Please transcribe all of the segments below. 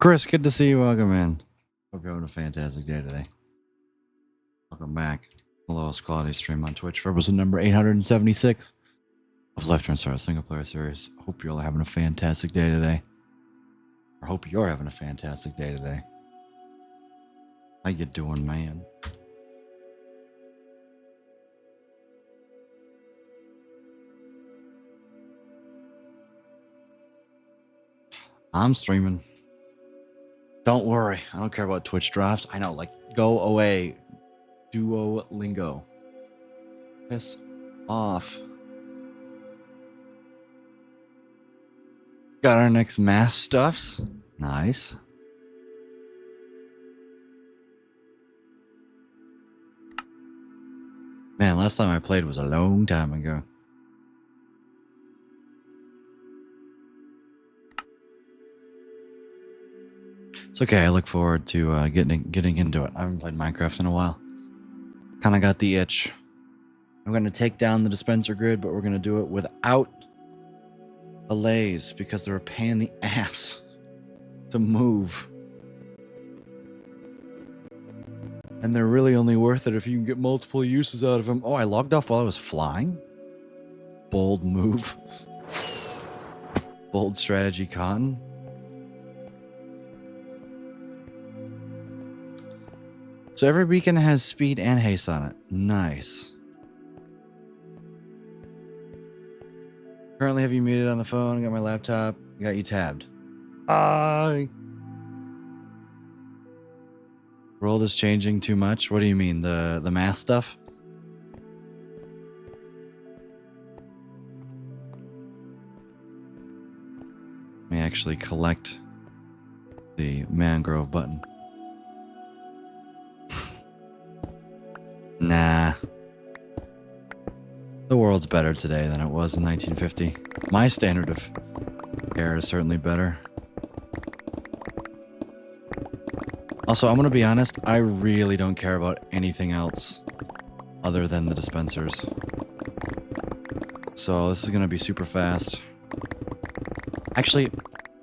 Chris, good to see you. Welcome in. Hope you're having a fantastic day today. Welcome back. The lowest quality stream on Twitch for episode number 876 of Left Turn Star Single Player Series. Hope you're all having a fantastic day today. Or hope you're having a fantastic day today. How you doing, man? I'm streaming. Don't worry. I don't care about Twitch drops. I know, like, go away. Duolingo. Piss off. Got our next mass stuffs. Nice. Man, last time I played was a long time ago. It's okay. I look forward to getting into it. I haven't played Minecraft in a while. Kind of got the itch. I'm going to take down the dispenser grid, but we're going to do it without delays because they're a pain in the ass to move. And they're really only worth it if you can get multiple uses out of them. Oh, I logged off while I was flying? Bold move. Bold strategy, Cotton. So every beacon has speed and haste on it. Nice. Currently have you muted on the phone? Got my laptop. Got you tabbed. Hi. World is changing too much. What do you mean? The math stuff? Let me actually collect the mangrove button. Nah. The world's better today than it was in 1950. My standard of care is certainly better. Also, I'm going to be honest, I really don't care about anything else other than the dispensers. So this is going to be super fast. Actually,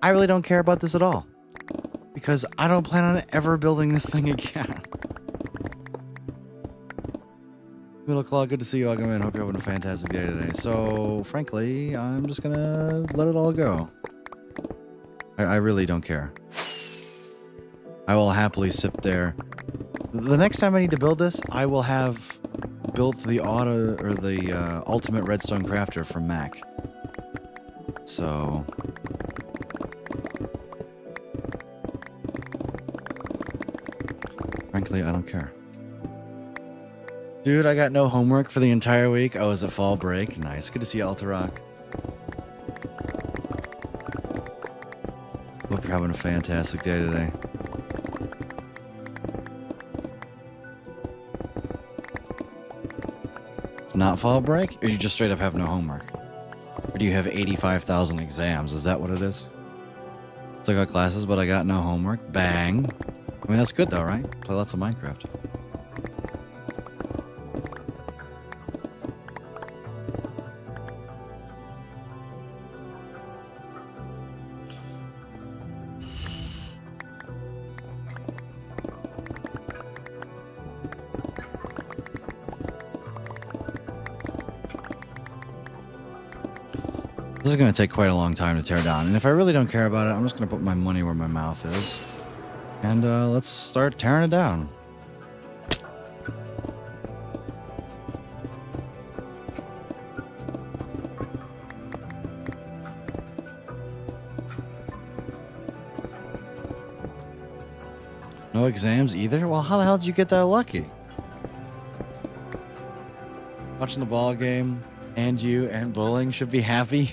I really don't care about this at all. Because I don't plan on ever building this thing again. Middle Claw, good to see you. Welcome in. Hope you're having a fantastic day today. So, frankly, I'm just going to let it all go. I really don't care. I will happily sit there. The next time I need to build this, I will have built the ultimate redstone crafter from Mac. So, frankly, I don't care. Dude, I got no homework for the entire week. I was at fall break. Nice. Good to see you, Alterock. Hope you're having a fantastic day today. Not fall break? Or you just straight up have no homework? Or do you have 85,000 exams? Is that what it is? So I got classes, but I got no homework. Bang. I mean, that's good though, right? Play lots of Minecraft. This is going to take quite a long time to tear down, and if I really don't care about it, I'm just going to put my money where my mouth is. And let's start tearing it down. No exams either? Well, how the hell did you get that lucky? Watching the ball game, and you and bowling should be happy.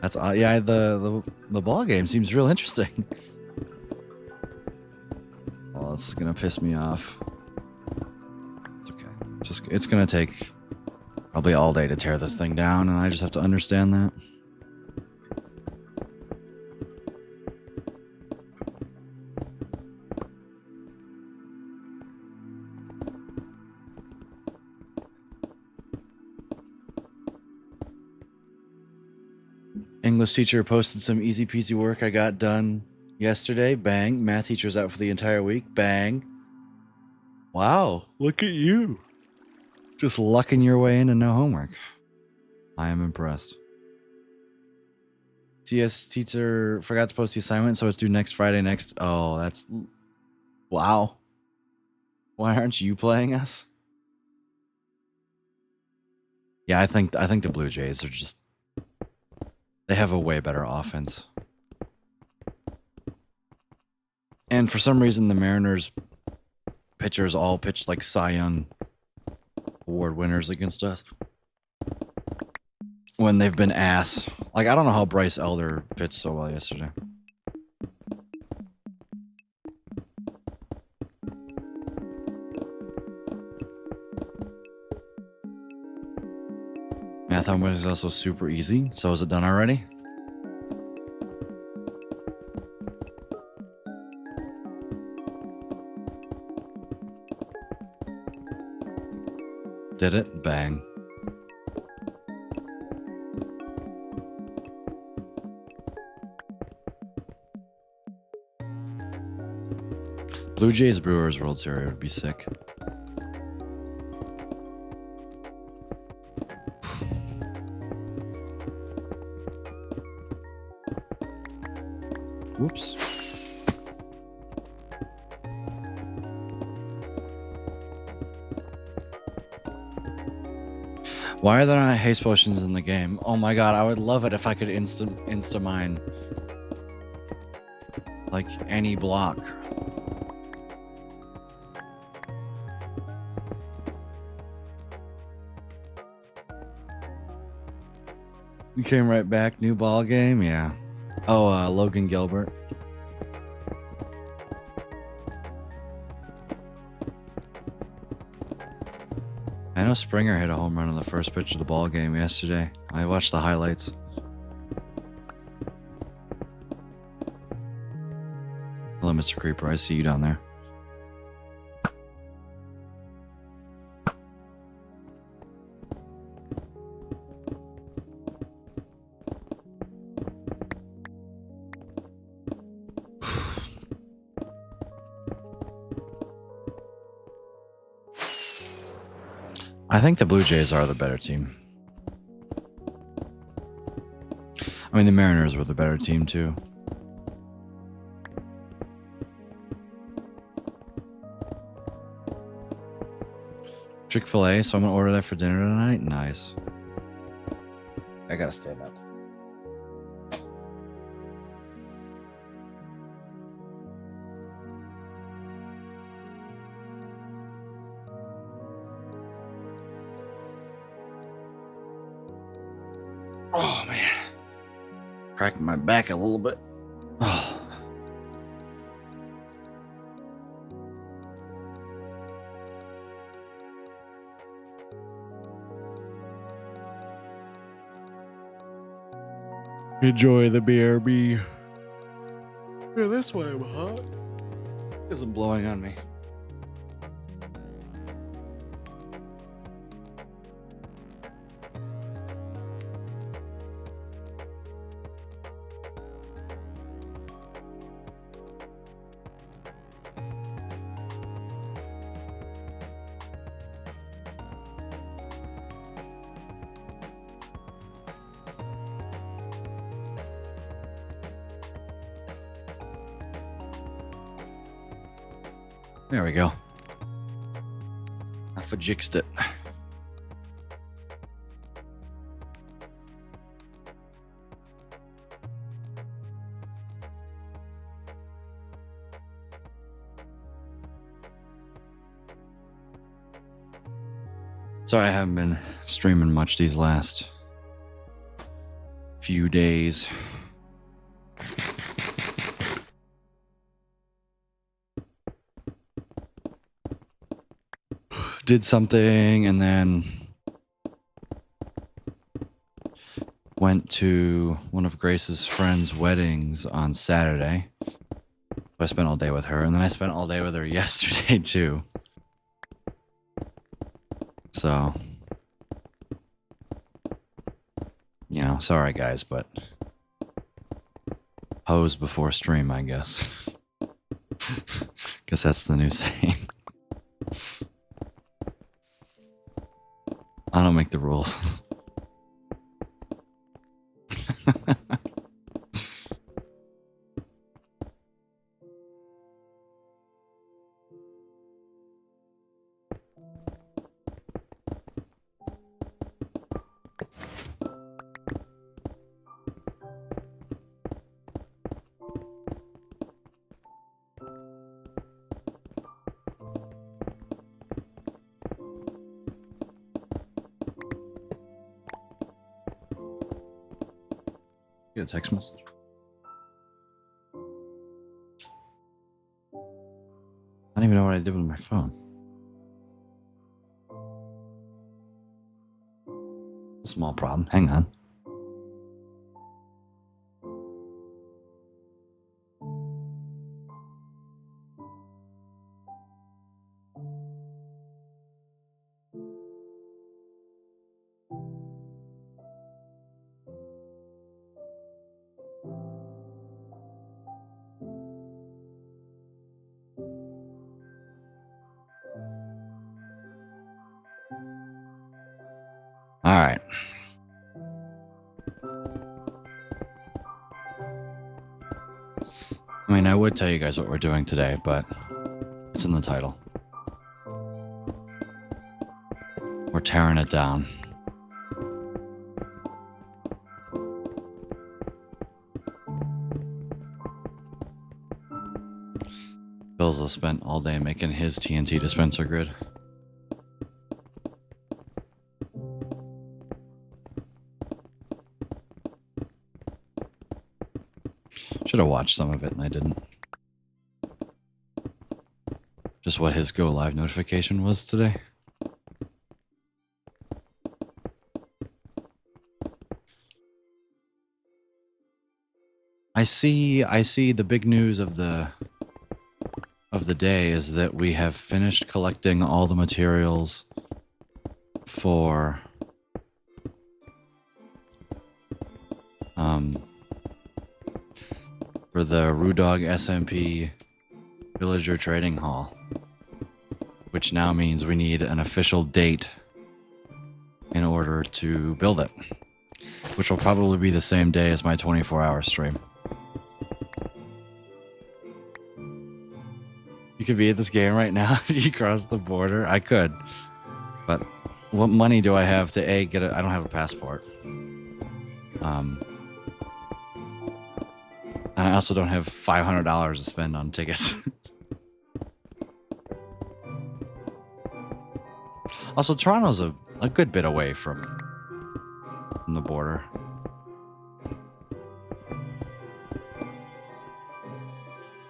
That's yeah. The ball game seems real interesting. Well, this is gonna piss me off. It's okay. It's gonna take probably all day to tear this thing down, and I just have to understand that. English teacher posted some easy peasy work I got done Yesterday, bang. Math teacher's out for the entire week, bang. Wow, look at you. Just lucking your way into no homework. I am impressed. TS teacher forgot to post the assignment, so it's due next Friday next. Oh, that's... Wow. Why aren't you playing us? Yeah, I think the Blue Jays are just... They have a way better offense. And for some reason, the Mariners pitchers all pitched like Cy Young Award winners against us. When they've been ass. Like, I don't know how Bryce Elder pitched so well yesterday. Math homework is also super easy. So is it done already? Did it? Bang. Blue Jays Brewers World Series would be sick. Whoops. Why are there not haste potions in the game? Oh my god, I would love it if I could insta-mine like any block. You came right back, new ball game, yeah. Oh, Logan Gilbert. I know Springer hit a home run on the first pitch of the ball game yesterday. I watched the highlights. Hello, Mr. Creeper. I see you down there. I think the Blue Jays are the better team. I mean, the Mariners were the better team, too. Chick-fil-A, so I'm going to order that for dinner tonight? Nice. I got to stand up. Oh, man. Cracking my back a little bit. Oh. Enjoy the BRB. Yeah, that's why I'm hot. It isn't blowing on me. There we go. I fajixed it. Sorry I haven't been streaming much these last few days. Did something and then went to one of Grace's friends' weddings on Saturday. I spent all day with her, and then I spent all day with her yesterday too. So, you know, sorry guys, but Pose before stream, I guess. Guess that's the new saying. I don't make the rules. Get a text message. I don't even know what I did with my phone. Small problem. Hang on. All right. I mean, I would tell you guys what we're doing today, but it's in the title. We're tearing it down. Bill's has spent all day making his TNT dispenser grid. Should have watched some of it, and I didn't. Just what his go live notification was today. I see the big news of the day is that we have finished collecting all the materials for the Rudog SMP Villager Trading Hall, which now means we need an official date in order to build it, which will probably be the same day as my 24-hour stream. You could be at this game right now if you cross the border. I could, but what money do I have to get it? I don't have a passport. And I also don't have $500 to spend on tickets. Also, Toronto's a good bit away from the border.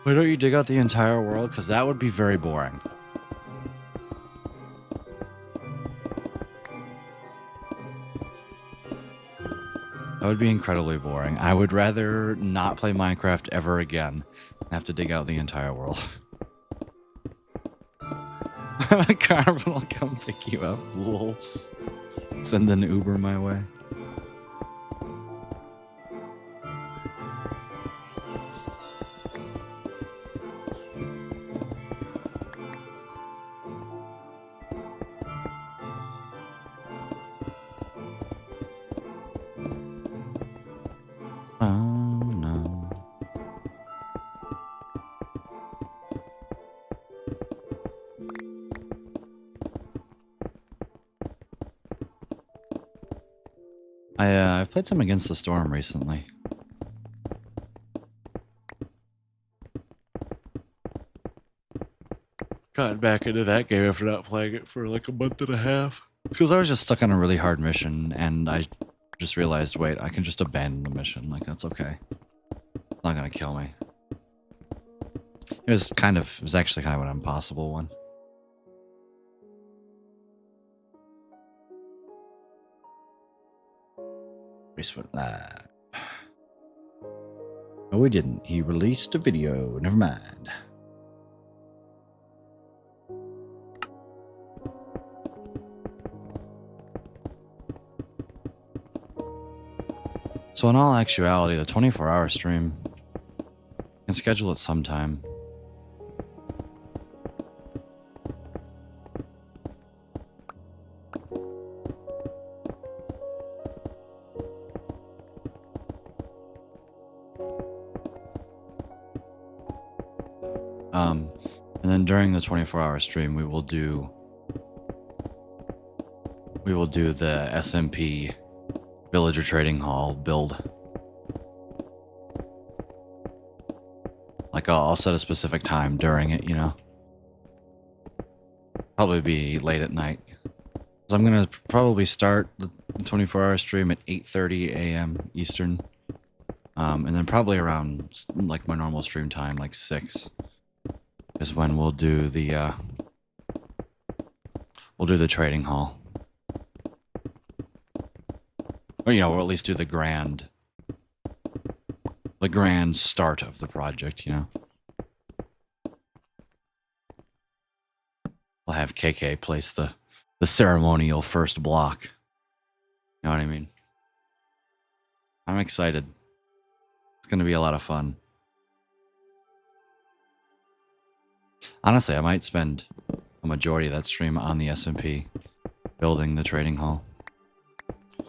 Why don't you dig out the entire world? Because that would be very boring. That would be incredibly boring. I would rather not play Minecraft ever again than have to dig out the entire world. Carbon will come pick you up. Lol. Send an Uber my way. I've played some Against the Storm recently. Got back into that game after not playing it for like a month and a half. It's because I was just stuck on a really hard mission, and I just realized, wait, I can just abandon the mission. Like, that's okay. It's not gonna kill me. It was actually kind of an impossible one. Reese went live. No, we didn't. He released a video. Never mind. So in all actuality, the 24-hour stream can schedule it sometime. And then during the 24-hour stream, we will do the SMP Villager Trading Hall build. Like I'll set a specific time during it, you know. Probably be late at night. So I'm gonna probably start the 24-hour stream at 8:30 a.m. Eastern, and then probably around like my normal stream time, like 6, is when we'll do the trading hall. Or, you know, or at least do the grand start of the project, you know. We'll have KK place the ceremonial first block. You know what I mean? I'm excited. It's going to be a lot of fun. Honestly, I might spend a majority of that stream on the SMP, building the trading hall.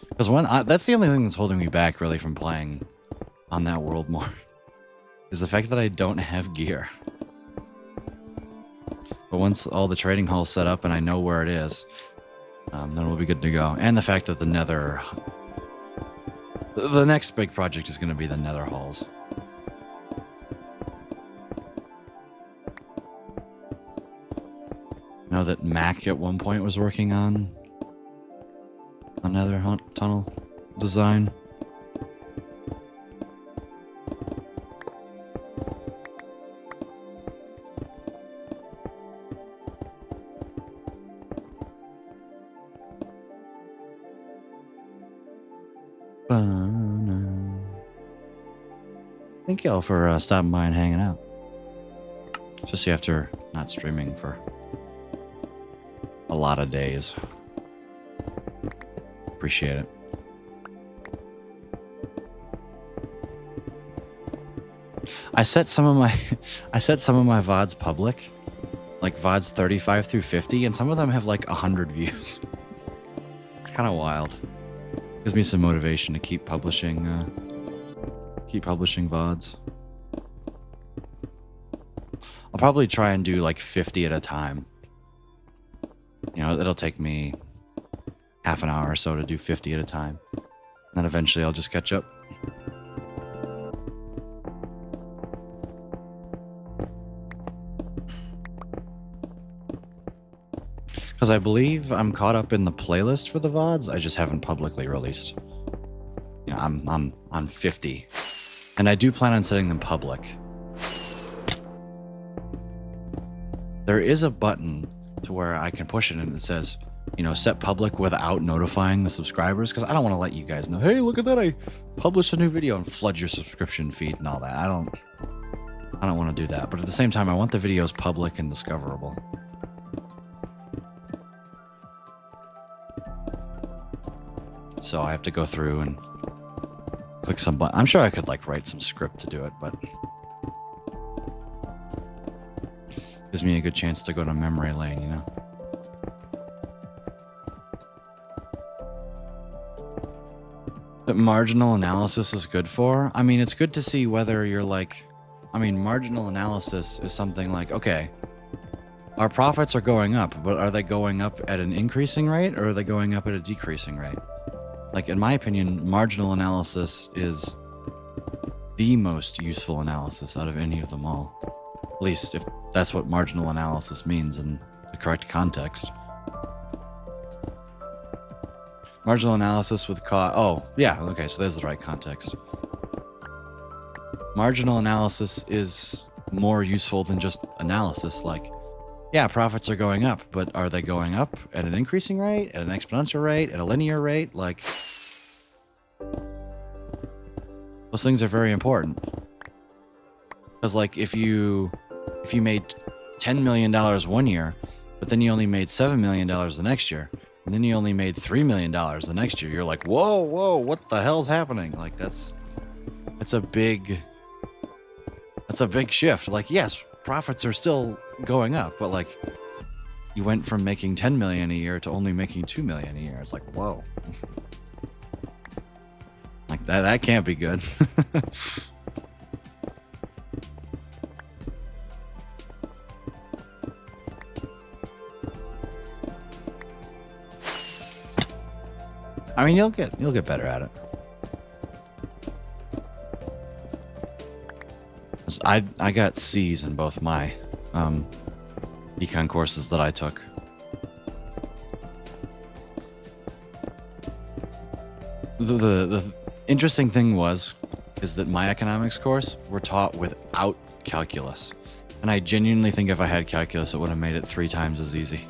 Because that's the only thing that's holding me back, really, from playing on that world more, is the fact that I don't have gear. But once all the trading hall's set up and I know where it is, then we'll be good to go. And the fact that the next big project is going to be the nether halls. I know that Mac at one point was working on a nether tunnel design. Thank y'all for stopping by and hanging out. Especially after not streaming for a lot of days. Appreciate it. I set some of my VODs public, like VODs 35 through 50, and some of them have like 100 views. It's kind of wild. Gives me some motivation to keep publishing VODs. I'll probably try and do like 50 at a time. You know, it'll take me half an hour or so to do 50 at a time. And then eventually I'll just catch up. Because I believe I'm caught up in the playlist for the VODs. I just haven't publicly released. You know, I'm on 50. And I do plan on setting them public. There is a button to where I can push it and it says, you know, set public without notifying the subscribers. Because I don't want to let you guys know, hey, look at that, I published a new video, and flood your subscription feed and all that. I don't want to do that. But at the same time, I want the videos public and discoverable. So I have to go through and click some button. I'm sure I could like write some script to do it, but gives me a good chance to go to memory lane, you know. That marginal analysis is good for? I mean, it's good to see whether you're like, I mean, marginal analysis is something like, okay, our profits are going up, but are they going up at an increasing rate or are they going up at a decreasing rate? Like, in my opinion, marginal analysis is the most useful analysis out of any of them all. At least if that's what marginal analysis means in the correct context. Marginal analysis with oh, yeah, okay, so there's the right context. Marginal analysis is more useful than just analysis. Like, yeah, profits are going up, but are they going up at an increasing rate, at an exponential rate, at a linear rate? Like, those things are very important. Because, like, if you made $10 million one year, but then you only made $7 million the next year, and then you only made $3 million the next year, you're like, whoa, what the hell's happening? Like, that's a big That's a big shift. Like, yes, profits are still going up, but like you went from making 10 million a year to only making 2 million a year. It's like, whoa. Like that can't be good. I mean, you'll get better at it. I got C's in both my econ courses that I took. The interesting thing is that my economics course were taught without calculus. And I genuinely think if I had calculus, it would have made it 3 times as easy.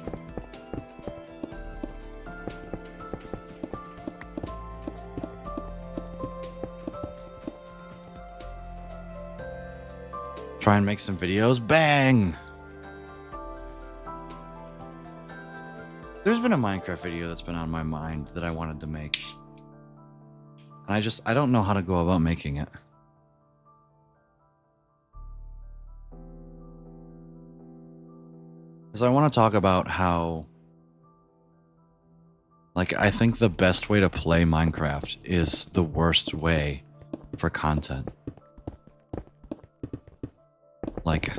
Try and make some videos. Bang! There's been a Minecraft video that's been on my mind that I wanted to make. And I don't know how to go about making it. Because I want to talk about how, like, I think the best way to play Minecraft is the worst way for content. Like,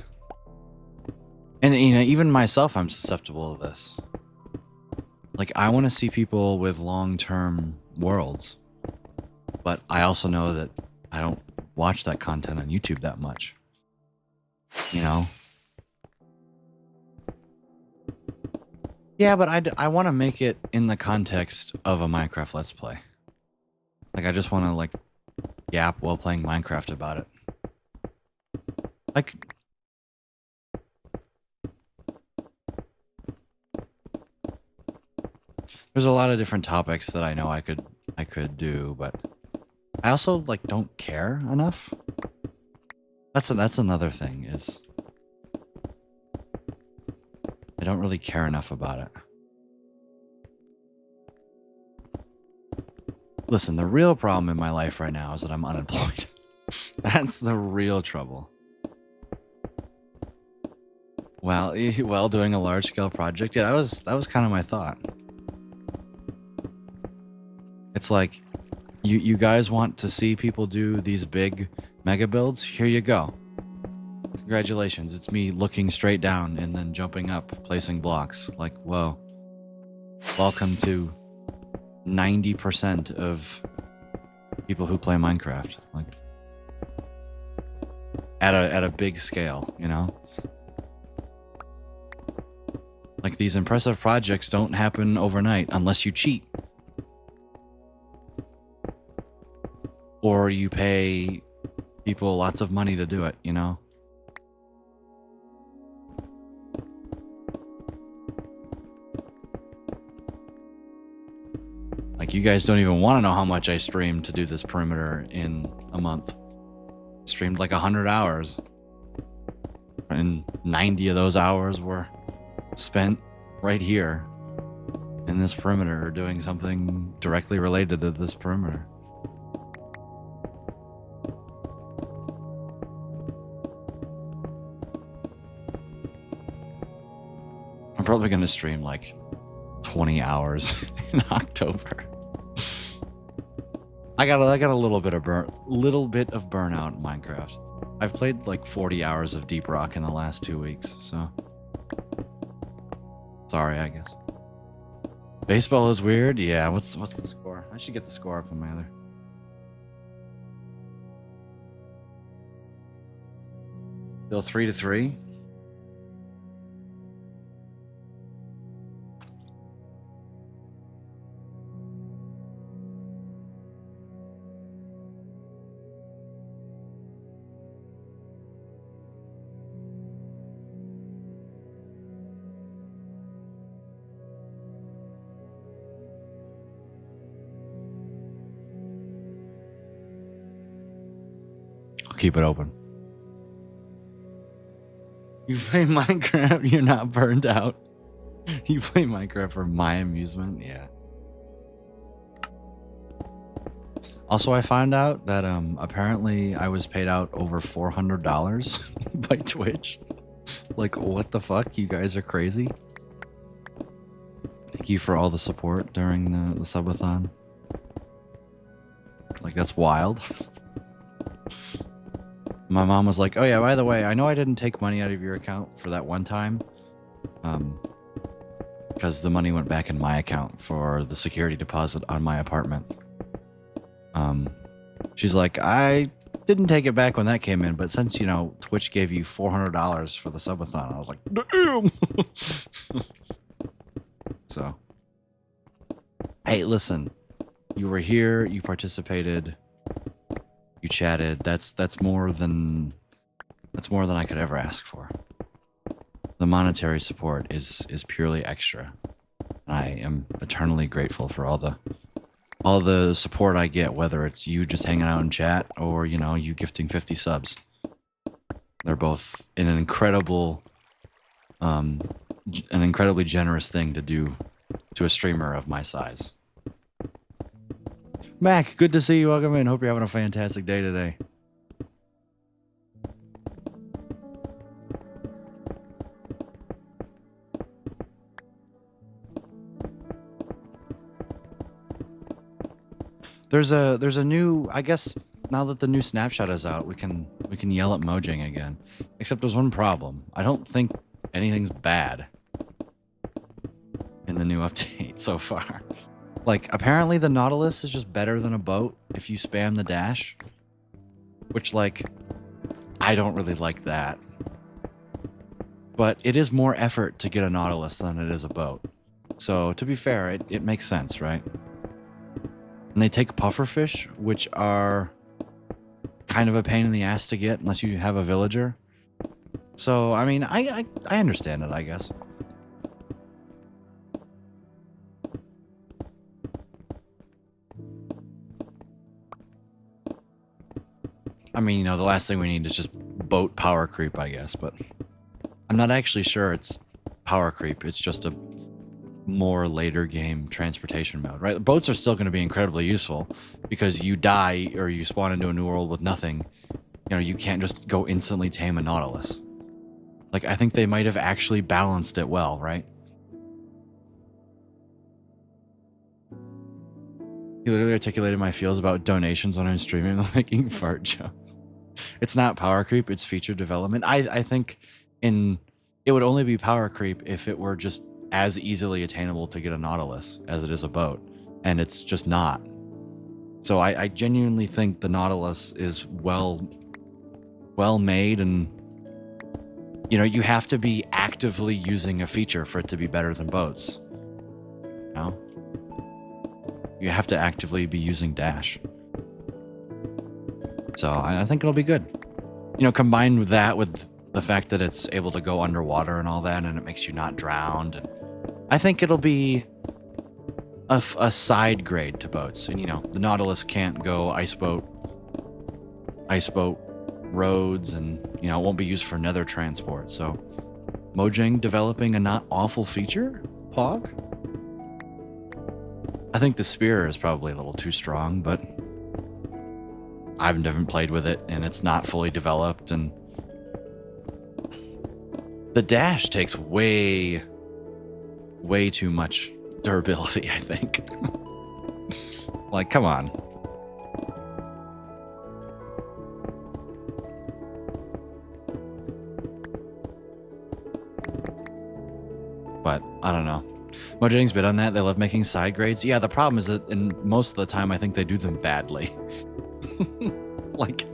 and you know, even myself, I'm susceptible to this. Like, I want to see people with long-term worlds, but I also know that I don't watch that content on YouTube that much. You know? Yeah, but I want to make it in the context of a Minecraft Let's Play. Like, I just want to, like, yap while playing Minecraft about it. Like, there's a lot of different topics that I know I could do, but I also like don't care enough. That's another thing is I don't really care enough about it. Listen, the real problem in my life right now is that I'm unemployed. That's the real trouble. Well, doing a large-scale project, yeah, that was kind of my thought. It's like, you guys want to see people do these big mega builds? Here you go. Congratulations, it's me looking straight down and then jumping up, placing blocks. Like, whoa. Welcome to 90% of people who play Minecraft. Like, at a big scale, you know? Like, these impressive projects don't happen overnight unless you cheat. Or you pay people lots of money to do it, you know? Like, you guys don't even want to know how much I streamed to do this perimeter in a month. Streamed like 100 hours. And 90 of those hours were spent right here in this perimeter doing something directly related to this perimeter. I'm probably going to stream like 20 hours in October. I got a little bit of burnout in Minecraft. I've played like 40 hours of Deep Rock in the last 2 weeks, so sorry, I guess. Baseball is weird. Yeah, what's the score? I should get the score up on my other. Still 3-3. Keep it open. You play Minecraft, you're not burned out. You play Minecraft for my amusement, yeah. Also, I found out that apparently I was paid out over $400 by Twitch. Like, what the fuck? You guys are crazy. Thank you for all the support during the subathon. Like, that's wild. My mom was like, "Oh yeah, by the way, I know I didn't take money out of your account for that one time, because the money went back in my account for the security deposit on my apartment." She's like, "I didn't take it back when that came in, but since, you know, Twitch gave you $400 for the subathon," I was like, "Damn." So, hey, listen, you were here, you participated, you chatted. That's more than I could ever ask for. The monetary support is purely extra. I am eternally grateful for all the support I get, whether it's you just hanging out in chat or, you know, you gifting 50 subs. They're both an incredibly generous thing to do to a streamer of my size. Mac, good to see you. Welcome in. Hope you're having a fantastic day today. There's a new, I guess now that the new snapshot is out, we can yell at Mojang again. Except there's one problem. I don't think anything's bad in the new update so far. Like, apparently the Nautilus is just better than a boat if you spam the dash. Which, like, I don't really like that. But it is more effort to get a Nautilus than it is a boat. So, to be fair, it makes sense, right? And they take pufferfish, which are kind of a pain in the ass to get unless you have a villager. So, I mean, I understand it, I guess. I mean, you know, the last thing we need is just boat power creep, I guess, but I'm not actually sure it's power creep. It's just a more later game transportation mode, right? Boats are still going to be incredibly useful because you die or you spawn into a new world with nothing. You know, you can't just go instantly tame a Nautilus. Like, I think they might have actually balanced it well, right? He literally articulated my feels about donations when I'm streaming while making fart jokes. It's not power creep, it's feature development. I think it would only be power creep if it were just as easily attainable to get a Nautilus as it is a boat. And it's just not. So I genuinely think the Nautilus is well made, and you know, you have to be actively using a feature for it to be better than boats. You know? You have to actively be using dash. So I think it'll be good. You know, combined with that, with the fact that it's able to go underwater and all that, and it makes you not drowned. And I think it'll be a side grade to boats. And, you know, the Nautilus can't go ice boat roads, and, you know, it won't be used for nether transport. So Mojang developing a not awful feature, Pog? I think the spear is probably a little too strong, but I've never played with it, and it's not fully developed, and the dash takes way too much durability, I think. Like, come on. But I don't know. Mojang's been on that. They love making side grades. Yeah, the problem is that in most of the time, I think they do them badly. Like,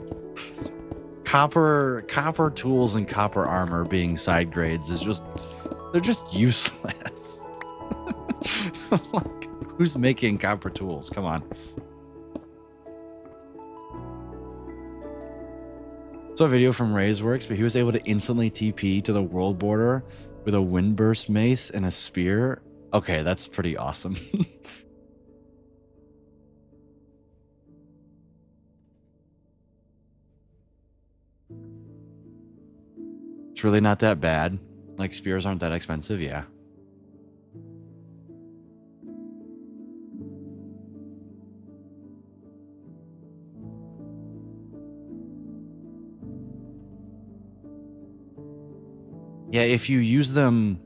copper tools and copper armor being side grades is just, they're just useless. Like, who's making copper tools? Come on. Saw a video from Razeworks, but he was able to instantly TP to the world border with a windburst mace and a spear. Okay, that's pretty awesome. It's really not that bad. Like, spears aren't that expensive, yeah. Yeah, if you use them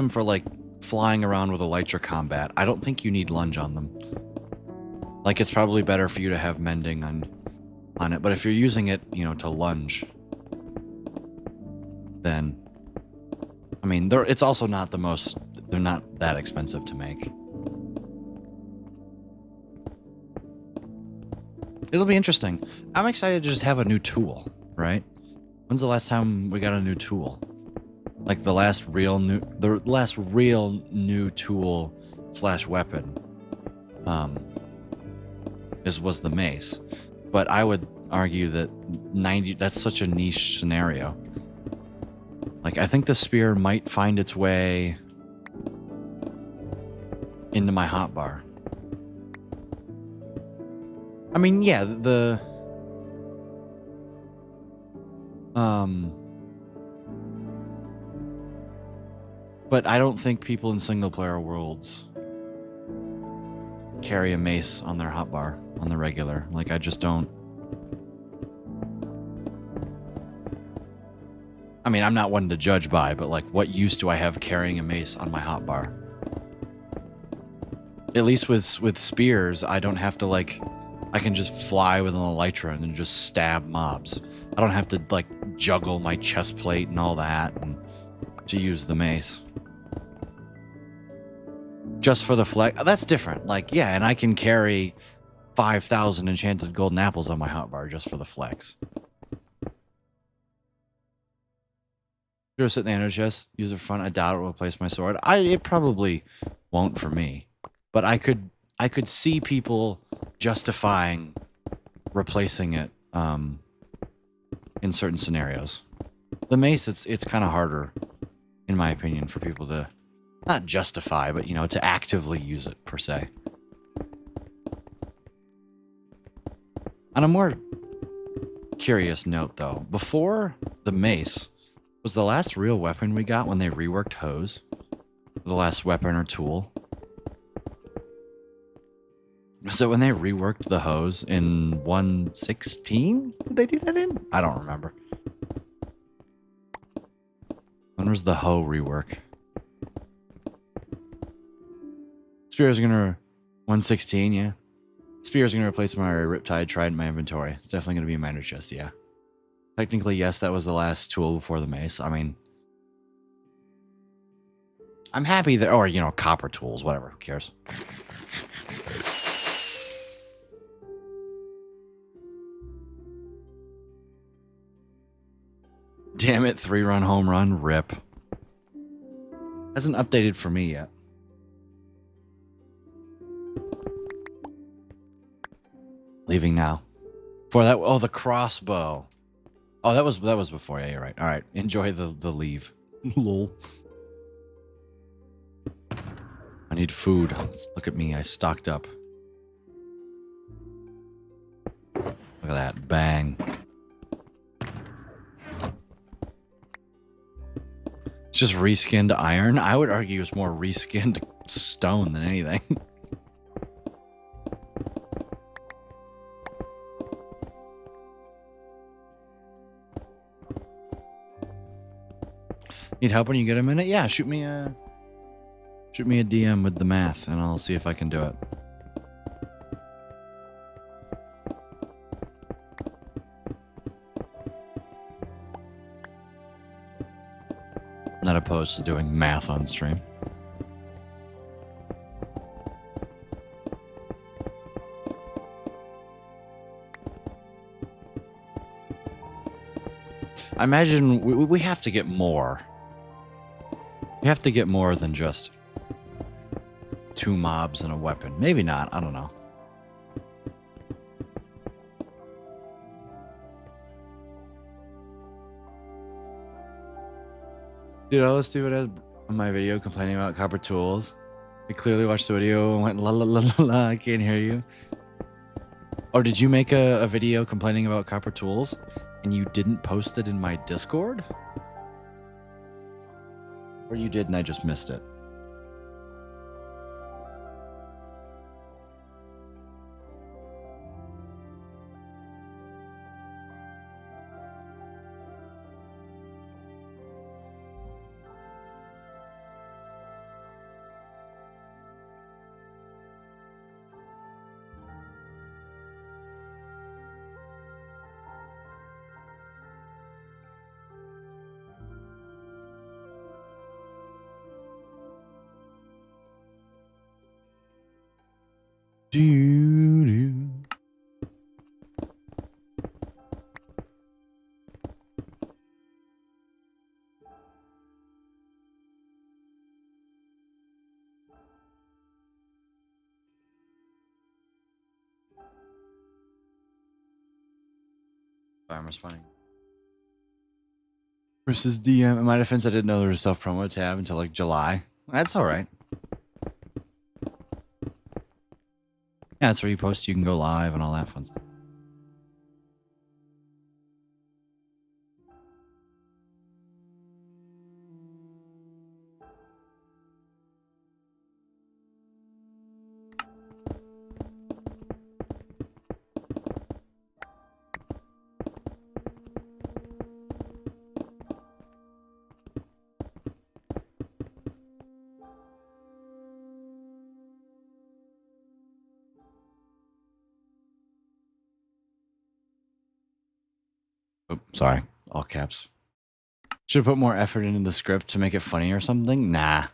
for like flying around with elytra combat, I don't think you need lunge on them. Like, it's probably better for you to have mending on it, but if you're using it, you know, to lunge, then I mean, it's also not they're not that expensive to make. It'll be interesting. I'm excited to just have a new tool, right? When's the last time we got a new tool? Like the last real new tool / weapon was the mace. But I would argue that that's such a niche scenario. Like, I think the spear might find its way into my hotbar. I mean, yeah, but I don't think people in single player worlds carry a mace on their hotbar on the regular. Like, I just don't. I mean, I'm not one to judge by, but like, what use do I have carrying a mace on my hotbar? At least with spears, I don't have to like. I can just fly with an elytra and then just stab mobs. I don't have to like juggle my chest plate and all that and to use the mace. Just for the flex. That's different. Like, yeah, and I can carry 5,000 enchanted golden apples on my hotbar just for the flex. You're sitting there in a chest, use the front. I doubt it will replace my sword. It probably won't for me, but I could see people justifying replacing it in certain scenarios. The mace, it's kind of harder, in my opinion, for people to not justify, but, you know, to actively use it per se. On a more curious note, though, before the mace was the last real weapon we got when they reworked hose, the last weapon or tool. So when they reworked the hose in 1.16, did they do that in? I don't remember. When was the hoe rework? Spear's gonna 1.16, yeah. Spear's gonna replace my Riptide Trident in my inventory. It's definitely gonna be in my ender chest, yeah. Technically, yes, that was the last tool before the mace. I mean, I'm happy that, or, you know, copper tools, whatever, who cares? Damn it, 3-run home run, rip. Hasn't updated for me yet. Leaving now. For that, oh, the crossbow. Oh, that was before. Yeah, you're right. All right, enjoy the leave. Lol. I need food. Look at me, I stocked up. Look at that, bang. It's just reskinned iron. I would argue it's more reskinned stone than anything. Need help when you get a minute? Yeah, shoot me a DM with the math, and I'll see if I can do it. Not opposed to doing math on stream. I imagine we have to get more. We have to get more than just 2 mobs and a weapon. Maybe not. I don't know. Dude, let's do it as my video complaining about copper tools. I clearly watched the video and went la la la la la. I can't hear you. Oh, did you make a video complaining about copper tools and you didn't post it in my Discord? Or you did and I just missed it? Do, do. I'm responding. Versus DM. In my defense, I didn't know there was a self promo tab until like July. That's all right. Yeah, that's where you post. You can go live and all that fun stuff. Oh, sorry, all caps. Should have put more effort into the script to make it funny or something? Nah.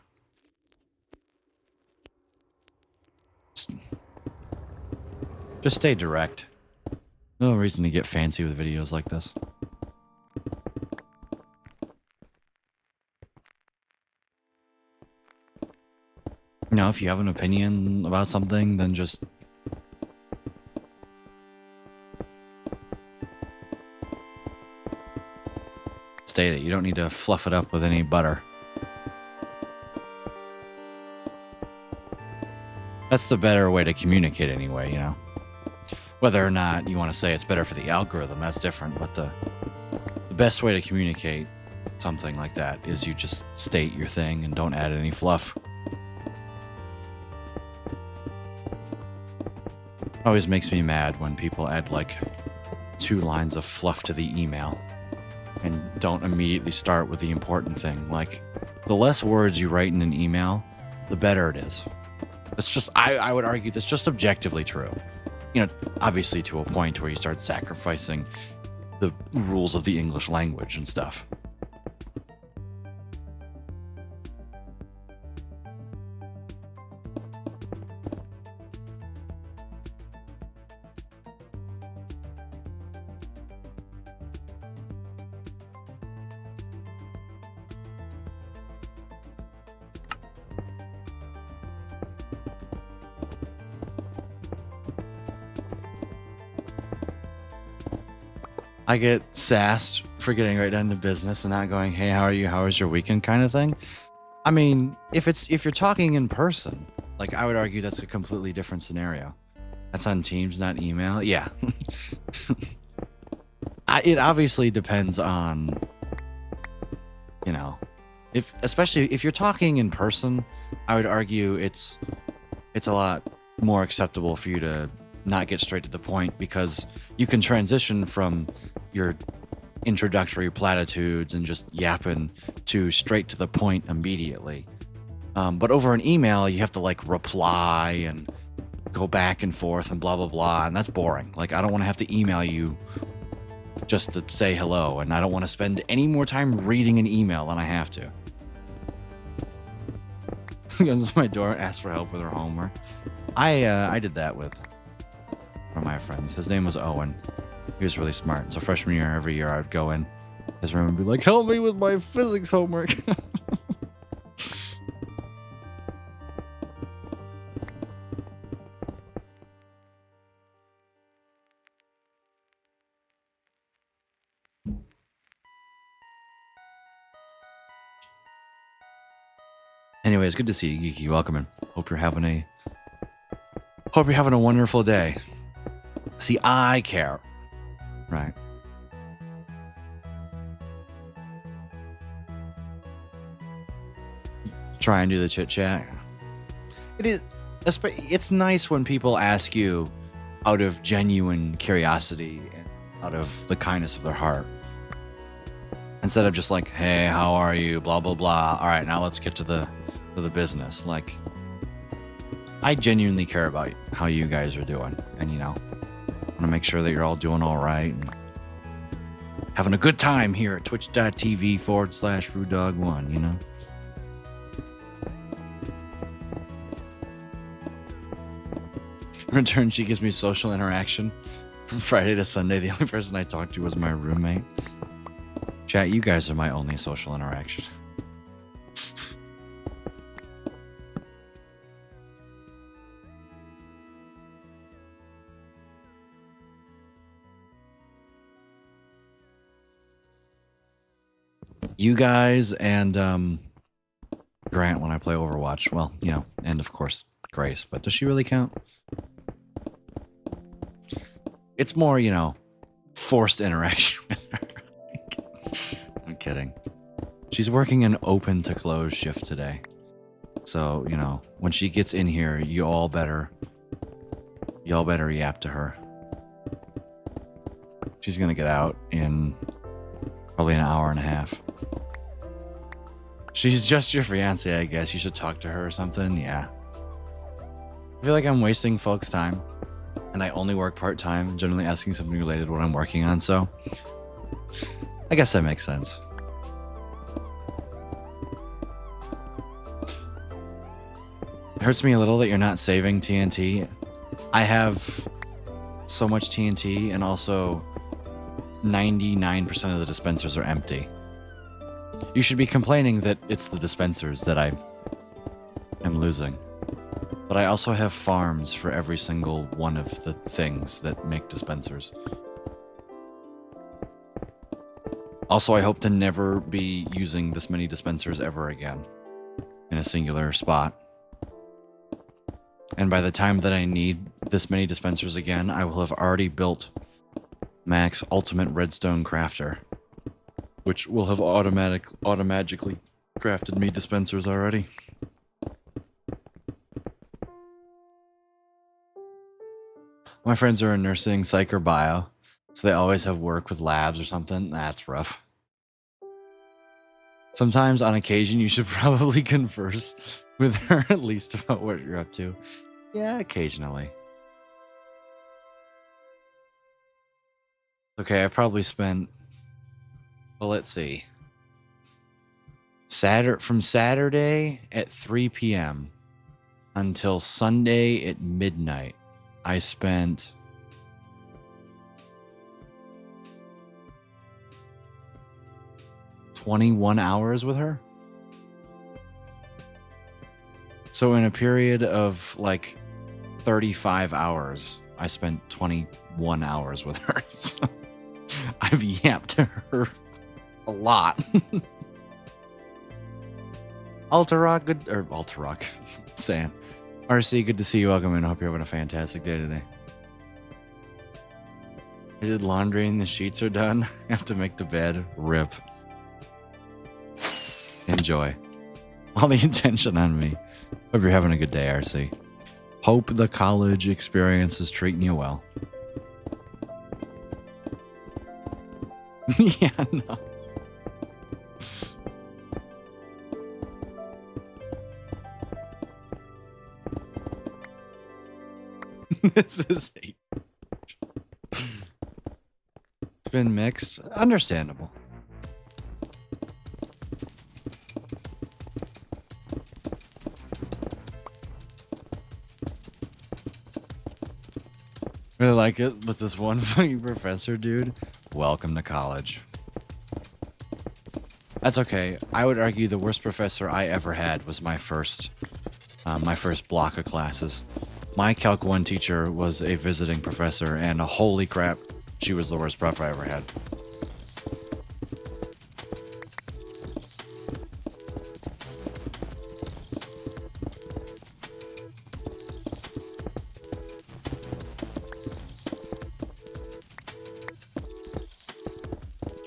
Just stay direct. No reason to get fancy with videos like this. You know, if you have an opinion about something, then just state it. You don't need to fluff it up with any butter. That's the better way to communicate anyway, you know. Whether or not you want to say it's better for the algorithm, that's different, but the best way to communicate something like that is you just state your thing and don't add any fluff. Always makes me mad when people add like 2 lines of fluff to the email and don't immediately start with the important thing. Like, the less words you write in an email, the better it is. It's just, I would argue that's just objectively true. You know, obviously to a point where you start sacrificing the rules of the English language and stuff. I get sassed for getting right down to business and not going, hey, how are you? How was your weekend kind of thing. I mean, if you're talking in person, like, I would argue that's a completely different scenario. That's on Teams, not email. Yeah. It obviously depends on, you know, especially if you're talking in person, I would argue it's a lot more acceptable for you to not get straight to the point, because you can transition from your introductory platitudes and just yapping to straight to the point immediately. But over an email, you have to like reply and go back and forth and blah, blah, blah. And that's boring. Like, I don't want to have to email you just to say hello. And I don't want to spend any more time reading an email than I have to. Goes to my door, asks for help with her homework. I did that with one of my friends. His name was Owen. He was really smart. So freshman year, every year I would go in his room and be like, help me with my physics homework. Anyways, good to see you, Geeky. Welcome in. Hope you're having a wonderful day. See, I care. Right. Try and do the chit chat. It is. It's nice when people ask you out of genuine curiosity and out of the kindness of their heart, instead of just like, hey, how are you? Blah blah blah. All right, now let's get to the business. Like, I genuinely care about how you guys are doing, and you know, want to make sure that you're all doing all right and having a good time here at twitch.tv/RudeDog1, you know. In return, she gives me social interaction. From Friday to Sunday, the only person I talked to was my roommate. Chat, you guys are my only social interaction. You guys and Grant when I play Overwatch. Well, you know, and of course Grace, but does she really count? It's more, you know, forced interaction with her. I'm kidding. She's working an open to close shift today. So, you know, when she gets in here, y'all better yap to her. She's gonna get out in probably an hour and a half. She's just your fiance, I guess. You should talk to her or something. Yeah. I feel like I'm wasting folks' time. And I only work part-time, generally asking something related to what I'm working on, so I guess that makes sense. It hurts me a little that you're not saving TNT. I have so much TNT, and also 99% of the dispensers are empty. You should be complaining that it's the dispensers that I am losing. But I also have farms for every single one of the things that make dispensers. Also, I hope to never be using this many dispensers ever again in a singular spot. And by the time that I need this many dispensers again, I will have already built Max Ultimate Redstone Crafter, which will have automatically crafted me dispensers already. My friends are in nursing, psych, or bio, so they always have work with labs or something. That's rough. Sometimes, on occasion, you should probably converse with her at least about what you're up to. Yeah, occasionally. Okay, I've probably spent... Well, let's see. From Saturday at 3 p.m. until Sunday at midnight, I spent 21 hours with her. So in a period of like 35 hours, I spent 21 hours with her. So I've yapped to her a lot. Alterrock, good, or Alterrock, saying. RC, good to see you. Welcome in. I hope you're having a fantastic day today. I did laundry and the sheets are done. I have to make the bed. Rip. Enjoy. All the attention on me. Hope you're having a good day, RC. Hope the college experience is treating you well. Yeah, no. This is it's been mixed. Understandable. Really like it, but this one funny professor dude, welcome to college. That's okay. I would argue the worst professor I ever had was my first block of classes. My Calc 1 teacher was a visiting professor, and holy crap, she was the worst prof I ever had.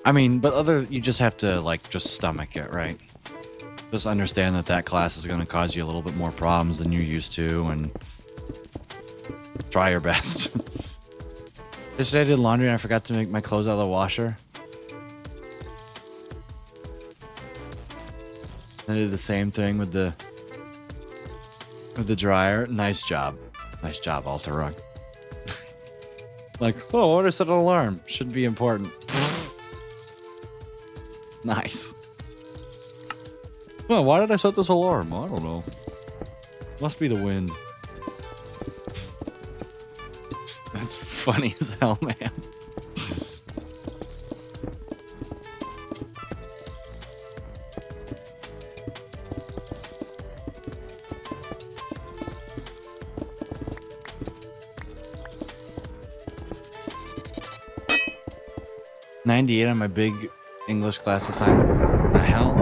I mean, but you just have to, like, just stomach it, right? Just understand that class is going to cause you a little bit more problems than you're used to, and try your best. Yesterday I did laundry and I forgot to make my clothes out of the washer. I did the same thing with the dryer. Nice job. Nice job, Alterrock. Like, oh, I want to set an alarm. Shouldn't be important. Nice. Well, why did I set this alarm? I don't know. Must be the wind. That's funny as hell, man. $98 on my big English class assignment. The hell?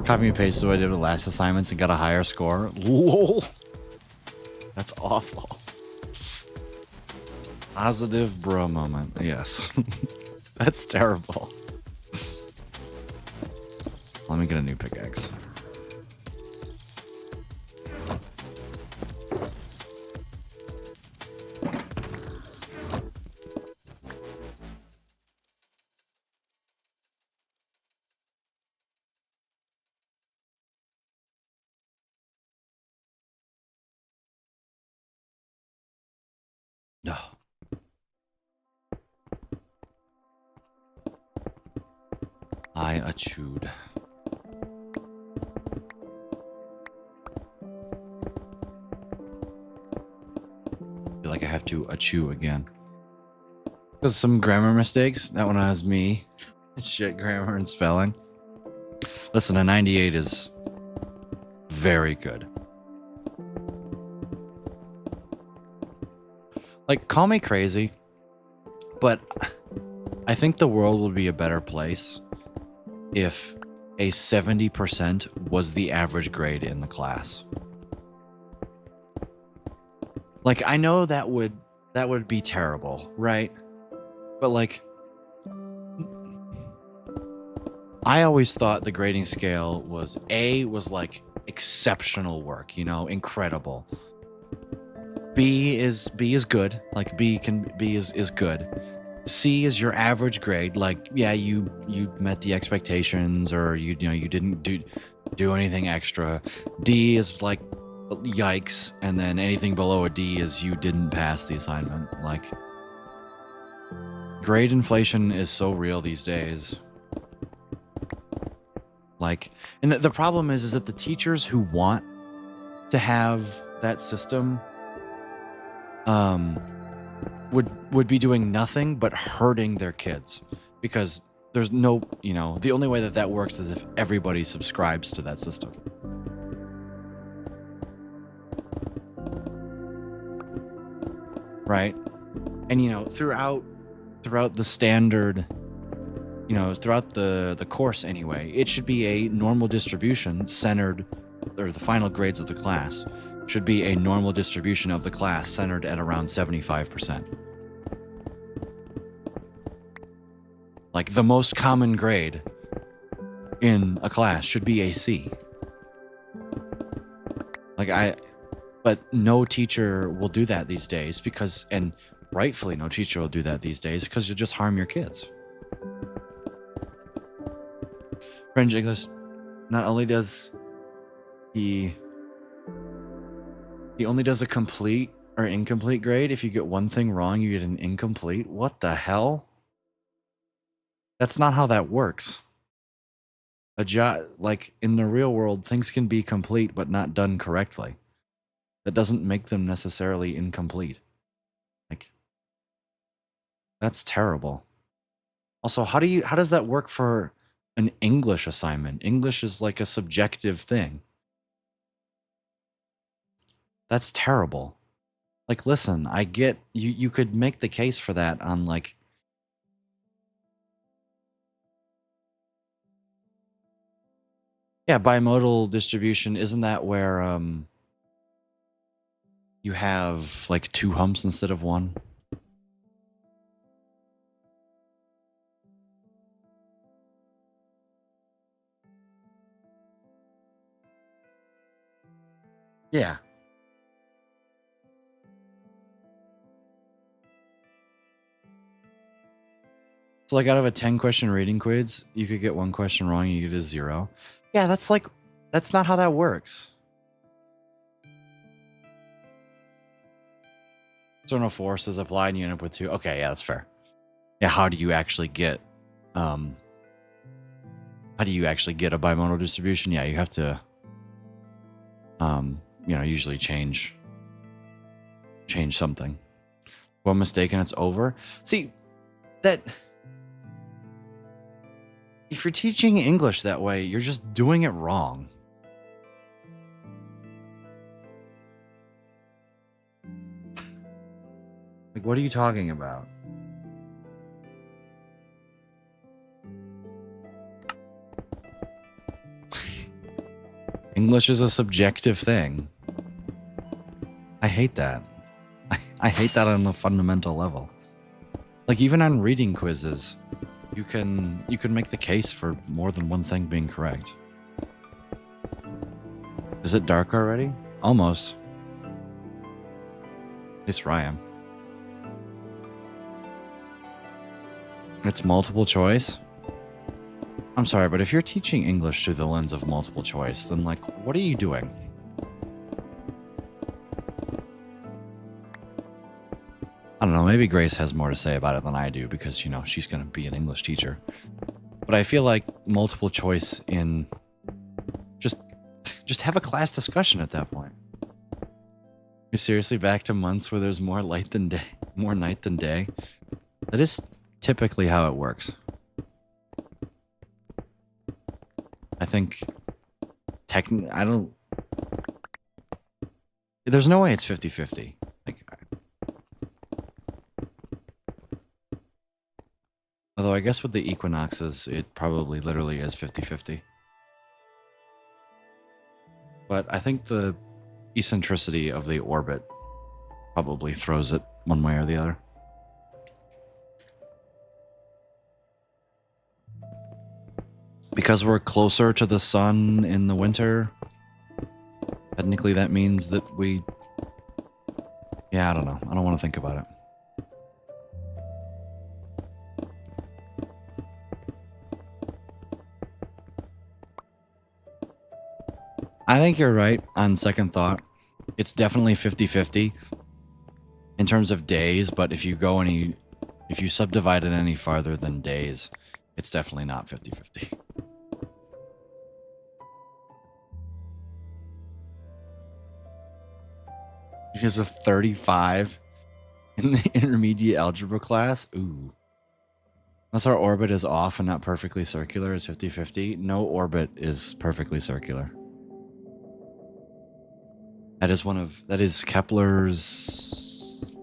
Copy and paste what I did with the last assignments and got a higher score. Lol. That's awful. Positive bro moment. Yes. That's terrible. Let me get a new pickaxe. No. I chewed. Feel like I have to chew again. Because some grammar mistakes. That one has me. Shit, grammar and spelling. Listen, a 98 is very good. Like, call me crazy, but I think the world would be a better place if a 70% was the average grade in the class. Like, I know that would be terrible, right? But like, I always thought the grading scale was A was like exceptional work, you know, incredible. B is good, like B is good. C is your average grade, like yeah, you met the expectations, or you didn't do anything extra. D is like yikes, and then anything below a D is you didn't pass the assignment. Like, grade inflation is so real these days. Like, and the problem is that the teachers who want to have that system would be doing nothing but hurting their kids, because there's no, the only way that works is if everybody subscribes to that system. Right? And throughout the standard, throughout the course anyway, it should be a normal distribution centered, or the final grades of the class should be a normal distribution of the class centered at around 75%. Like, the most common grade in a class should be a C. But no teacher will do that these days, because, and rightfully no teacher will do that these days, because you'll just harm your kids. French English, not only does he only does a complete or incomplete grade. If you get one thing wrong, you get an incomplete. What the hell? That's not how that works. Like, in the real world, things can be complete but not done correctly. That doesn't make them necessarily incomplete. Like, that's terrible. Also, how does that work for an English assignment? English is like a subjective thing. That's terrible. Like, listen, I get you could make the case for that on, like, yeah, bimodal distribution. Isn't that where you have like 2 humps instead of 1? Yeah. So, like, out of a 10-question reading quiz, you could get 1 question wrong, you get a 0. Yeah, that's not how that works. External forces applied and you end up with 2. Okay, yeah, that's fair. Yeah, how do you actually get a bimodal distribution? Yeah, you have to usually change change something. If I'm mistaken, it's over. See, that... If you're teaching English that way, you're just doing it wrong. Like, what are you talking about? English is a subjective thing. I hate that. I hate that on a fundamental level. Like, even on reading quizzes, you can make the case for more than one thing being correct. Is it dark already? Almost. At least where I am. It's multiple choice? I'm sorry, but if you're teaching English through the lens of multiple choice, then, like, what are you doing? I don't know, maybe Grace has more to say about it than I do because, you know, she's going to be an English teacher. But I feel like multiple choice in... Just have a class discussion at that point. You're seriously back to months where there's more light than day, more night than day? That is typically how it works. I think... I don't... There's no way it's 50-50. Like... Although I guess with the equinoxes, it probably literally is 50-50. But I think the eccentricity of the orbit probably throws it one way or the other. Because we're closer to the sun in the winter, technically that means that we... Yeah, I don't know. I don't want to think about it. I think you're right on second thought. It's definitely 50-50 in terms of days, but if you subdivide it any farther than days, it's definitely not 50-50. Because of 35 in the intermediate algebra class? Ooh. Unless our orbit is off and not perfectly circular, it's 50-50. No orbit is perfectly circular. That is Kepler's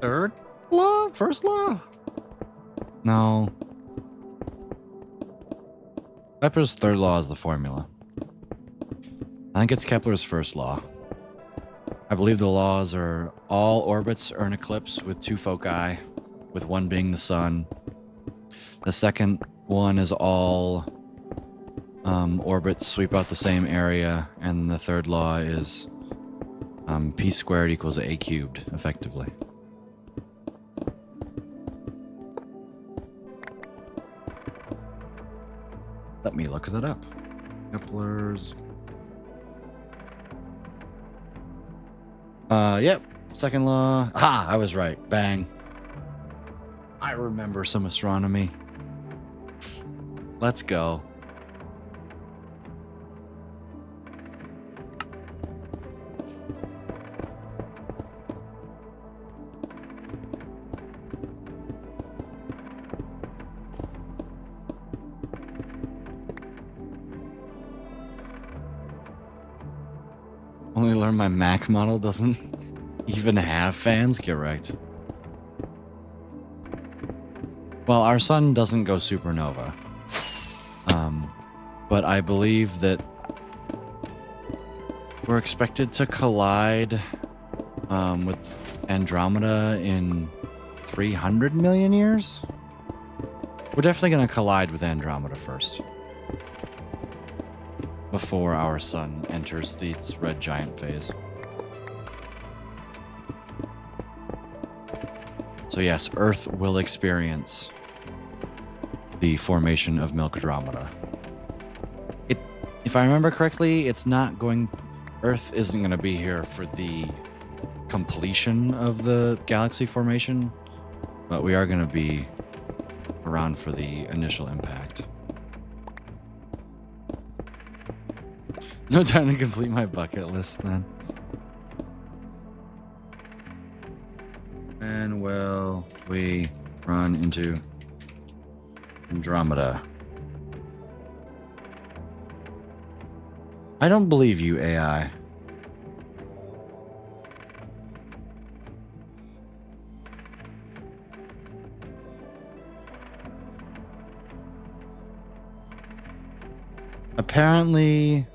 third law? First law? No. Kepler's third law is the formula. I think it's Kepler's first law. I believe the laws are all orbits are an eclipse with two foci, with one being the sun. The second one is all orbits sweep out the same area, and the third law is p squared equals a cubed, effectively. Let me look that up. Kepler's... Yep. Second law. Ah, I was right. Bang. I remember some astronomy. Let's go. Only learned my Mac model doesn't even have fans? Correct. Well, our sun doesn't go supernova. But I believe that we're expected to collide with Andromeda in 300 million years? We're definitely going to collide with Andromeda first. Before our sun enters its red giant phase. So yes, Earth will experience the formation of Milkadromeda. If I remember correctly, Earth isn't going to be here for the completion of the galaxy formation, but we are going to be around for the initial impact. No time to complete my bucket list then. will we run into Andromeda? I don't believe you, AI. Apparently,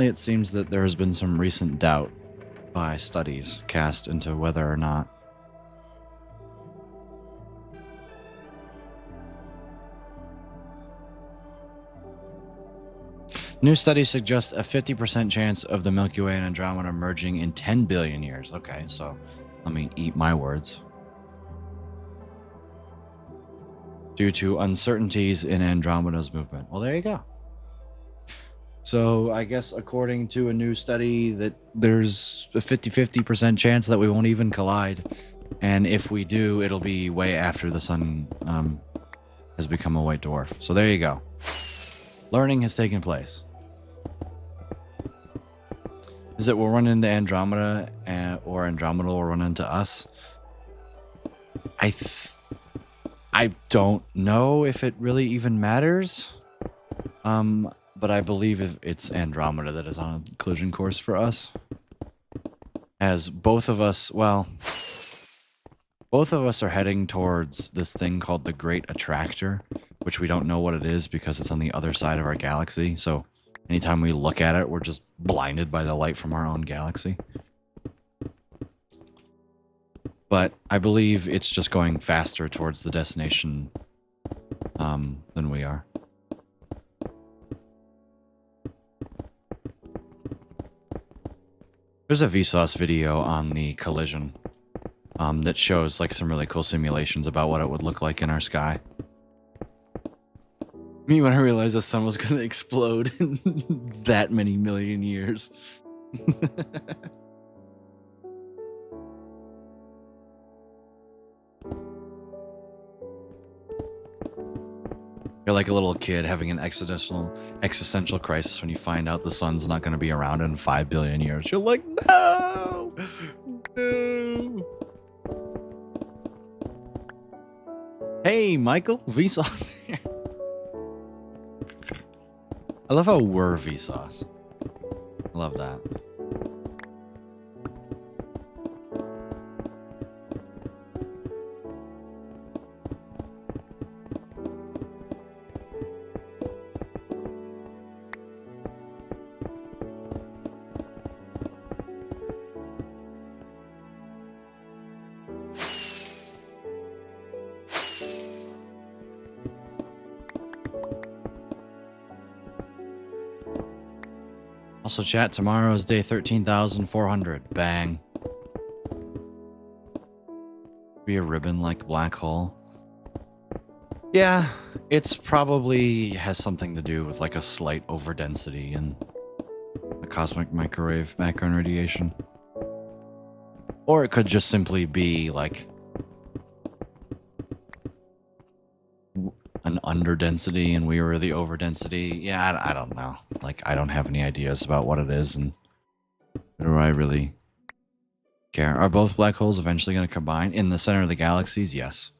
it seems that there has been some recent doubt by studies cast into whether or not new studies suggest a 50% chance of the Milky Way and Andromeda merging in 10 billion years. Okay, so let me eat my words. Due to uncertainties in Andromeda's movement. Well, there you go. So I guess according to a new study that there's a 50% chance that we won't even collide. And if we do, it'll be way after the sun has become a white dwarf. So there you go. Learning has taken place. Is it we'll run into Andromeda or Andromeda will run into us? I don't know if it really even matters. But I believe if it's Andromeda that is on a collision course for us. As both of us, well, both of us are heading towards this thing called the Great Attractor, which we don't know what it is because it's on the other side of our galaxy. So anytime we look at it, we're just blinded by the light from our own galaxy. But I believe it's just going faster towards the destination than we are. There's a Vsauce video on the collision that shows like some really cool simulations about what it would look like in our sky. Me when I realized the sun was going to explode in that many million years. You're like a little kid having an existential crisis when you find out the sun's not going to be around in 5 billion years. You're like, no! No! Hey, Michael, Vsauce here. I love how we're Vsauce. I love that. Also, chat, tomorrow is day 13,400. Bang. Be a ribbon like black hole. Yeah, it's probably has something to do with like a slight overdensity in the cosmic microwave background radiation. Or it could just simply be like an underdensity and we were the overdensity. Yeah, I don't know. Like, I don't have any ideas about what it is, and do I really care? Are both black holes eventually going to combine in the center of the galaxies? Yes.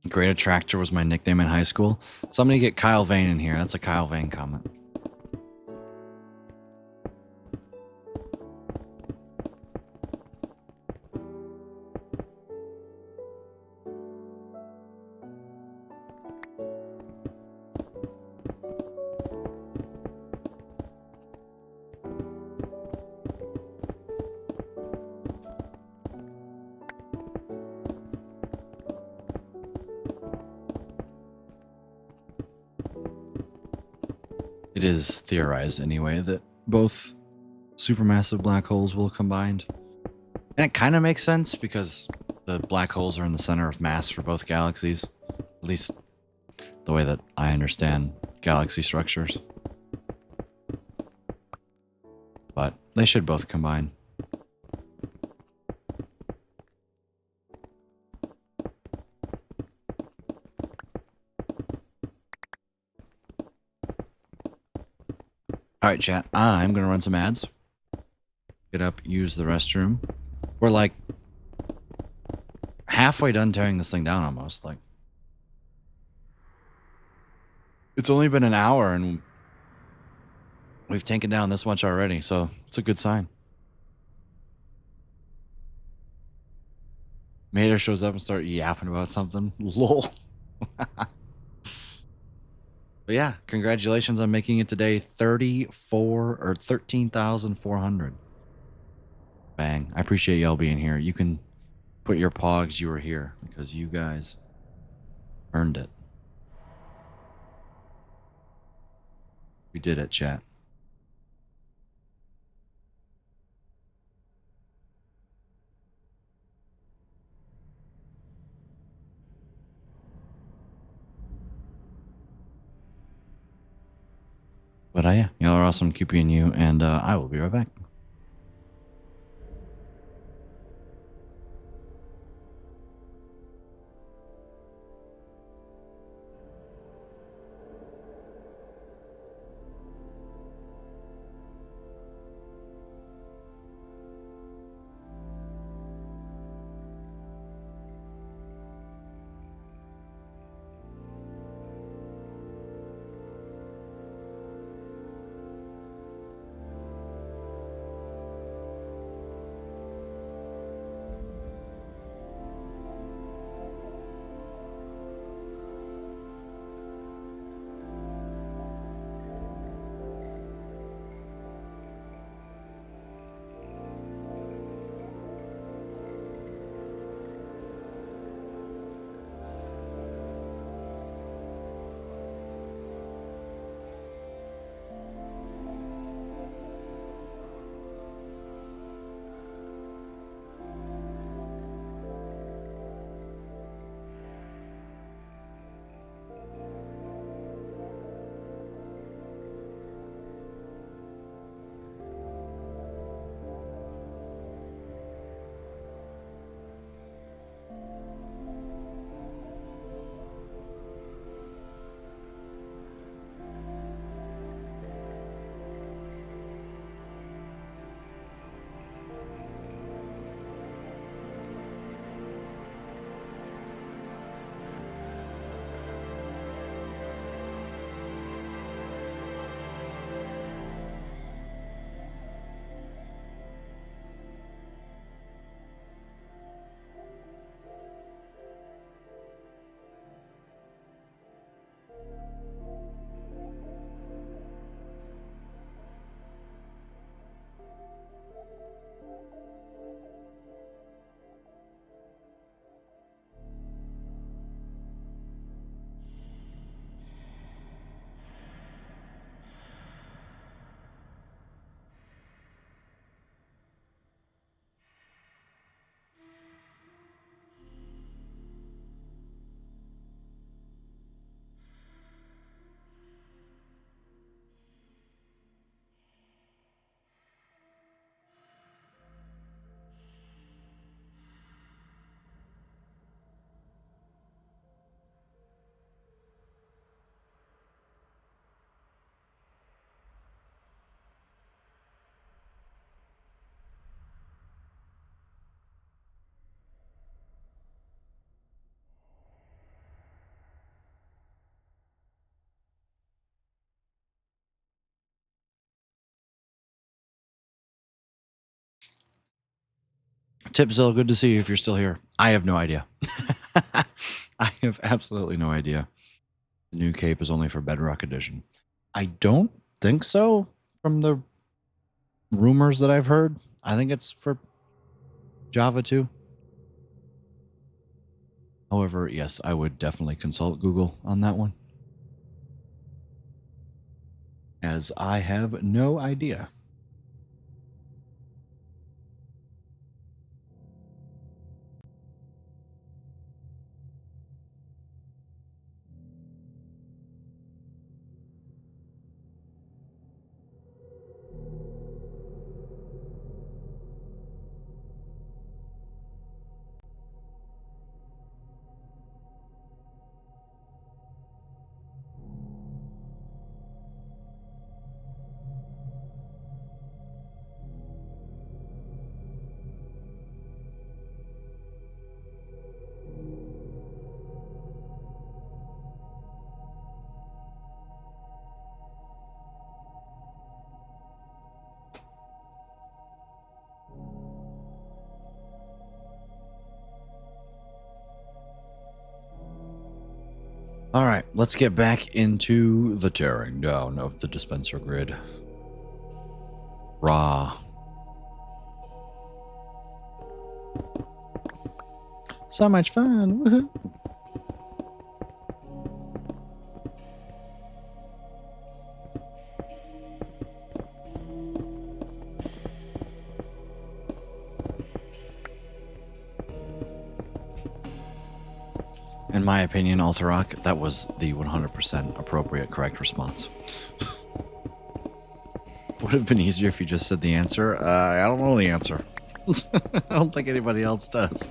Great Attractor was my nickname in high school. Somebody get Kyle Vane in here. That's a Kyle Vane comment. It is theorized anyway that both supermassive black holes will combine. And it kind of makes sense because the black holes are in the center of mass for both galaxies. At least the way that I understand galaxy structures. but they should both combine. All right, chat. I'm going to run some ads. Get up, use the restroom. We're like halfway done tearing this thing down almost. Like, it's only been an hour and we've taken down this much already, so it's a good sign. Mater shows up and start yapping about something. Lol. But yeah, congratulations on making it today 34 or 13,400. Bang. I appreciate y'all being here. You can put your pogs you were here because you guys earned it. We did it, chat. But yeah, y'all are awesome, QP and you, and I will be right back. Tipzilla, good to see you if you're still here. I have no idea. I have absolutely no idea. The new cape is only for Bedrock Edition. I don't think so from the rumors that I've heard. I think it's for Java too. However, yes, I would definitely consult Google on that one, as I have no idea. All right, let's get back into the tearing down of the dispenser grid. Raw. So much fun. Woohoo. In my opinion, Alterock, that was the 100% appropriate correct response. Would have been easier if you just said the answer. I don't know the answer. I don't think anybody else does.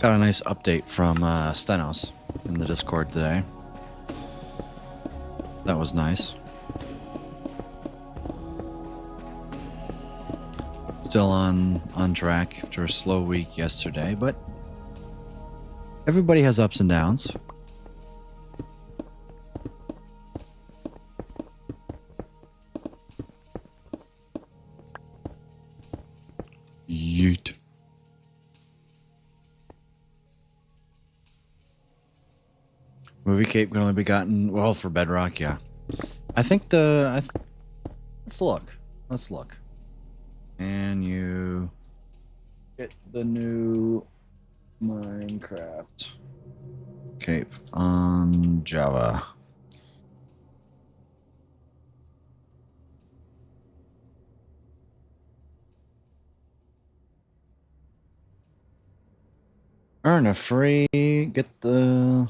Got a nice update from Stenos in the Discord today. That was nice. Still on track after a slow week yesterday, but everybody has ups and downs. Yeet. Movie cape can only be gotten, well, for Bedrock, yeah. I think let's look. Let's look. And you get the new Minecraft cape on Java. Earn a free, get the...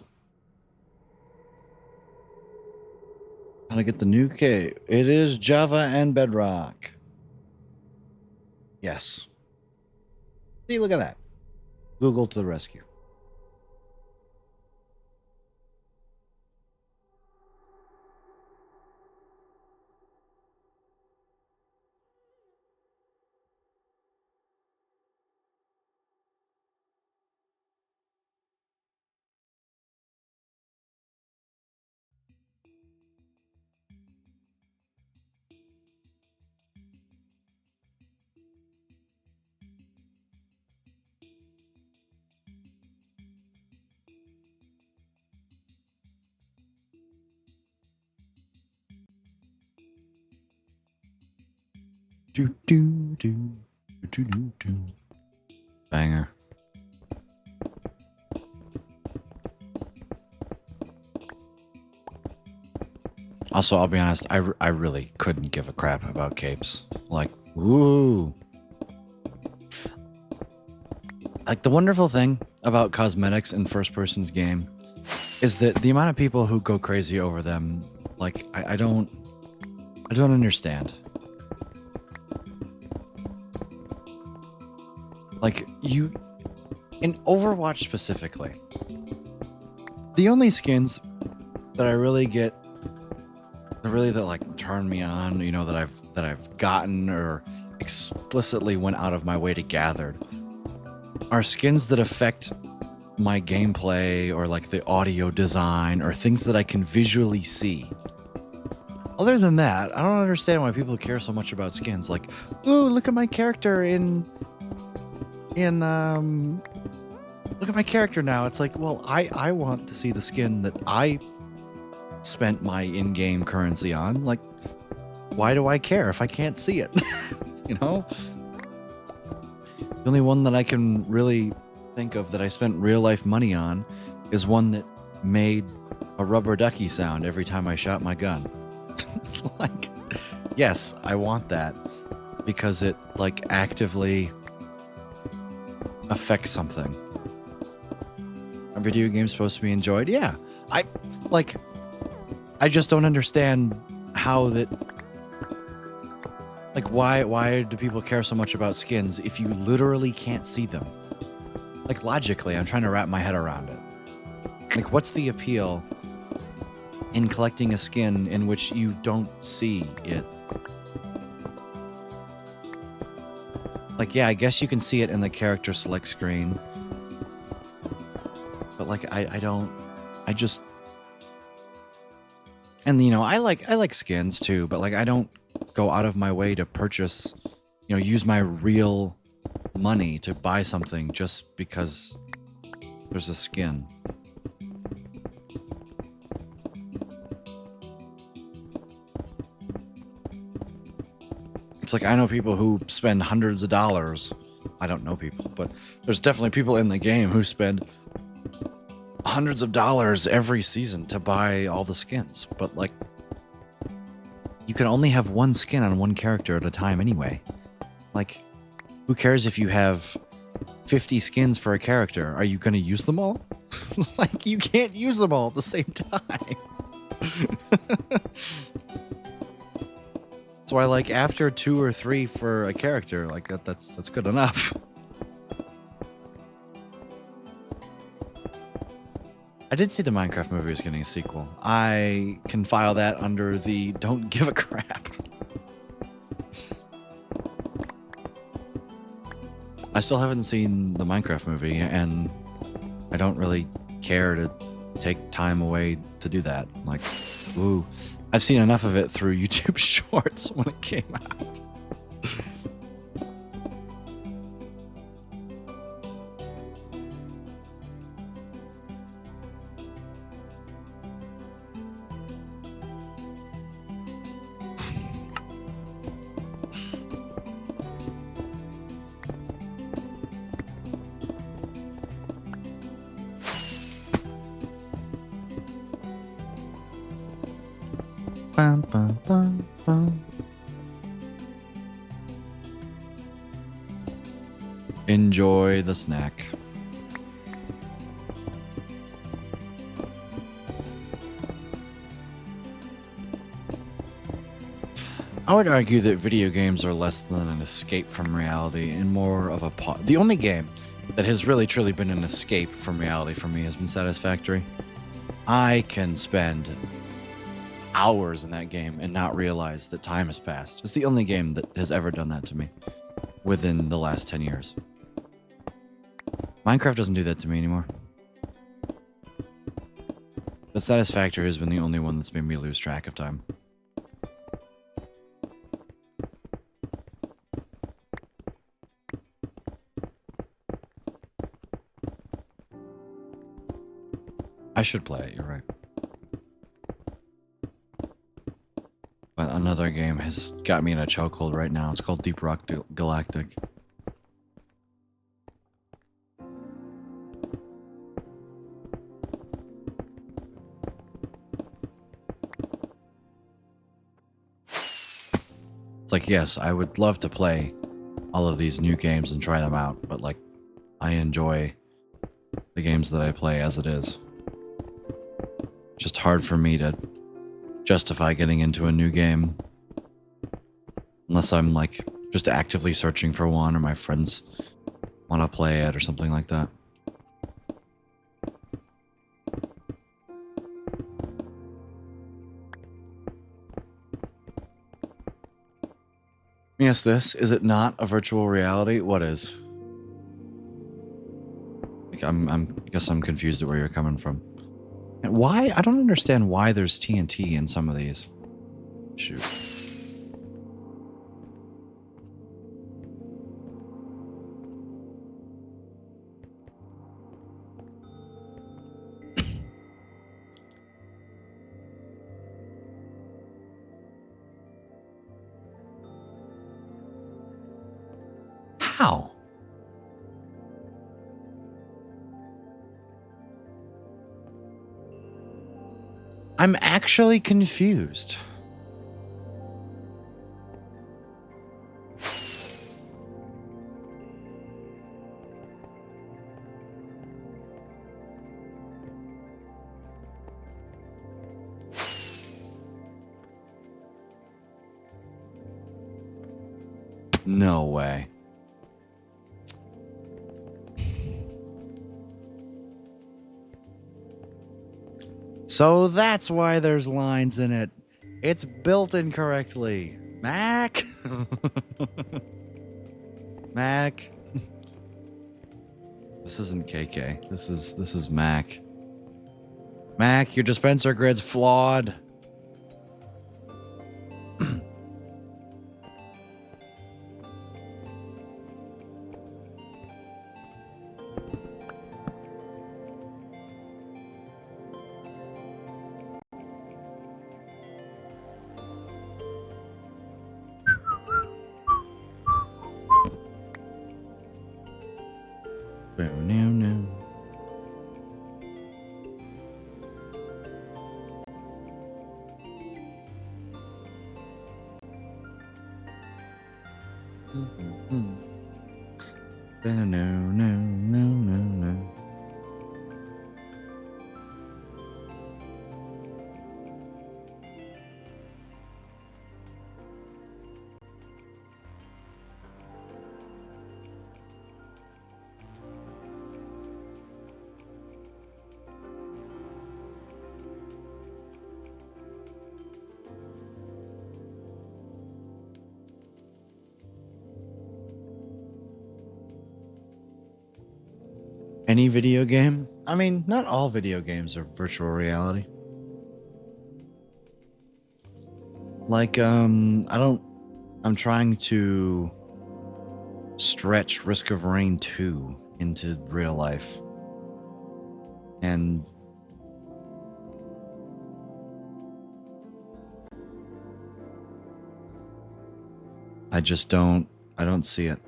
How to get the new cape. It is Java and Bedrock. Yes. See, look at that. Google to the rescue. Do do do do do do. Banger. Also, I'll be honest, I really couldn't give a crap about capes. Like, woo. Like, the wonderful thing about cosmetics in first person's game is that the amount of people who go crazy over them, like, I don't understand. Like, in Overwatch specifically, the only skins that I really get, that like turn me on, you know, that I've gotten or explicitly went out of my way to gather, are skins that affect my gameplay or like the audio design or things that I can visually see. Other than that, I don't understand why people care so much about skins. Like, ooh, look at my character look at my character now. It's like, well, I want to see the skin that I spent my in-game currency on. Like, why do I care if I can't see it? You know? The only one that I can really think of that I spent real life money on is one that made a rubber ducky sound every time I shot my gun. Like, yes, I want that because it like actively affects something. Are video games supposed to be enjoyed? Yeah. I just don't understand how that, like, why do people care so much about skins if you literally can't see them? Like, logically, I'm trying to wrap my head around it. Like, what's the appeal in collecting a skin in which you don't see it? Like, yeah, I guess you can see it in the character select screen. But like, I just, and you know, I like skins too, but like, I don't go out of my way to purchase, you know, use my real money to buy something just because there's a skin. It's like, I know people who spend hundreds of dollars. I don't know people, but there's definitely people in the game who spend hundreds of dollars every season to buy all the skins. But like, you can only have one skin on one character at a time anyway. Like, who cares if you have 50 skins for a character? Are you going to use them all? Like, you can't use them all at the same time. That's why, like, after 2 or 3 for a character, like, that's good enough. I did see the Minecraft movie was getting a sequel. I can file that under the don't give a crap. I still haven't seen the Minecraft movie, and I don't really care to take time away to do that. Like, ooh, I've seen enough of it through YouTube Shorts when it came out. Bum, bum, bum, bum. Enjoy the snack. I would argue that video games are less than an escape from reality and more of a the only game that has really truly been an escape from reality for me has been Satisfactory. I can spend hours in that game and not realize that time has passed. It's the only game that has ever done that to me within the last 10 years. Minecraft doesn't do that to me anymore. But Satisfactory has been the only one that's made me lose track of time. I should play it, you're right. But another game has got me in a chokehold right now. It's called Deep Rock Galactic. It's like, yes, I would love to play all of these new games and try them out, but like, I enjoy the games that I play as it is. It's just hard for me to justify getting into a new game unless I'm like just actively searching for one or my friends want to play it or something like that. Yes, this is it not a virtual reality? What is? Like, I guess I'm confused at where you're coming from. And why? I don't understand why there's TNT in some of these. Shoot. How? I'm actually confused. No way. So that's why there's lines in it. It's built incorrectly. Mac? Mac? This isn't KK. This is Mac. Mac, your dispenser grid's flawed. Any video game? I mean, not all video games are virtual reality. Like, I'm trying to stretch Risk of Rain 2 into real life. And I don't see it.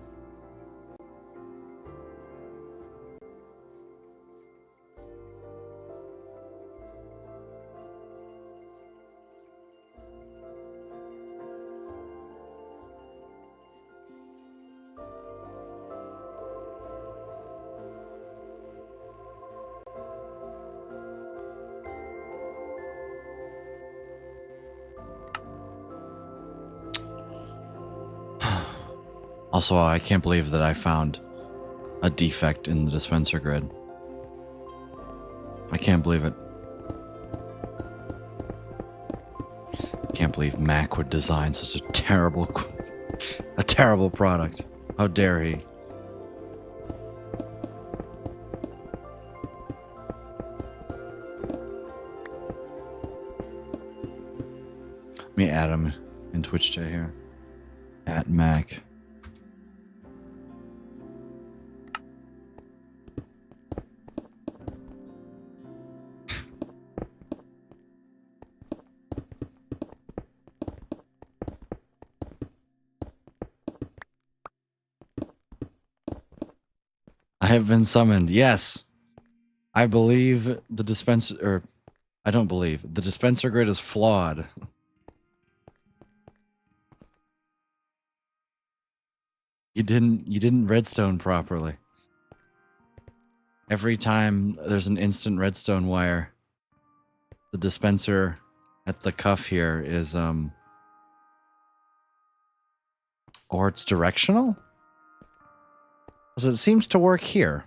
Also, I can't believe that I found a defect in the dispenser grid. I can't believe it. I can't believe Mac would design such a terrible product. How dare he? Let me add him in Twitch chat here. At Mac. I have been summoned. Yes. I believe the dispenser, or I don't believe the dispenser grid is flawed. You didn't redstone properly. Every time there's an instant redstone wire, the dispenser at the cuff here is or it's directional? Because it seems to work here.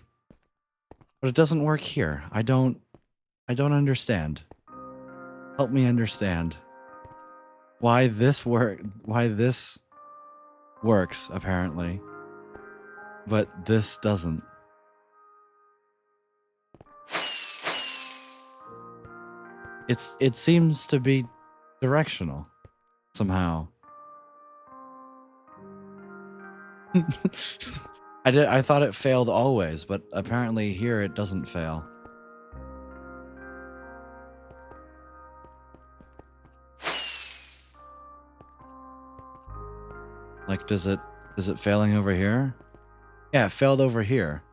But it doesn't work here. I don't understand. Help me understand why this works apparently, but this doesn't. It seems to be directional somehow. I thought it failed always, but apparently here it doesn't fail. Like, is it failing over here? Yeah, it failed over here.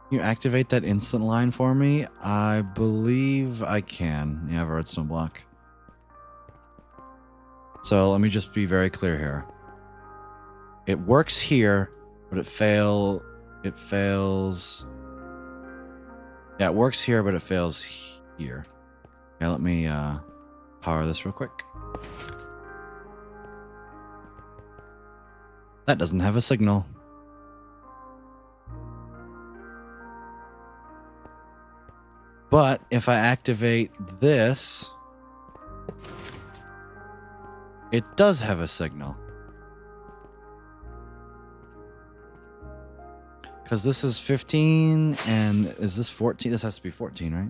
Can you activate that instant line for me? I believe I can. You have a redstone block. So let me just be very clear here. It works here, but it fails. Yeah, it works here, but it fails here. Yeah, let me power this real quick. That doesn't have a signal. But if I activate this, it does have a signal. Because this is 15, and is this 14? This has to be 14, right?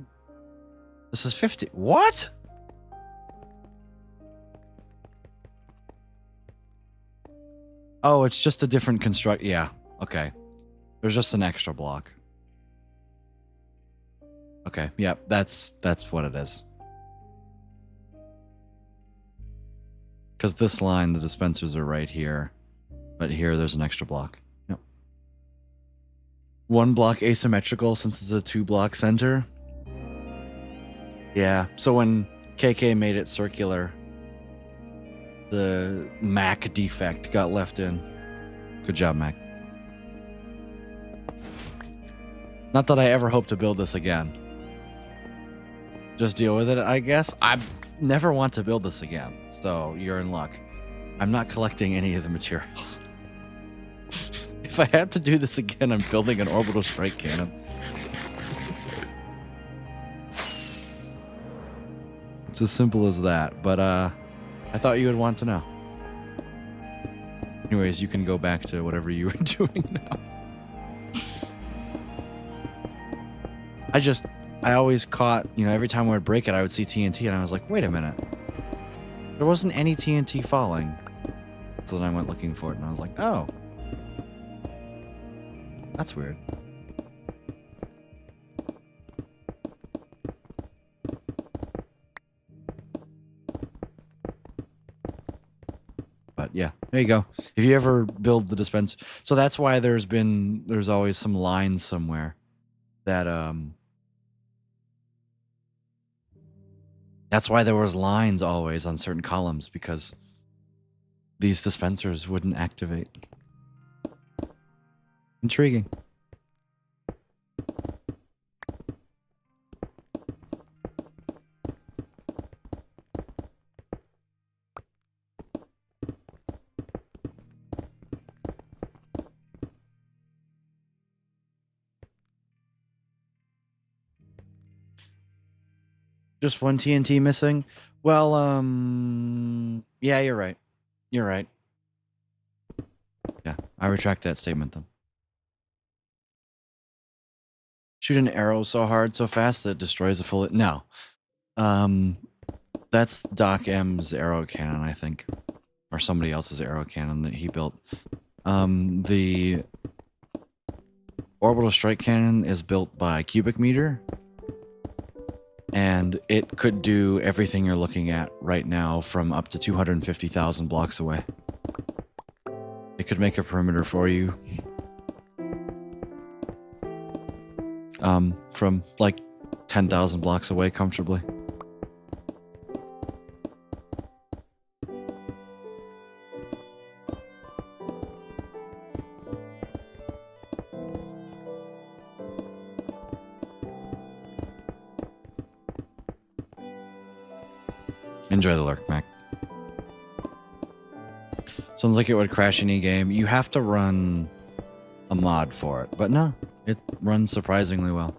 This is 50. What? Oh, it's just a different construct. Yeah, okay. There's just an extra block. Okay, yeah, that's what it is. Because this line, the dispensers are right here. But here, there's an extra block. Yep. 1 block asymmetrical since it's a 2-block center. Yeah, so when KK made it circular, the Mac defect got left in. Good job, Mac. Not that I ever hope to build this again. Just deal with it, I guess. I never want to build this again, so you're in luck. I'm not collecting any of the materials. If I had to do this again, I'm building an orbital strike cannon. It's as simple as that, but I thought you would want to know. Anyways, you can go back to whatever you were doing now. I always caught, every time I would break it, I would see TNT, and I was like, wait a minute. There wasn't any TNT falling. So then I went looking for it, and I was like, oh. That's weird. But yeah, there you go. If you ever build the dispenser, so that's why there's always some lines somewhere that that's why there was lines always on certain columns, because these dispensers wouldn't activate. Intriguing. Just 1 TNT missing? Well, yeah, you're right. You're right. Yeah, I retract that statement then. Shoot an arrow so hard, so fast that it destroys a full... No. That's Doc M's arrow cannon, I think. Or somebody else's arrow cannon that he built. The orbital strike cannon is built by Cubic Meter. And it could do everything you're looking at right now from up to 250,000 blocks away. It could make a perimeter for you. From like 10,000 blocks away comfortably. Enjoy the lurk, Mac. Sounds like it would crash any game. You have to run a mod for it, but no, it runs surprisingly well.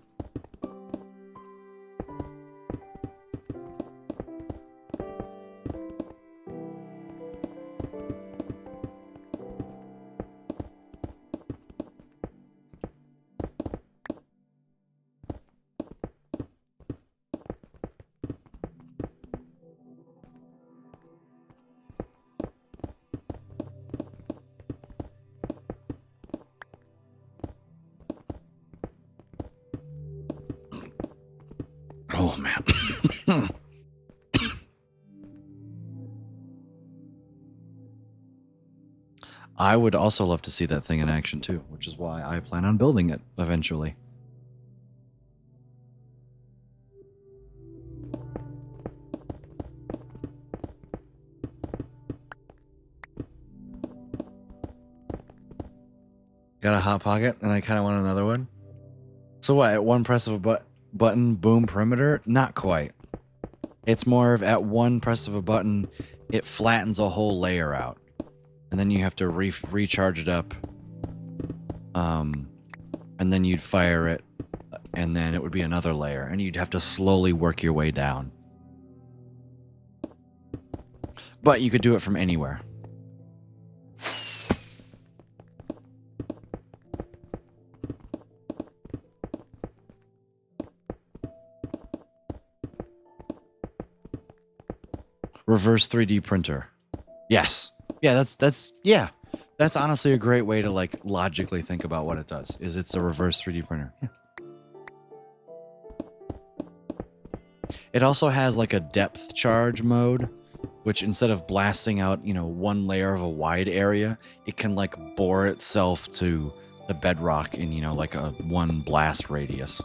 Oh, man. I would also love to see that thing in action, too, which is why I plan on building it eventually. Got a hot pocket, and I kind of want another one. So what, at one press of a button, boom, perimeter? Not quite. It's more of at one press of a button, it flattens a whole layer out. and then you have to recharge it up. And then you'd fire it, and then it would be another layer, and you'd have to slowly work your way down. But you could do it from anywhere. Reverse 3D printer. Yes. Yeah, that's honestly a great way to like logically think about what it does. Is it's a reverse 3D printer. Yeah. It also has like a depth charge mode, which instead of blasting out, one layer of a wide area, it can like bore itself to the bedrock in, like a one blast radius.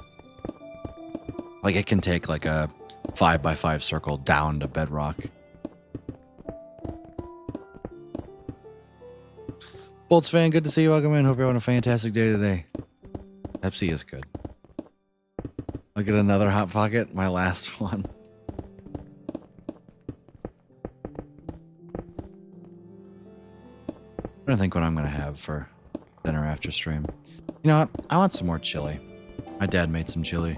Like it can take like a 5x5 circle down to bedrock. Bolts fan, good to see you. Welcome in. Hope you're having a fantastic day today. Pepsi is good. Look at another Hot Pocket, my last one. I'm trying to think what I'm going to have for dinner after stream. You know what? I want some more chili. My dad made some chili.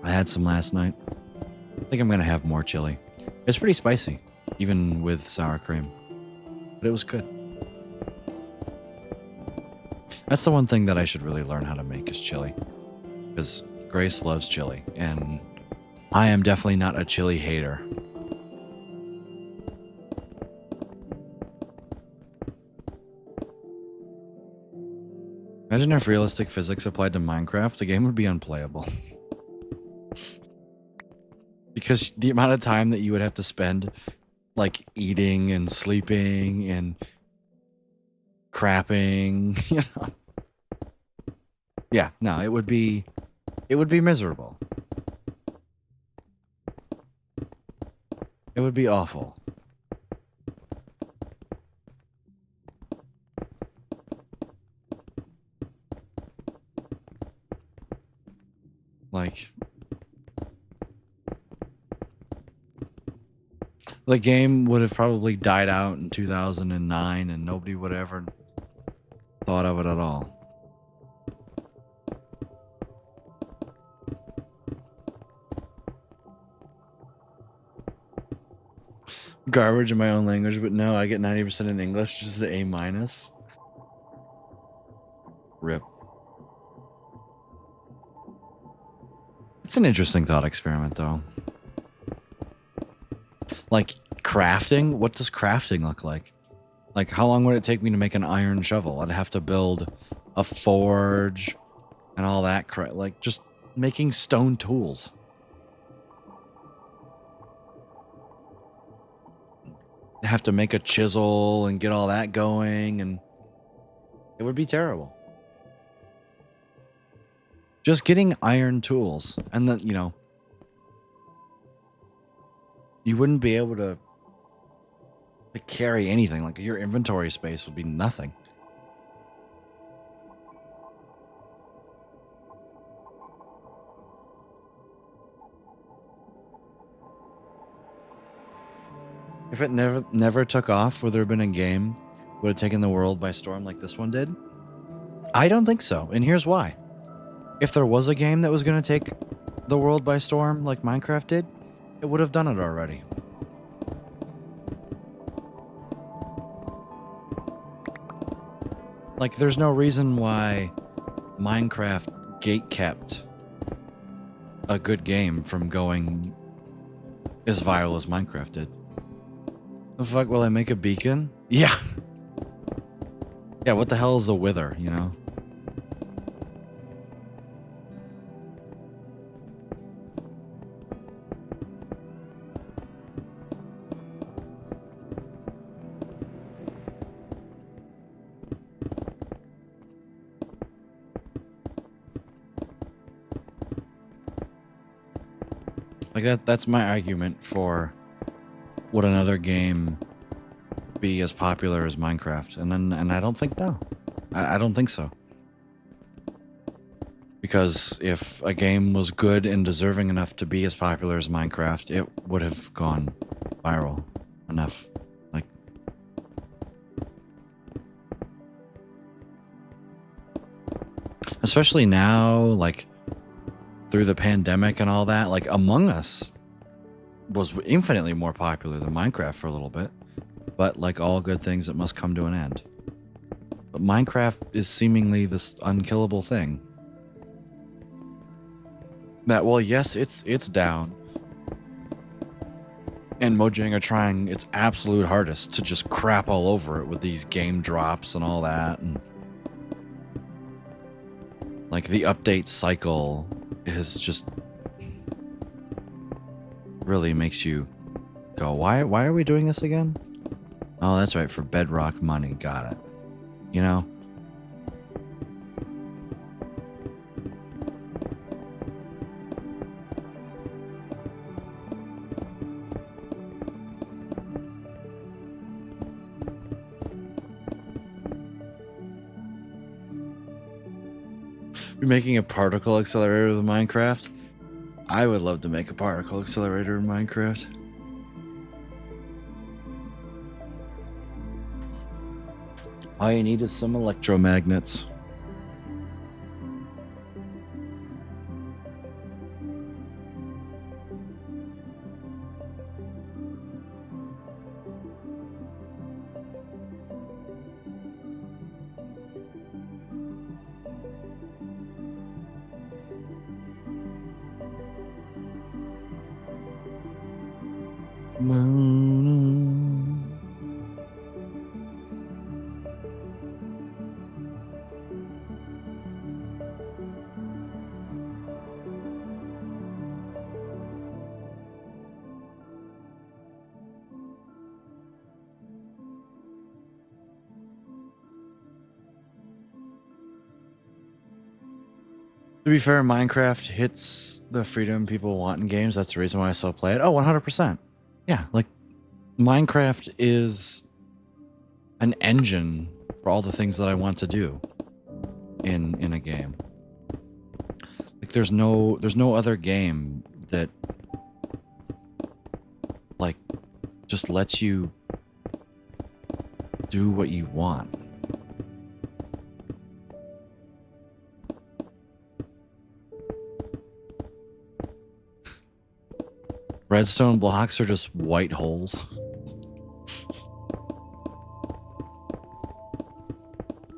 I had some last night. I think I'm going to have more chili. It's pretty spicy, even with sour cream. But it was good. That's the one thing that I should really learn how to make is chili. Because Grace loves chili, and I am definitely not a chili hater. Imagine if realistic physics applied to Minecraft, the game would be unplayable. Because the amount of time that you would have to spend like eating and sleeping and crapping, Yeah, no, it would be miserable. It would be awful. Like, the game would have probably died out in 2009 and nobody would ever thought of it at all. Garbage in my own language, but no, I get 90% in English, just the A-. Rip. It's an interesting thought experiment, though. Like, crafting? What does crafting look like? Like, how long would it take me to make an iron shovel? I'd have to build a forge and all that crap. Like, just making stone tools. Have to make a chisel and get all that going, and it would be terrible. Just getting iron tools, and then, you wouldn't be able to carry anything. Like, your inventory space would be nothing. If it never took off, would there have been a game would have taken the world by storm like this one did? I don't think so, and here's why. If there was a game that was going to take the world by storm like Minecraft did, it would have done it already. Like, there's no reason why Minecraft gatekept a good game from going as viral as Minecraft did. The fuck, will I make a beacon? Yeah. Yeah, what the hell is a wither, Like, that's my argument for would another game be as popular as Minecraft? And I don't think no. I don't think so. Because if a game was good and deserving enough to be as popular as Minecraft, it would have gone viral enough. Like, Especially now, like through the pandemic and all that, like Among Us was infinitely more popular than Minecraft for a little bit. But like all good things, it must come to an end. But Minecraft is seemingly this unkillable thing. That, well, yes, it's down. And Mojang are trying its absolute hardest to just crap all over it with these game drops and all that. And like the update cycle is just really makes you go, why are we doing this again? Oh, that's right, for Bedrock money. Got it. You know? You're making a particle accelerator with Minecraft? I would love to make a particle accelerator in Minecraft. All you need is some electromagnets. To be fair, Minecraft hits the freedom people want in games. That's the reason why I still play it. Oh, 100%. Yeah, like Minecraft is an engine for all the things that I want to do in a game. Like there's no other game that like just lets you do what you want. Redstone blocks are just white holes.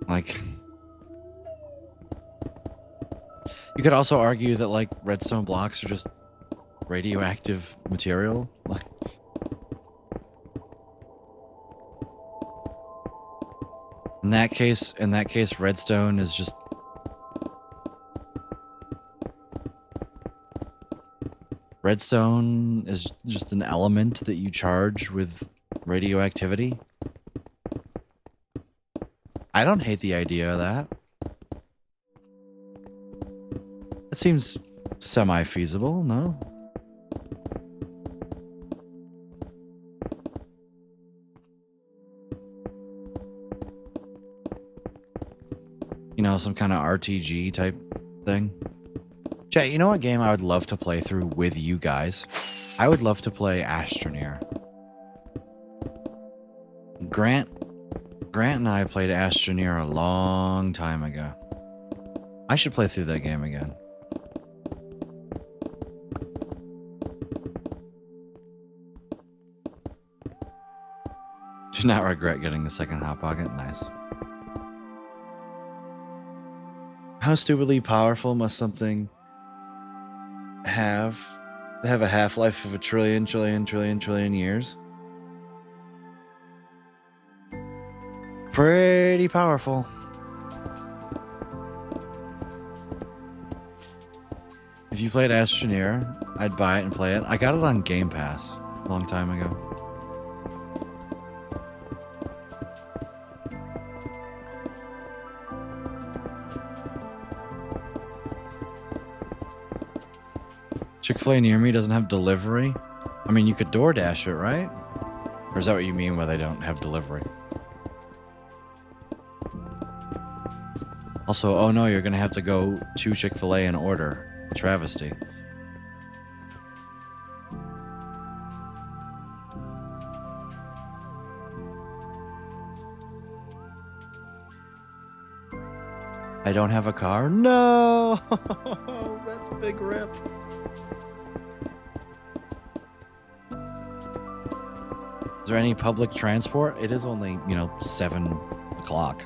Like, you could also argue that like redstone blocks are just radioactive material. Like, in that case, redstone is just an element that you charge with radioactivity. I don't hate the idea of that. It seems semi-feasible, no? You know, some kind of RTG type thing. Chat, you know what game I would love to play through with you guys? I would love to play Astroneer. Grant and I played Astroneer a long time ago. I should play through that game again. Do not regret getting the second Hot Pocket. Nice. How stupidly powerful must something have a half-life of a trillion years? Pretty powerful. If you played Astroneer, I'd buy it and play it. I got it on Game Pass a long time ago. Chick-fil-A near me doesn't have delivery. I mean, you could DoorDash it, right? Or is that what you mean by they don't have delivery? Also, oh no, you're gonna have to go to Chick-fil-A and order. A travesty. I don't have a car? No! That's a big rip. Is there any public transport? It is only, 7 o'clock.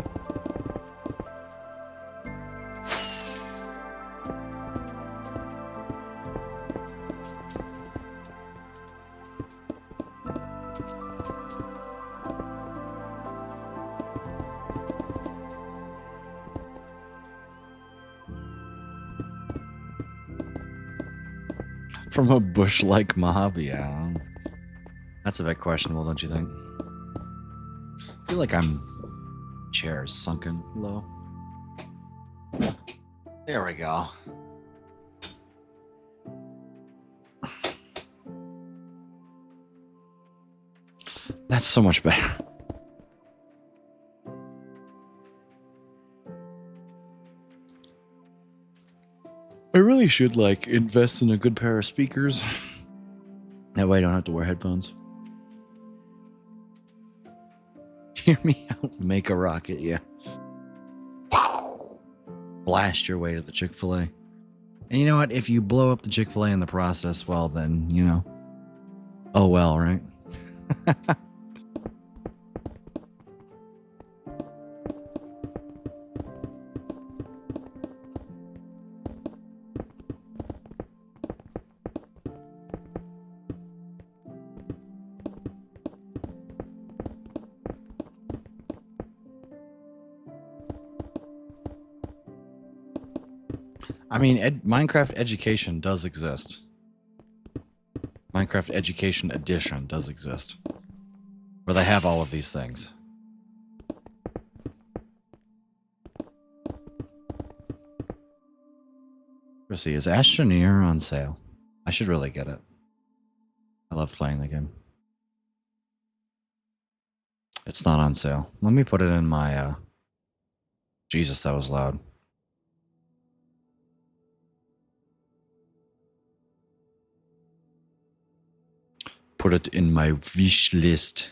From a bush-like mob, yeah. That's a bit questionable, don't you think? I feel like chair sunken low. There we go. That's so much better. I really should, invest in a good pair of speakers. That way I don't have to wear headphones. Hear me out, make a rocket, yeah. Blast your way to the Chick-fil-A. And you know what? If you blow up the Chick-fil-A in the process, well then, oh well, right? I mean, Minecraft Education does exist. Minecraft Education Edition does exist. Where they have all of these things. Let's see, is Astroneer on sale? I should really get it. I love playing the game. It's not on sale. Let me put it in my, Jesus, that was loud. Put it in my wish list.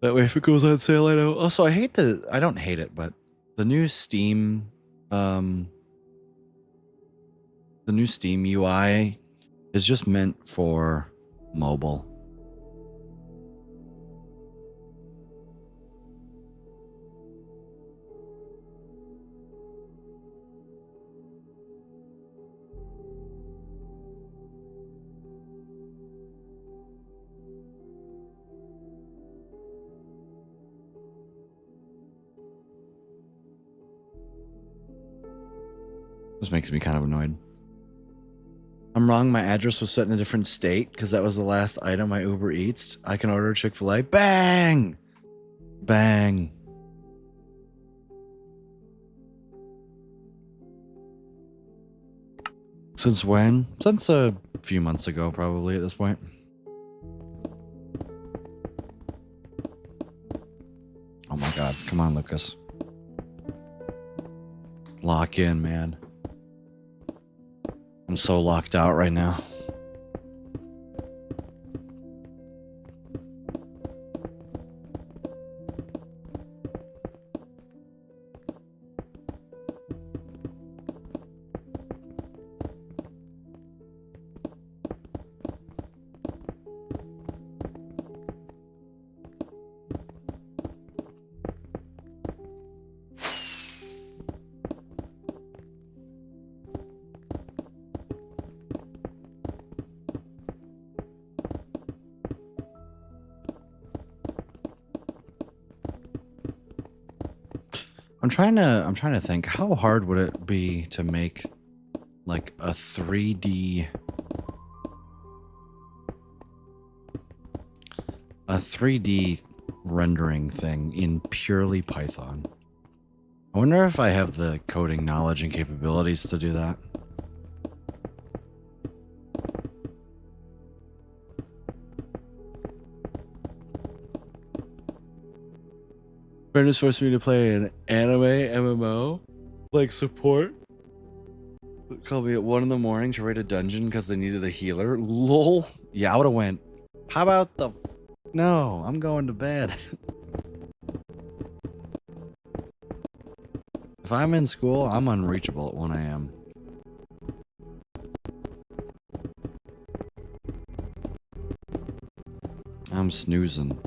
That way if it goes on sale, I know. Also, I don't hate it, but the new Steam, UI is just meant for mobile. This makes me kind of annoyed. I'm wrong. My address was set in a different state because that was the last item I Uber Eats. I can order Chick-fil-A. Bang! Bang. Since when? Since a few months ago, probably at this point. Oh my god. Come on, Lucas. Lock in, man. I'm so locked out right now. I'm trying to think, how hard would it be to make like a 3D rendering thing in purely Python? I wonder if I have the coding knowledge and capabilities to do that. Friend is forced me to play an anime MMO, like support. Called me at 1 in the morning to raid a dungeon because they needed a healer. Lol. Yeah, I would have went. How about the? No, I'm going to bed. If I'm in school, I'm unreachable at 1 a.m. I'm snoozing.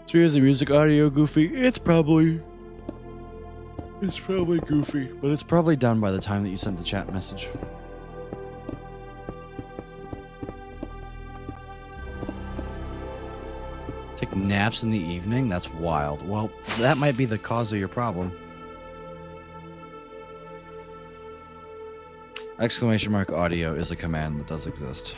So here's the music audio goofy. It's probably goofy, but it's probably done by the time that you sent the chat message. Take naps in the evening? That's wild. Well, that might be the cause of your problem. Exclamation mark audio is a command that does exist.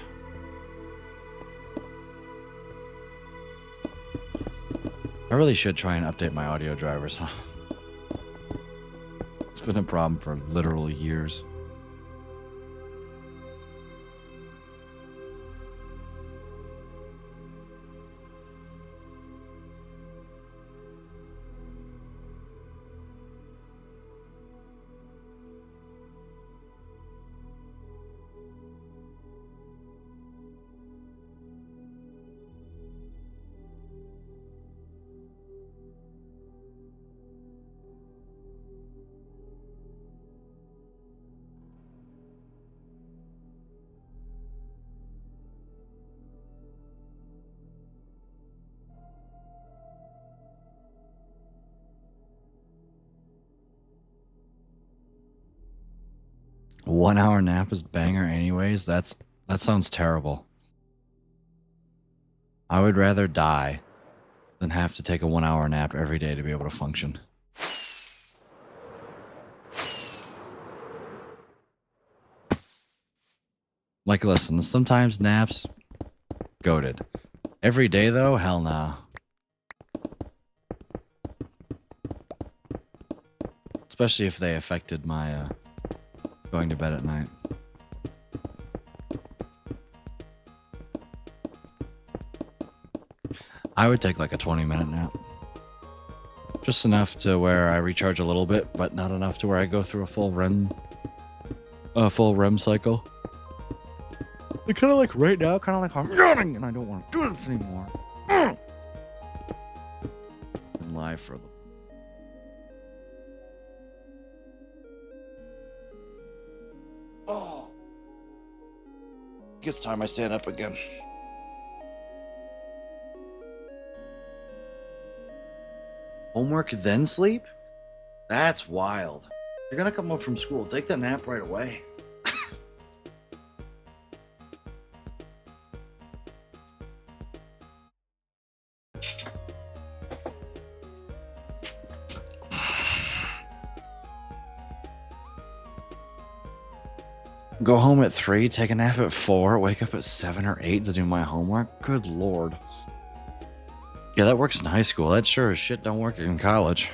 I really should try and update my audio drivers, huh? It's been a problem for literal years. A 1 hour nap is banger anyways. That sounds terrible. I would rather die than have to take a 1 hour nap every day to be able to function. Like, listen, sometimes naps, goated. Every day though, hell nah. Especially if they affected my going to bed at night. I would take like a 20-minute nap. Just enough to where I recharge a little bit, but not enough to where I go through a full REM cycle. And kind of like right now, kind of like I'm yawning and I don't want to do this anymore. And lie for the... Oh. It's time I stand up again. Homework then sleep? That's wild. You're gonna come home from school. Take that nap right away. Go home at 3, take a nap at 4, wake up at 7 or 8 to do my homework? Good lord. Yeah, that works in high school. That sure as shit don't work in college.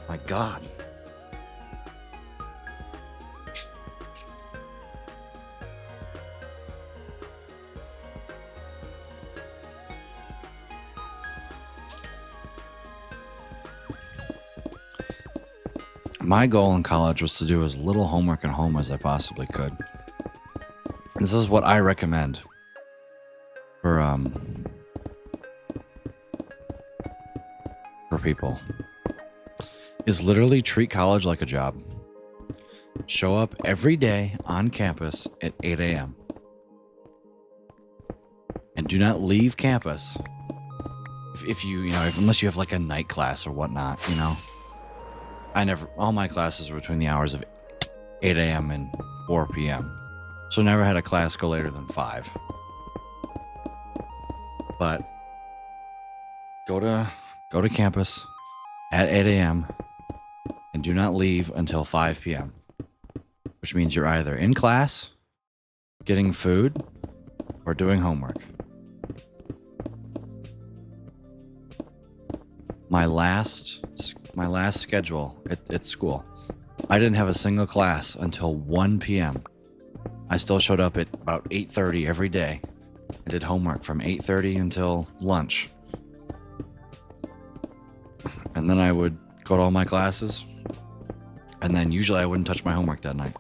My god. My goal in college was to do as little homework at home as I possibly could. This is what I recommend for people. Is literally treat college like a job. Show up every day on campus at 8 a.m. And do not leave campus if you know, unless you have like a night class or whatnot, you know. All my classes were between the hours of 8 a.m. and 4 p.m. So I never had a class go later than 5. But go to campus at 8 a.m. and do not leave until 5 p.m. Which means you're either in class, getting food, or doing homework. My last my last schedule at school, I didn't have a single class until 1 p.m. I still showed up at about 8:30 every day. I did homework from 8:30 until lunch. And then I would go to all my classes. And then usually I wouldn't touch my homework that night.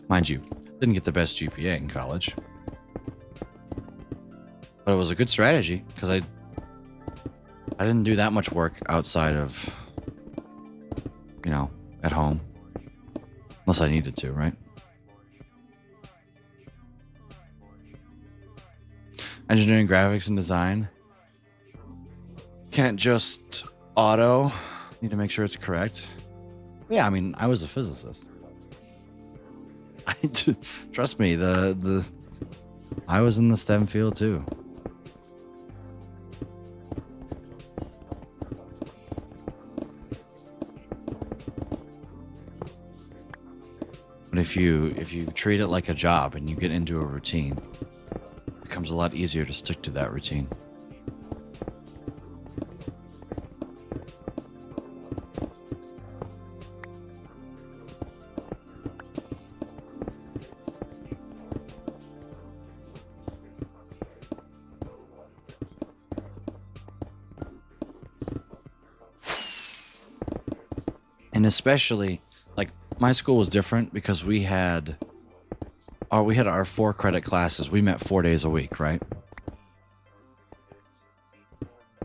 Mind you, didn't get the best GPA in college. But it was a good strategy because I didn't do that much work outside of, at home. Unless I needed to, right? Engineering, graphics, and design. Can't just auto. Need to make sure it's correct. Yeah, I mean, I was a physicist. Trust me, I was in the STEM field too. But if you treat it like a job and you get into a routine, it becomes a lot easier to stick to that routine. And especially, like, my school was different because we had our 4-credit classes. We met 4 days a week, right?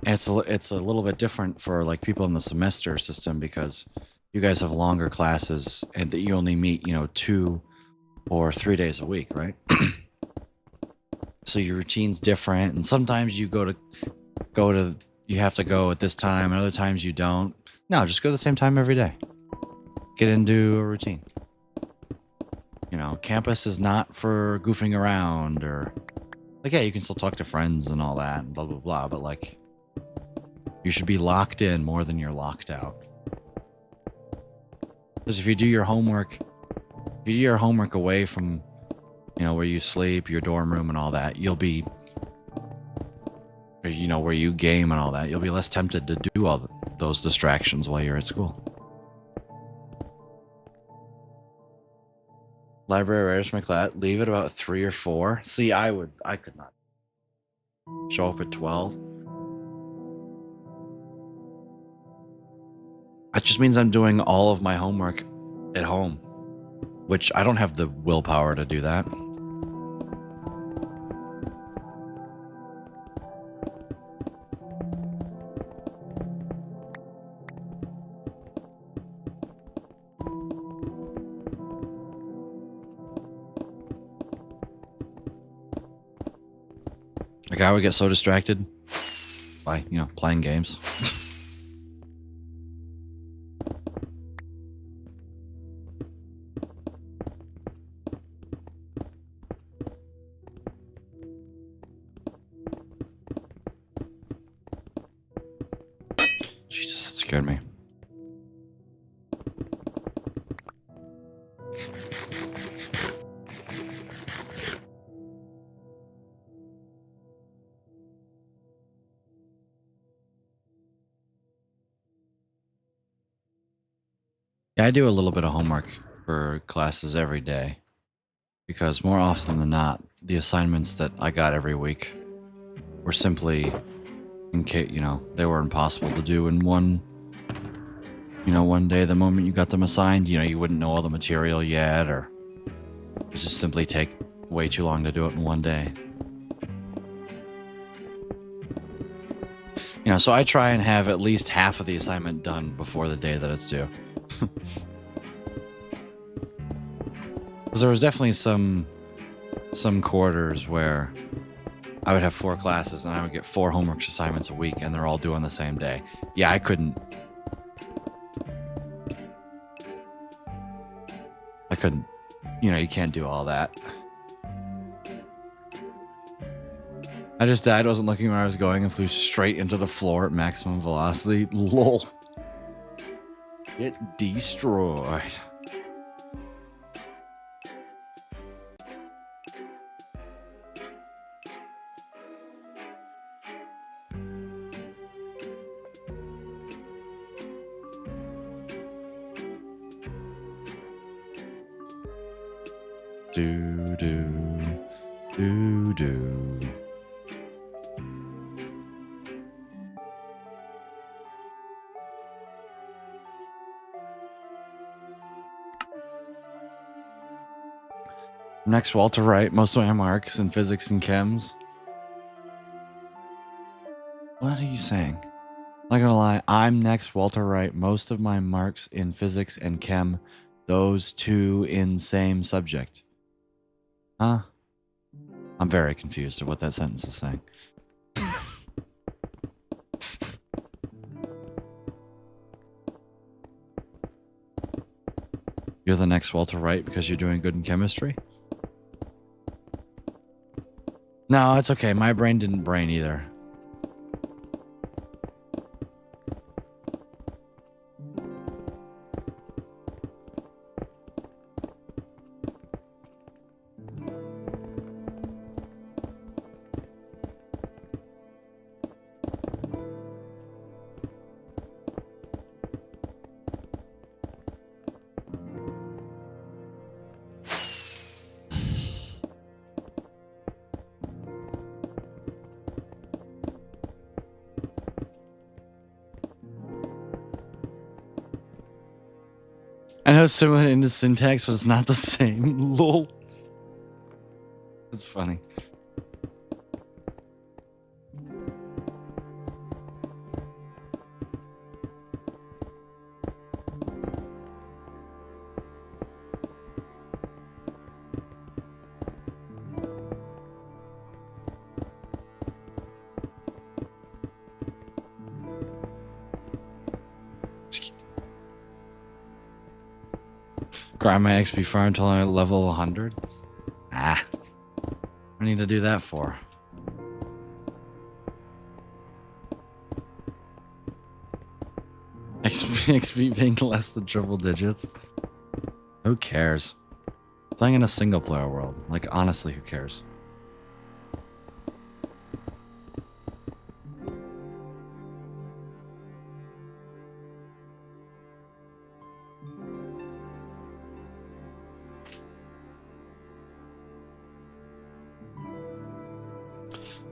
And it's a little bit different for like people in the semester system because you guys have longer classes and that you only meet 2 or 3 days a week, right? So your routine's different, and sometimes you you have to go at this time, and other times you don't. No, just go the same time every day. Get into a routine. Campus is not for goofing around or like, yeah, you can still talk to friends and all that and blah, blah, blah. But like, you should be locked in more than you're locked out. Because if you do your homework away from, where you sleep, your dorm room and all that, you'll be, where you game and all that, you'll be less tempted to do all those distractions while you're at school. Library writers for my class, leave at about 3 or 4. See, I could not show up at 12. That just means I'm doing all of my homework at home, which I don't have the willpower to do that. Like, I would get so distracted by, playing games. Jesus, that scared me. Yeah, I do a little bit of homework for classes every day because more often than not, the assignments that I got every week were simply, in case, they were impossible to do in one day. The moment you got them assigned, you wouldn't know all the material yet, or it just simply take way too long to do it in one day. So I try and have at least half of the assignment done before the day that it's due. Because there was definitely some quarters where I would have 4 classes and I would get 4 homework assignments a week and they're all due on the same day. Yeah, I couldn't. You can't do all that. I just died, wasn't looking where I was going, and flew straight into the floor at maximum velocity. Lol. Get destroyed. Do do do do. Next, Walter Wright. Most of my marks in physics and chems. What are you saying? Not gonna lie, I'm next, Walter Wright. Most of my marks in physics and chem, those two in same subject. Huh? I'm very confused at what that sentence is saying. You're the next Walter Wright because you're doing good in chemistry? No, it's okay. My brain didn't brain either. I know similar into syntax, but it's not the same. Lol. That's funny. Grind my XP far until I level 100? Ah. I need to do that for. XP being less than triple digits? Who cares? Playing in a single player world. Like, honestly, who cares?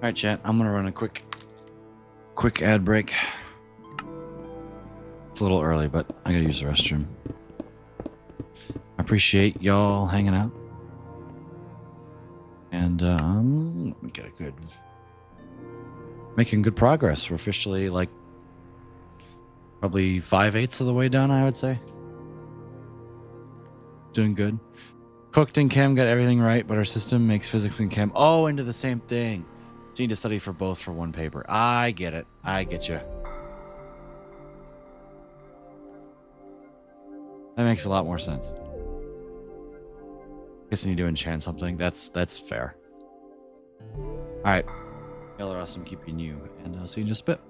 Alright, chat. I'm gonna run a quick ad break. It's a little early, but I gotta use the restroom. I appreciate y'all hanging out. And let me get a good... Making good progress. We're officially, like, probably 5/8 of the way done, I would say. Doing good. Cooked and chem got everything right, but our system makes physics and chem into the same thing. So you need to study for both for one paper. I get it. I get you. That makes a lot more sense. Guess I need to enchant something. That's fair. All right. Y'all are awesome. Keeping you, and I'll see you in just a bit.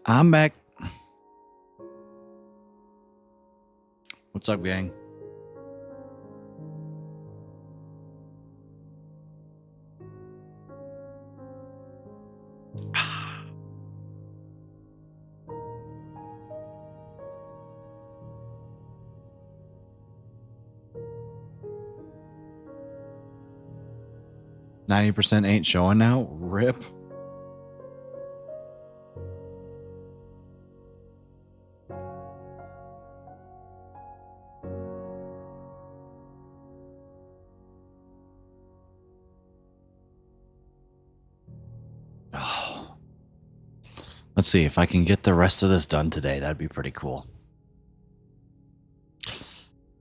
I'm back. What's up, gang? %90 ain't showing now. Rip. Oh. Let's see if I can get the rest of this done today. That'd be pretty cool.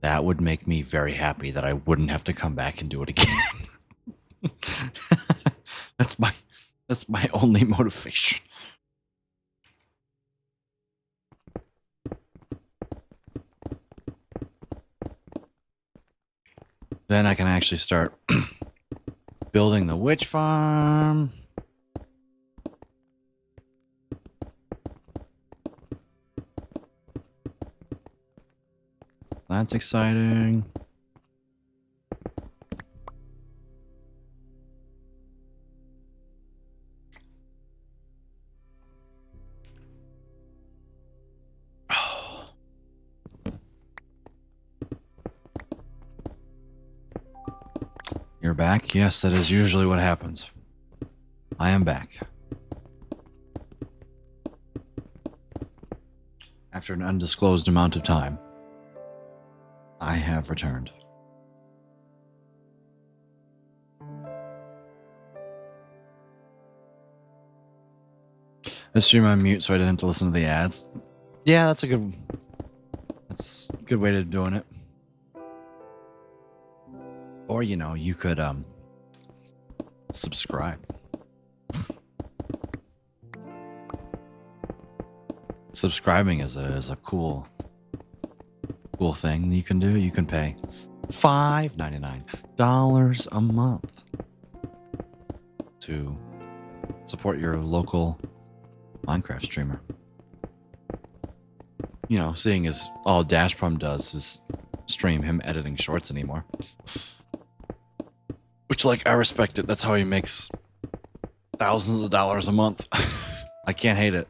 That would make me very happy that I wouldn't have to come back and do it again. That's my only motivation. Then I can actually start building the witch farm. That's exciting. You're back? Yes, that is usually what happens. I am back. After an undisclosed amount of time, I have returned. I stream on mute so I didn't have to listen to the ads. Yeah, that's a good way of doing it. Or, you know, you could subscribe. Subscribing is a cool thing that you can do. You can pay $5.99 a month to support your local Minecraft streamer. You know, seeing as all Dashprum does is stream him editing shorts anymore. Which, like, I respect it. That's how he makes thousands of dollars a month. I can't hate it.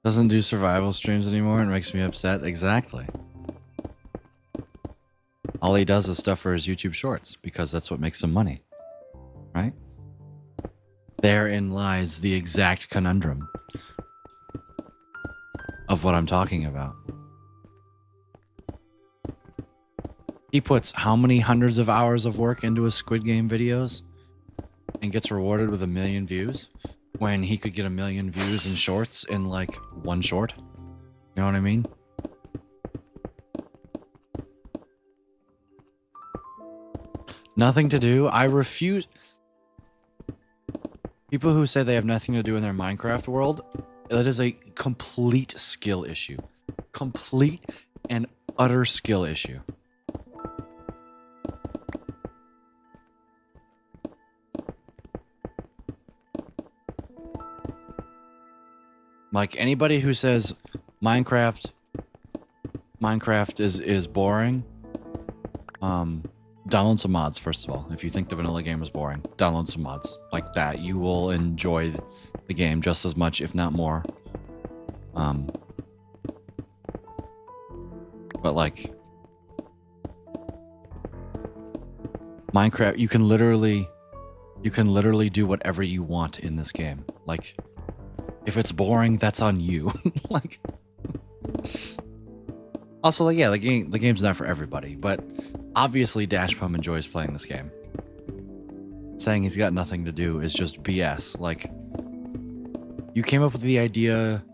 Doesn't do survival streams anymore and makes me upset. Exactly. All he does is stuff for his YouTube shorts because that's what makes him money. Right? Therein lies the exact conundrum of what I'm talking about. He puts how many hundreds of hours of work into his Squid Game videos and gets rewarded with 1 million views when he could get 1 million views in shorts in like one short. You know what I mean? Nothing to do. I refuse. People who say they have nothing to do in their Minecraft world, that is a complete skill issue. Complete and utter skill issue. Like anybody who says Minecraft is boring, download some mods, first of all. If you think the vanilla game is boring, download some mods like that. You will enjoy the game just as much, if not more. But like Minecraft, you can literally do whatever you want in this game. Like if it's boring, that's on you. Like also, like, yeah, the game's not for everybody, but obviously Dashpum enjoys playing this game. Saying he's got nothing to do is just BS. Like, you came up with the idea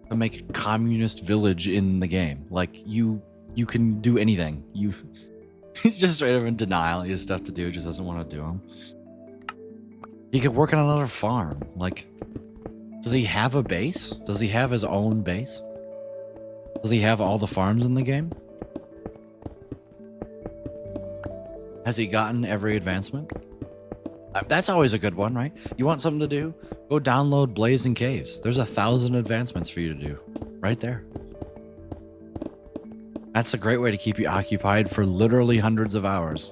to make a communist village in the game. Like, you can do anything. He's just straight up in denial. He has stuff to do, just doesn't want to do them. He could work on another farm. Like, does he have a base? Does he have his own base? Does he have all the farms in the game? Has he gotten every advancement? That's always a good one, right? You want something to do? Go download Blazing Caves. There's 1,000 advancements for you to do right there. That's a great way to keep you occupied for literally hundreds of hours.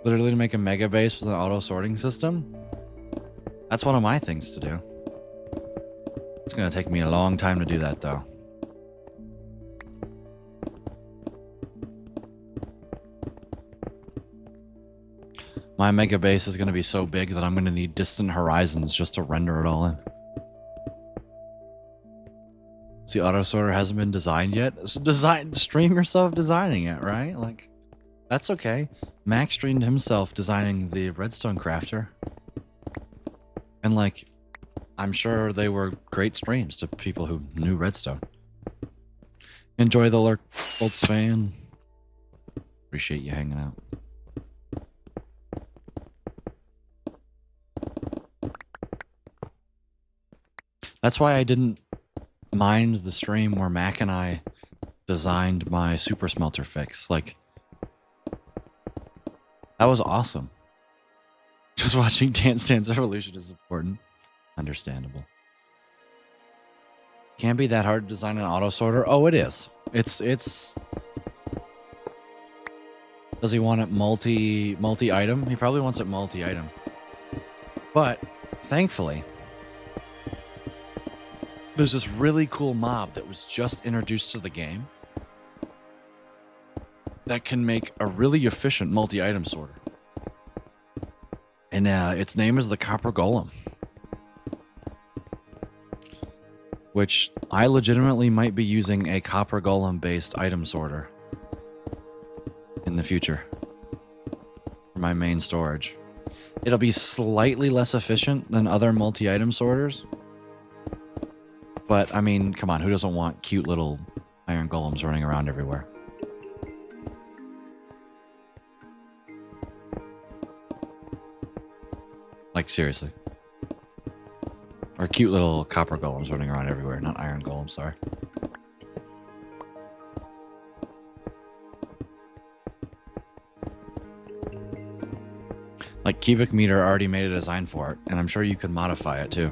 Literally to make a mega base with an auto sorting system. That's one of my things to do. It's going to take me a long time to do that, though. My mega base is going to be so big that I'm going to need distant horizons just to render it all in. See, auto sorter hasn't been designed yet. So stream yourself designing it, right? Like, that's okay. Max streamed himself designing the redstone crafter. And like, I'm sure they were great streams to people who knew redstone. Enjoy the lurk, Bolts fan. Appreciate you hanging out. That's why I didn't mind the stream where Mac and I designed my super smelter fix. Like, that was awesome. Just watching Dance Dance Revolution is important. Understandable. Can't be that hard to design an auto sorter. Oh, it is. It's. Does he want it multi-item? He probably wants it multi-item. But thankfully, there's this really cool mob that was just introduced to the game that can make a really efficient multi-item sorter. And its name is the Copper Golem. Which I legitimately might be using a Copper Golem-based item sorter in the future for my main storage. It'll be slightly less efficient than other multi-item sorters. But, I mean, come on, who doesn't want cute little iron golems running around everywhere? Like, seriously. Or cute little copper golems running around everywhere, not iron golems, sorry. Like, Cubic Meter already made a design for it, and I'm sure you could modify it too.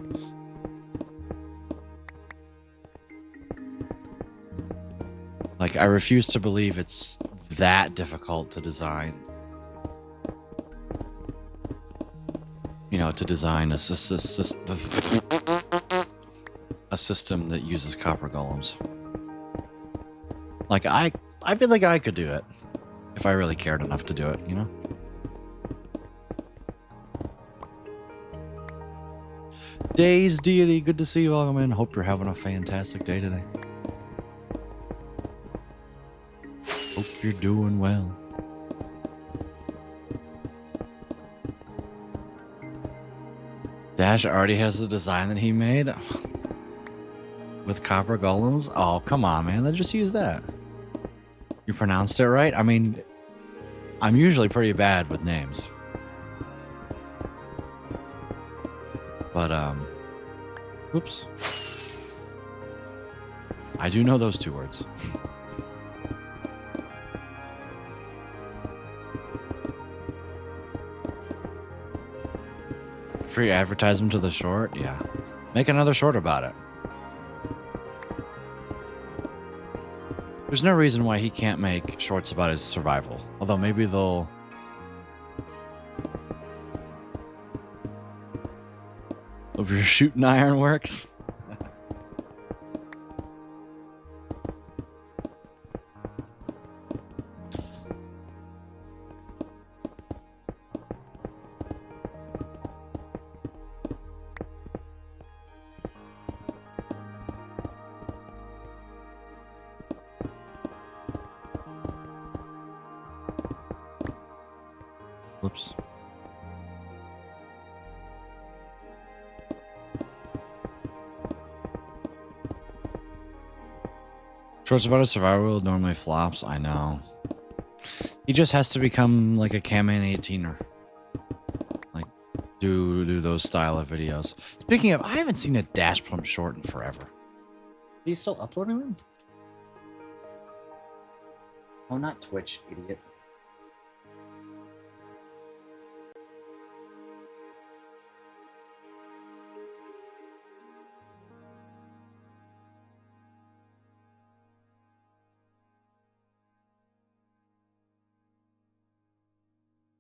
Like, I refuse to believe it's that difficult to design. You know, to design a system that uses copper golems. Like, I feel like I could do it if I really cared enough to do it, you know? Days Deity, good to see you. Welcome in. Hope you're having a fantastic day today. Hope you're doing well. Dash already has the design that he made with copper golems. Oh, come on, man. Let's just use that. You pronounced it right? I mean, I'm usually pretty bad with names. But, whoops. I do know those two words. Free advertisement to the short? Yeah. Make another short about it. There's no reason why he can't make shorts about his survival. Although maybe they'll... Of your shooting ironworks? Whoops. Shorts about a survival world normally flops. I know. He just has to become like a Kamen 18er. Like, do those style of videos. Speaking of, I haven't seen a Dash Plum short in forever. He's still uploading them? Oh, not Twitch, idiot.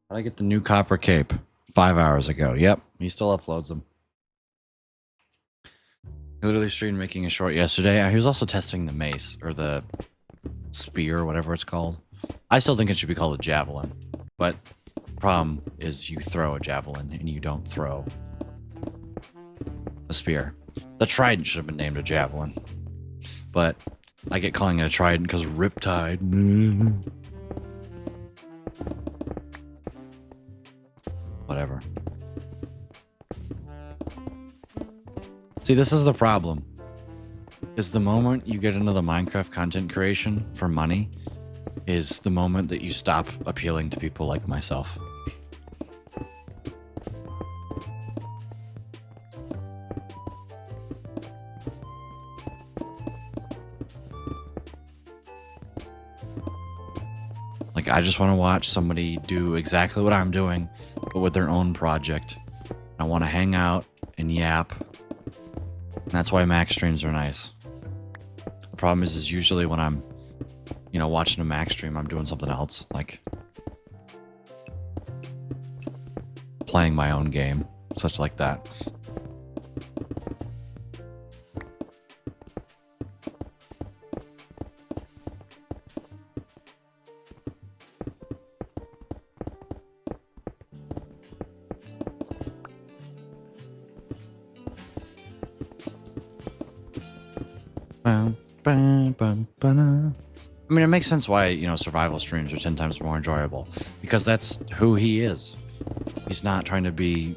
How did I get the new copper cape? 5 hours ago. Yep, he still uploads them. He literally streamed making a short yesterday. He was also testing the mace, or the spear, whatever it's called. I still think it should be called a javelin, but the problem is you throw a javelin and you don't throw a spear. The trident should have been named a javelin, but I get calling it a trident because Riptide. Whatever. See, this is the problem. Is the moment you get into the Minecraft content creation for money is the moment that you stop appealing to people like myself. Like, I just want to watch somebody do exactly what I'm doing, but with their own project. I want to hang out and yap. And that's why Mac streams are nice. The problem is usually when I'm, watching a Mac stream, I'm doing something else, like playing my own game, such like that. I mean, it makes sense why, survival streams are 10 times more enjoyable, because that's who he is. He's not trying to be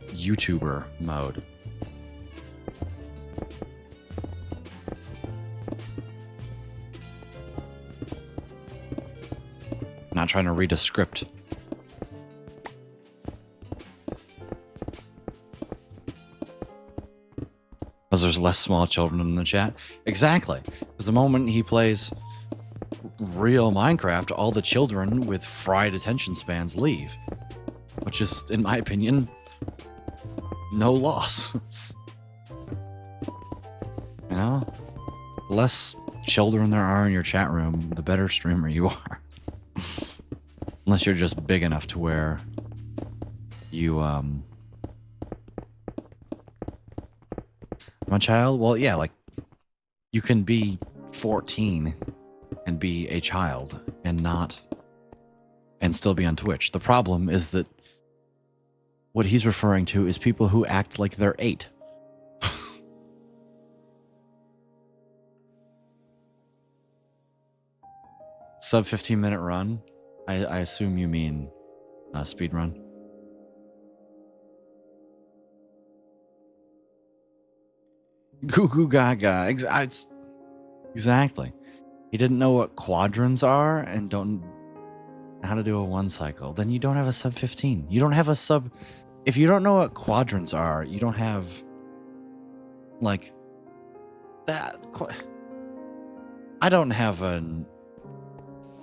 YouTuber mode. Not trying to read a script. Because there's less small children in the chat. Exactly. Because the moment he plays real Minecraft, all the children with fried attention spans leave. Which is, in my opinion, no loss. The less children there are in your chat room, the better streamer you are. Unless you're just big enough to where you, my child? Well, yeah, like, you can be 14 and be a child and still be on Twitch. The problem is that what he's referring to is people who act like they're 8. Sub 15-minute run? I assume you mean speed run. Goo goo gaga. Exactly. He didn't know what quadrants are and don't know how to do a 1 cycle. Then you don't have a sub 15. You don't have a sub. If you don't know what quadrants are, you don't have like that.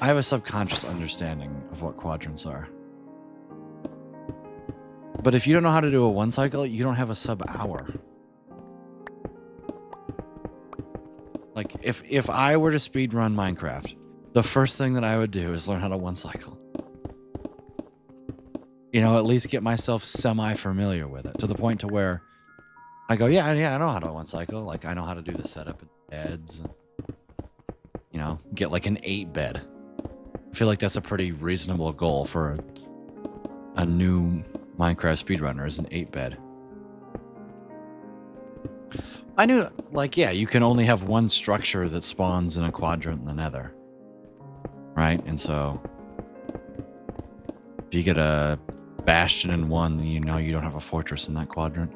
I have a subconscious understanding of what quadrants are. But if you don't know how to do a 1 cycle, you don't have a sub hour. Like, if I were to speedrun Minecraft, the first thing that I would do is learn how to 1 cycle. At least get myself semi-familiar with it, to the point to where I go, yeah, I know how to 1 cycle. Like, I know how to do the setup of beds. Get like an 8 bed. I feel like that's a pretty reasonable goal for a new Minecraft speedrunner, is an 8 bed. I knew, like, yeah, you can only have 1 structure that spawns in a quadrant in the nether. Right? And so, if you get a bastion in 1, then you don't have a fortress in that quadrant.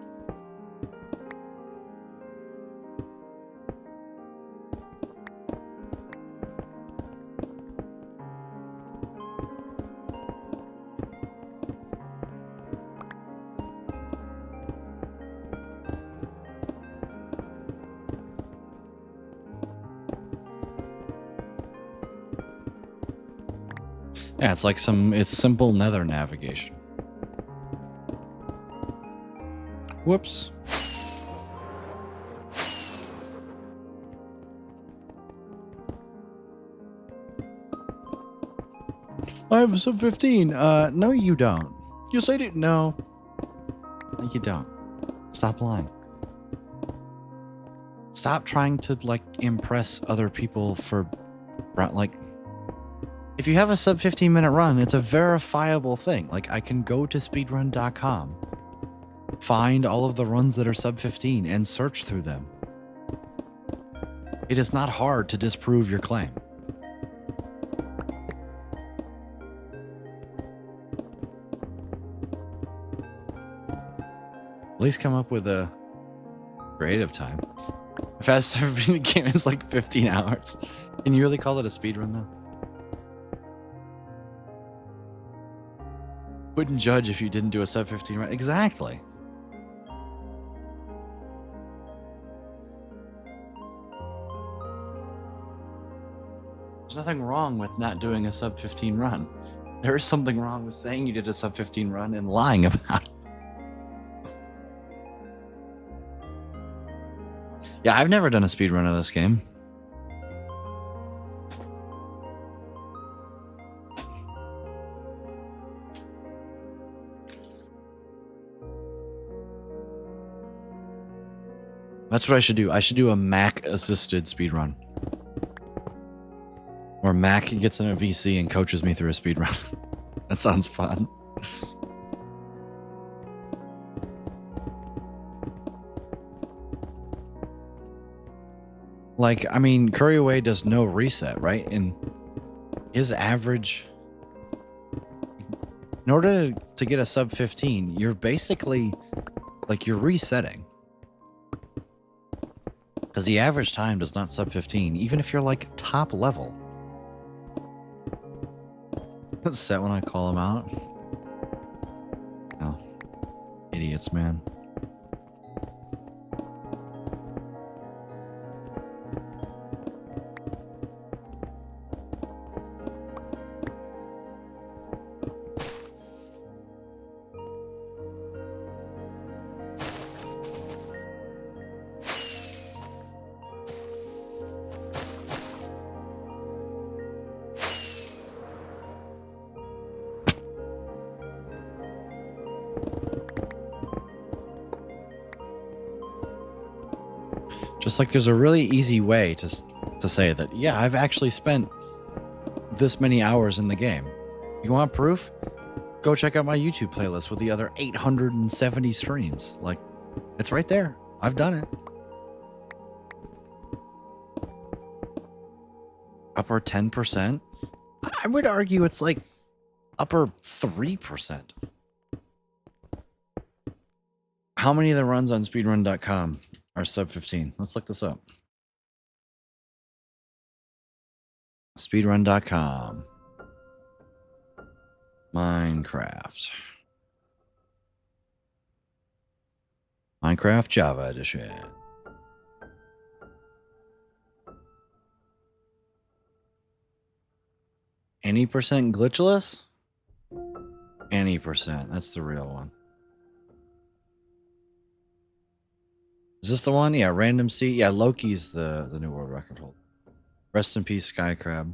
Yeah, it's like it's simple nether navigation. Whoops. I have a sub 15. No, you don't. You said it. No, you don't. Stop lying. Stop trying to like impress other people for like. If you have a sub 15-minute run, it's a verifiable thing. Like I can go to speedrun.com, find all of the runs that are sub 15 and search through them. It is not hard to disprove your claim. At least come up with a creative time. The fastest I've ever been in the game is like 15 hours. Can you really call it a speedrun though? Wouldn't judge if you didn't do a sub 15 run. Exactly. There's nothing wrong with not doing a sub 15 run. There is something wrong with saying you did a sub 15 run and lying about it. Yeah, I've never done a speed run of this game. That's what I should do. I should do a Mac assisted speed run. Where Mac gets in a VC and coaches me through a speed run. That sounds fun. Like, I mean, Curry Away does no reset, right? And his average, in order to get a sub 15, you're basically, like, you're resetting. Because the average time does not sub 15, even if you're, like, top level. That's set when I call them out. Oh, idiots, man. Just like there's a really easy way to say that, yeah, I've actually spent this many hours in the game. You want proof? Go check out my YouTube playlist with the other 870 streams. Like, it's right there. I've done it. Upper 10%? I would argue it's like upper 3%. How many of the runs on speedrun.com are sub 15? Let's look this up. Speedrun.com. Minecraft. Minecraft Java Edition. Any percent glitchless? Any percent. That's the real one. Is this the one? Yeah, Random C. Yeah, Loki's the new world record holder. Rest in peace, Skycrab.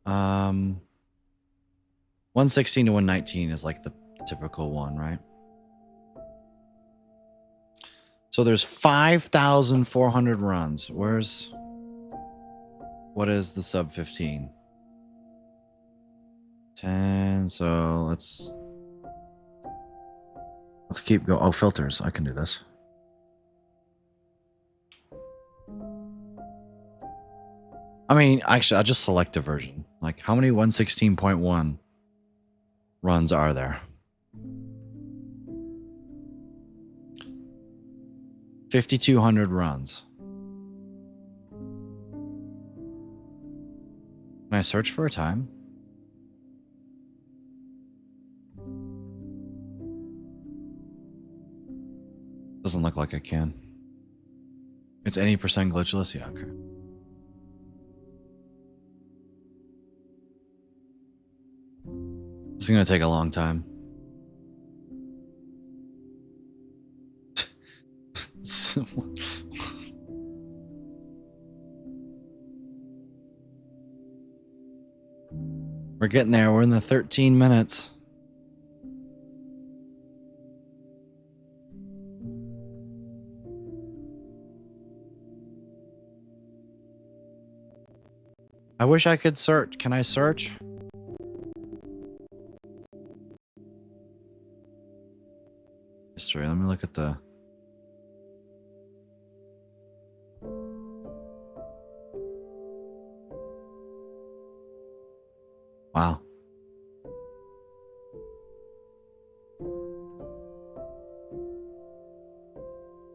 116 to 119 is like the typical one, right? So there's 5,400 runs. What is the sub 15? 10. So let's keep going. Oh, filters. I can do this. I mean, actually, I'll just select a version. Like, how many 116.1 runs are there? 5,200 runs. Can I search for a time? Doesn't look like I can. It's any percent glitchless? Yeah, okay. gonna take a long time. We're getting there. We're in the 13 minutes. I wish I could search. Can I search? History. Let me look at the... Wow.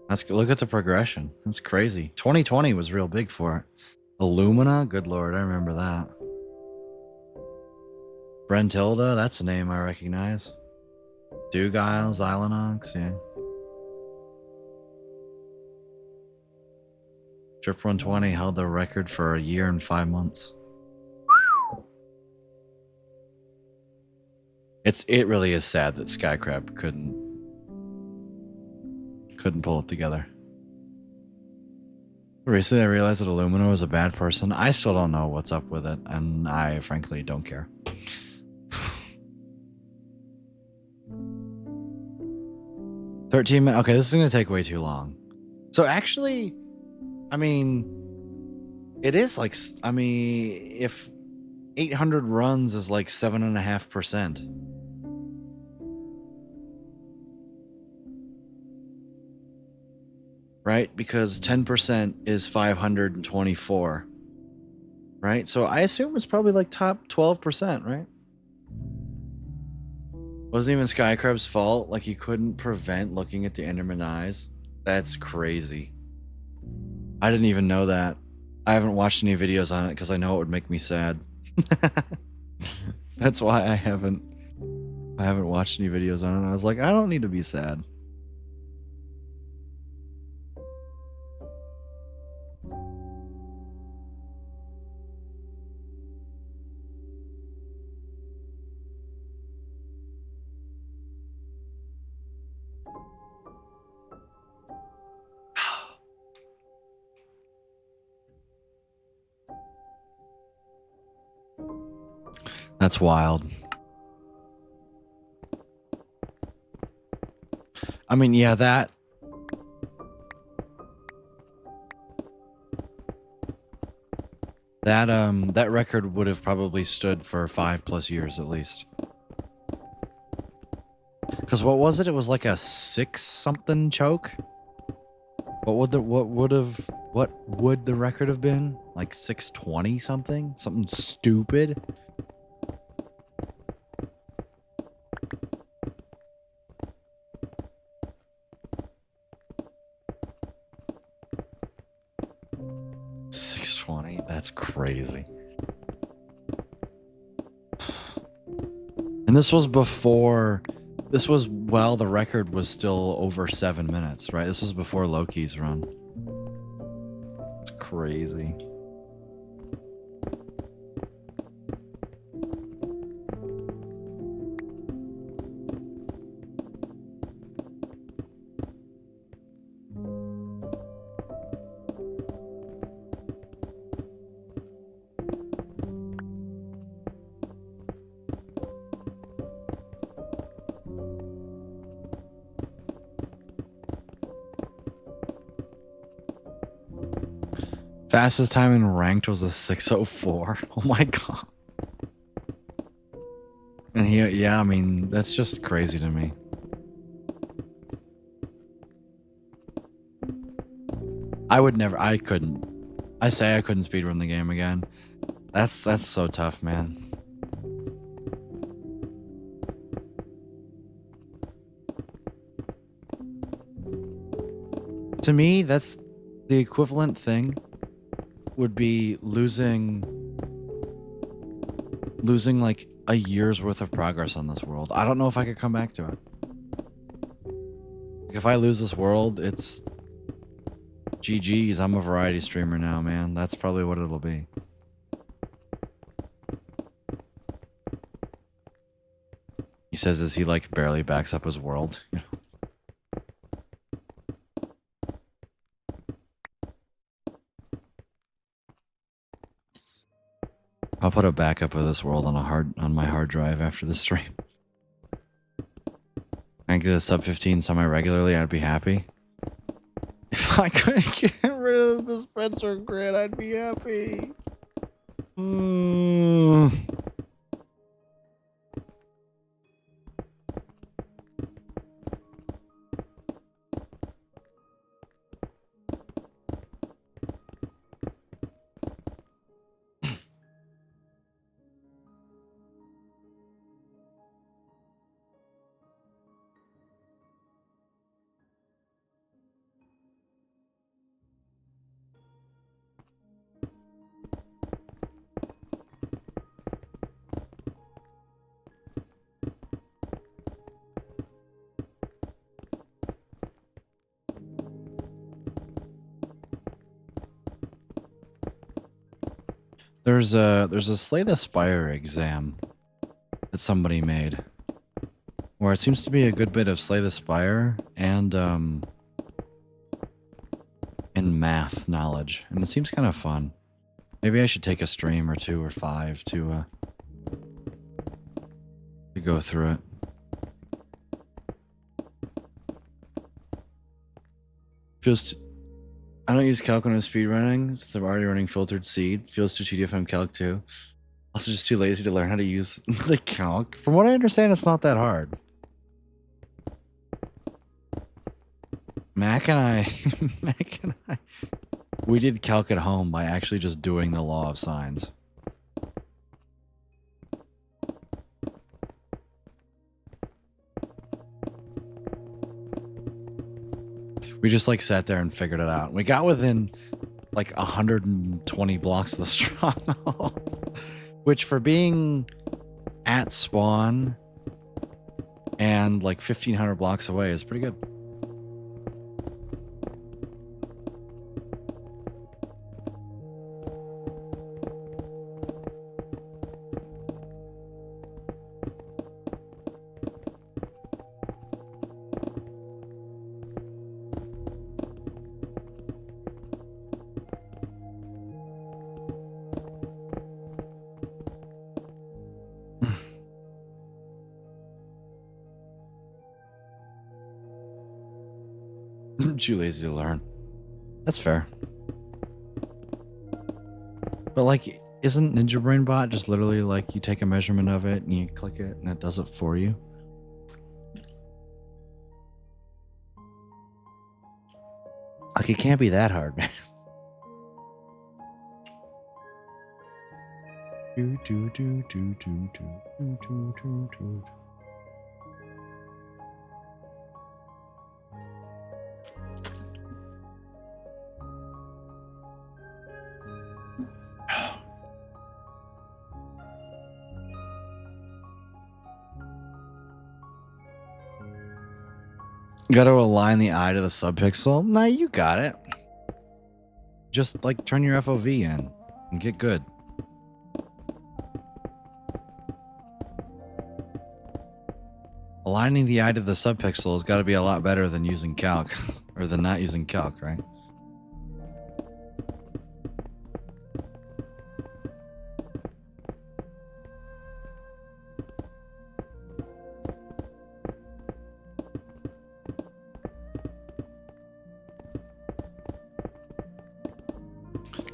That's good. Look at the progression. That's crazy. 2020 was real big for it. Illumina? Good lord, I remember that. Brentilda? That's a name I recognize. Dugile, Xylonox, yeah. Trip 120 held the record for a year and 5 months. It really is sad that Skycrab couldn't pull it together. Recently, I realized that Illumina was a bad person. I still don't know what's up with it, and I frankly don't care. $13 minutes. Okay, this is going to take way too long. So actually, I mean, it is like, I mean, if 800 runs is like 7.5%. Right? Because 10% is 524. Right? So I assume it's probably like top 12%, right? Wasn't even Skycrab's fault. Like, he couldn't prevent looking at the Enderman eyes. That's crazy. I didn't even know that. I haven't watched any videos on it because I know it would make me sad. That's why I haven't watched any videos on it. I was like, I don't need to be sad. That's wild. I mean, yeah, that record would have probably stood for 5+ years at least. Because what was it? It was like a 6-something choke. What would the record have been? Like 620 something? Something stupid. That's crazy. And this was while the record was still over 7 minutes, right? This was before Loki's run. It's crazy. Fastest time in ranked was a 6:04. Oh my god. And yeah, I mean, that's just crazy to me. I couldn't speedrun the game again. That's so tough, man. To me, that's the equivalent thing would be losing like a year's worth of progress on this world. I don't know if I could come back to it. If I lose this world, it's GG's. I'm a variety streamer now, man. That's probably what it'll be. says as he like barely backs up his world. I'll put a backup of this world on my hard drive after the stream. I get a sub 15 semi-regularly, I'd be happy. If I could get rid of the Spencer grid, I'd be happy. There's a Slay the Spire exam that somebody made where it seems to be a good bit of Slay the Spire and math knowledge, and it seems kind of fun. Maybe I should take a stream or 2 or 5 to go through it. Just, I don't use calc when I'm speedrunning since I'm already running filtered seed. Feels too tedious if I'm calc too. Also just too lazy to learn how to use the calc. From what I understand, it's not that hard. Mac and I, we did calc at home by actually just doing the law of sines. We just like sat there and figured it out. We got within like 120 blocks of the stronghold, which for being at spawn and like 1,500 blocks away is pretty good. Too lazy to learn. That's fair. But like, isn't Ninja Brain Bot just literally like you take a measurement of it and you click it and it does it for you? Like, it can't be that hard, man. Do, do, do, do, do, do, do, do, do, do. Got to align the eye to the subpixel? Nah, you got it. Just like turn your FOV in and get good. Aligning the eye to the subpixel has got to be a lot better than using calc, or than not using calc, right?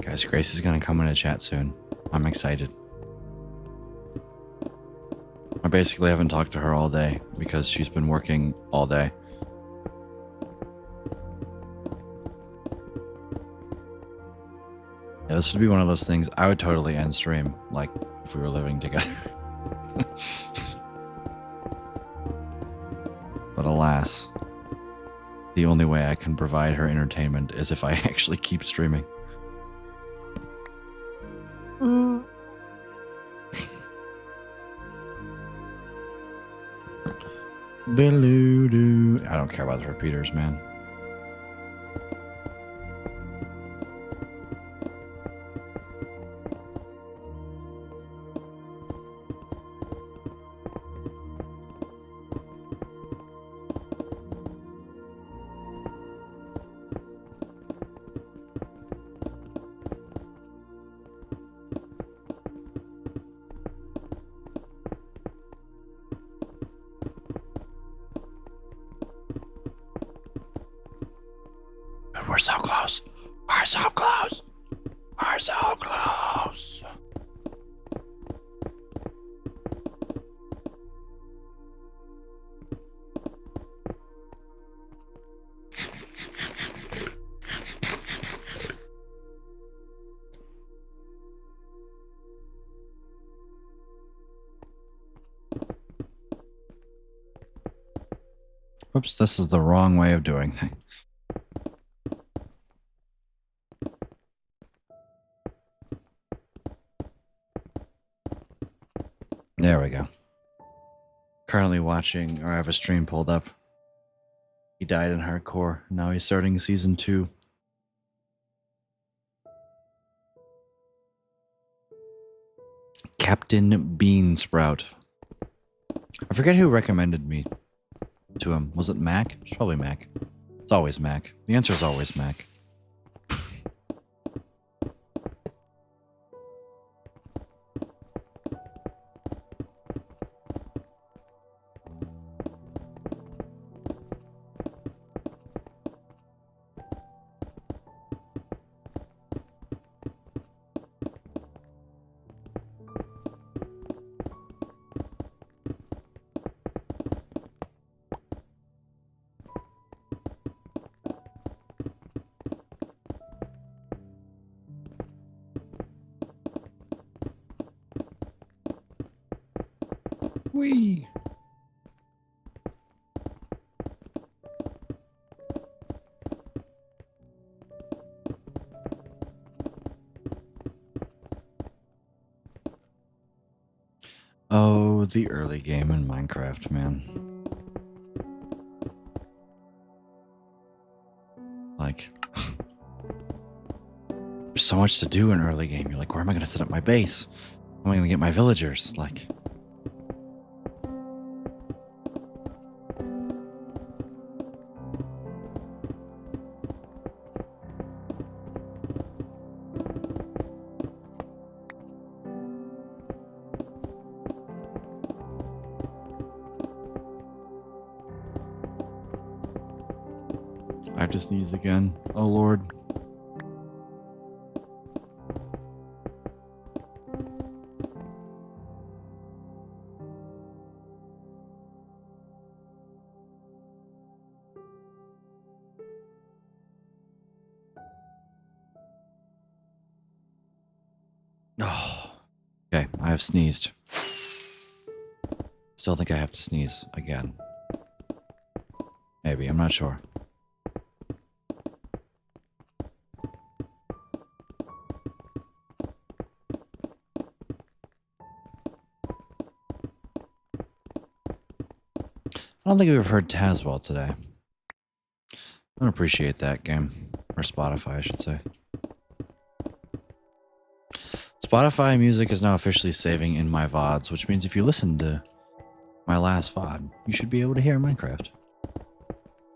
Guys, Grace is going to come in a chat soon. I'm excited. I basically haven't talked to her all day because she's been working all day. Yeah, this would be one of those things I would totally end stream, like if we were living together. But alas, the only way I can provide her entertainment is if I actually keep streaming. Beloo-doo. I don't care about the repeaters, man. we're so close. We're so close. We're so close. Whoops, this is the wrong way of doing things. There we go. Currently watching, or I have a stream pulled up. He died in hardcore. Now he's starting season 2. Captain Beansprout. I forget who recommended me to him. Was it Mac? It's probably Mac. It's always Mac. The answer is always Mac. Whee! Oh, the early game in Minecraft, man. Like, there's so much to do in early game. You're like, where am I going to set up my base? How am I going to get my villagers? Like, I just sneezed again. Oh, Lord. Oh. Okay, I have sneezed. Still think I have to sneeze again. Maybe, I'm not sure. I don't think we've heard Tazwell today. I don't appreciate that game. Or Spotify, I should say. Spotify music is now officially saving in my VODs, which means if you listen to my last VOD, you should be able to hear Minecraft.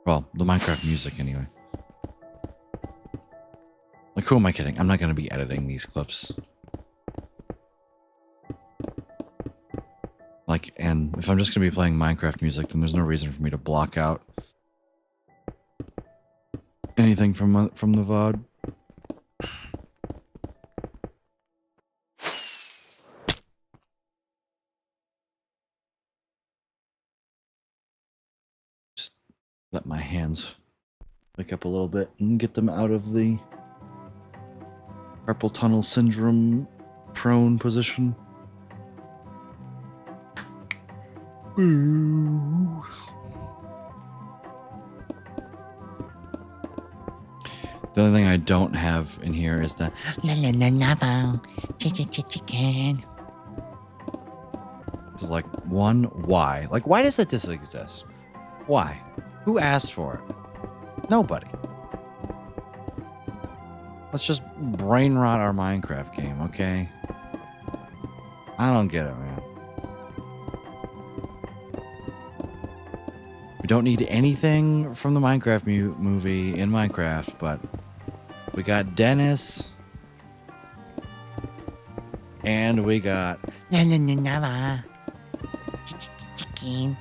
Well, the Minecraft music anyway. Like, who am I kidding? I'm not going to be editing these clips. Like, and if I'm just going to be playing Minecraft music, then there's no reason for me to block out anything from the VOD. Just let my hands wake up a little bit and get them out of the carpal tunnel syndrome prone position. Ooh. The only thing I don't have in here is the chicken. It's like, one, why? Like, why does that exist? Why? Who asked for it? Nobody. Let's just brain rot our Minecraft game, okay? I don't get it, man. We don't need anything from the Minecraft movie in Minecraft, but we got Dennis, and we got chicken.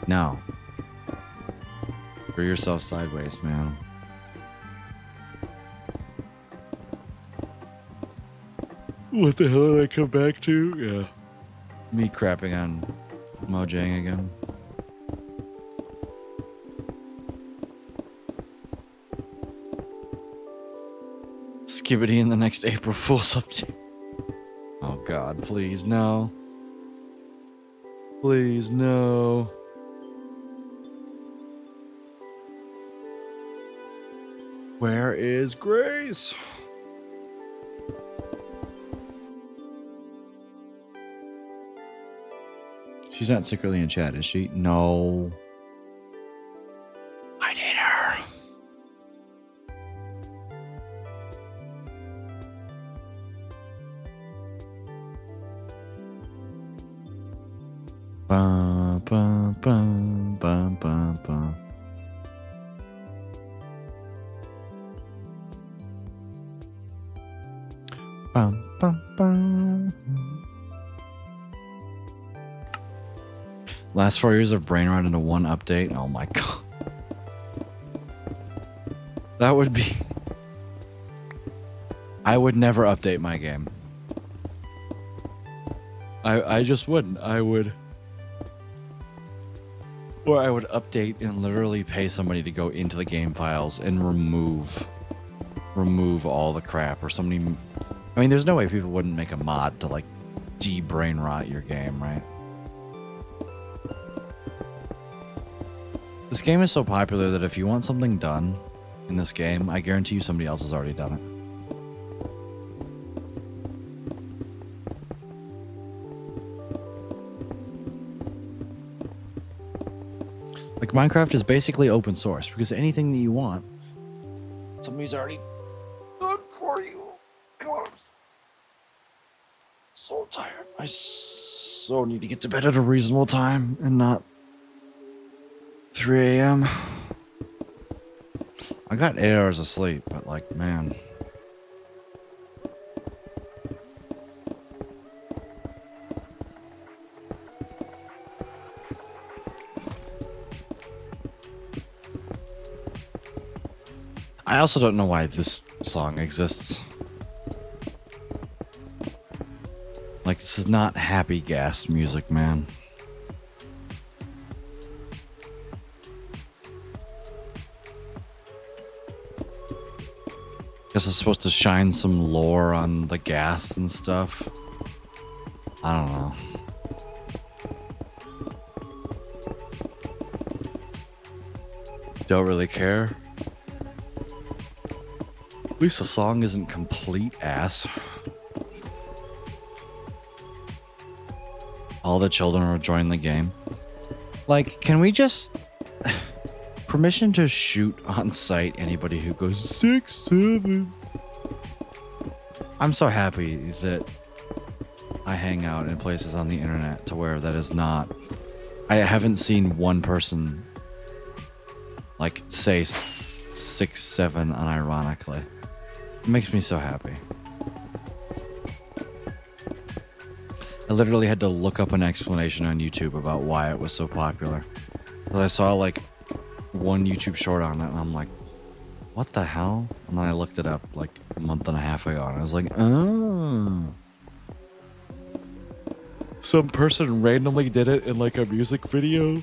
No. Screw yourself sideways, man. What the hell did I come back to? Yeah. Me crapping on Mojang again. Skibidi in the next April Fool's update. Oh god, please no. Please no. Where is Grace? She's not secretly in chat, is she? No. I hate her. Bum, bum, bum, bum, bum, bum. Bum, bum, bum. Last 4 years of brain rot into one update. Oh my god. That would be... I would never update my game. I just wouldn't. I would... Or I would update and literally pay somebody to go into the game files and remove all the crap, or somebody... I mean, there's no way people wouldn't make a mod to, like, de-brain rot your game, right? This game is so popular that if you want something done in this game, I guarantee you somebody else has already done it. Like, Minecraft is basically open source, because anything that you want, somebody's already done for you. God, I'm so tired. I so need to get to bed at a reasonable time and not 3 a.m. I got 8 hours of sleep, but like, man. I also don't know why this song exists. Like, this is not happy gas music, man. Guess it's supposed to shine some lore on the gas and stuff. I don't know. Don't really care. At least the song isn't complete ass. All the children are joining the game. Like, can we just... Permission to shoot on sight anybody who goes 6, 7. I'm so happy that I hang out in places on the internet to where that is not... I haven't seen one person like say 6, 7 unironically. It makes me so happy. I literally had to look up an explanation on YouTube about why it was so popular. Because I saw like one YouTube short on it and I'm like, what the hell? And then I looked it up like a month and a half ago and I was like, oh. Some person randomly did it in like a music video.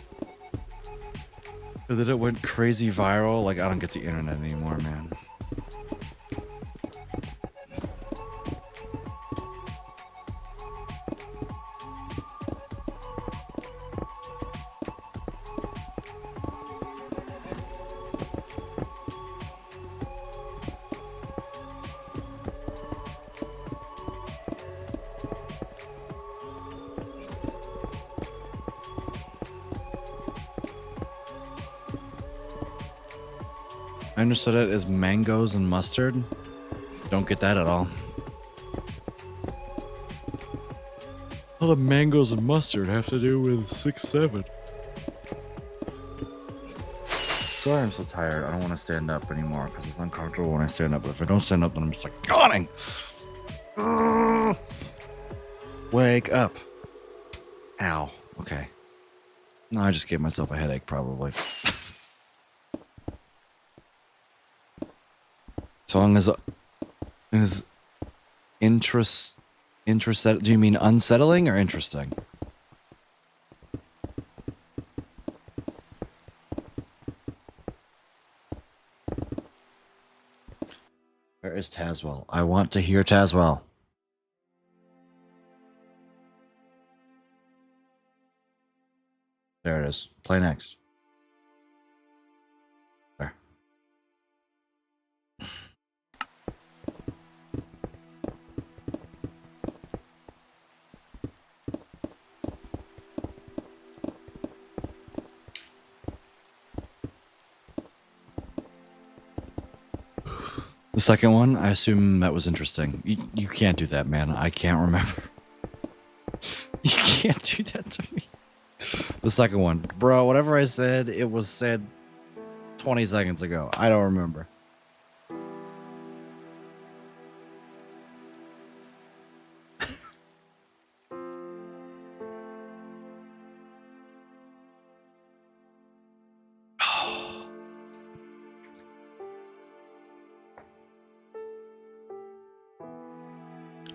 And then it went crazy viral. Like, I don't get the internet anymore, man. I understood it as mangoes and mustard. Don't get that at all. What do mangoes and mustard have to do with 6, 7? Sorry, I'm so tired. I don't want to stand up anymore because it's uncomfortable when I stand up. But if I don't stand up, then I'm just like yawning. Wake up. Ow. Okay. No, I just gave myself a headache, probably. Song is interest. Interested? Do you mean unsettling or interesting? Where is Tazwell? I want to hear Tazwell. There it is. Play next. There. The second one, I assume that was interesting. You can't do that, man. I can't remember. You can't do that to me. The second one. Bro, whatever I said, it was said 20 seconds ago. I don't remember.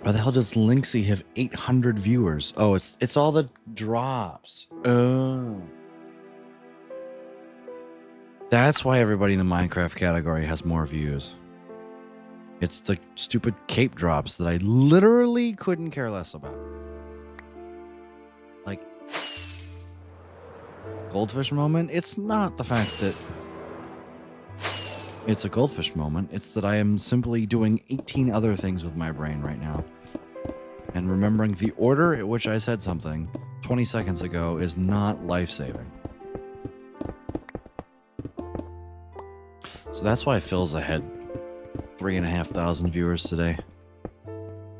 Why the hell does Linksy have 800 viewers? Oh, it's all the drops. Oh. That's why everybody in the Minecraft category has more views. It's the stupid cape drops that I literally couldn't care less about. Like, goldfish moment? It's not the fact that it's a goldfish moment. It's that I am simply doing 18 other things with my brain right now. And remembering the order at which I said something 20 seconds ago is not life-saving. So that's why Phil's ahead 3,500 viewers today.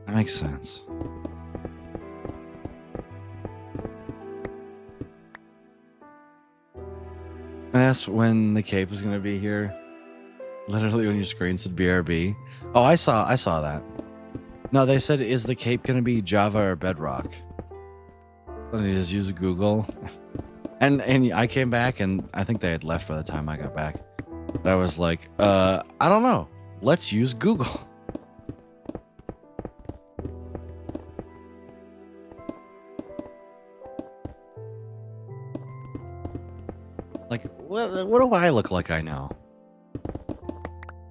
That makes sense. I asked when the cape was going to be here. Literally when your screen said BRB. Oh, I saw that. No, they said, is the cape going to be Java or Bedrock? So they just use Google. And I came back, and I think they had left by the time I got back. But I was like, I don't know. Let's use Google. Like, what do I look like I know?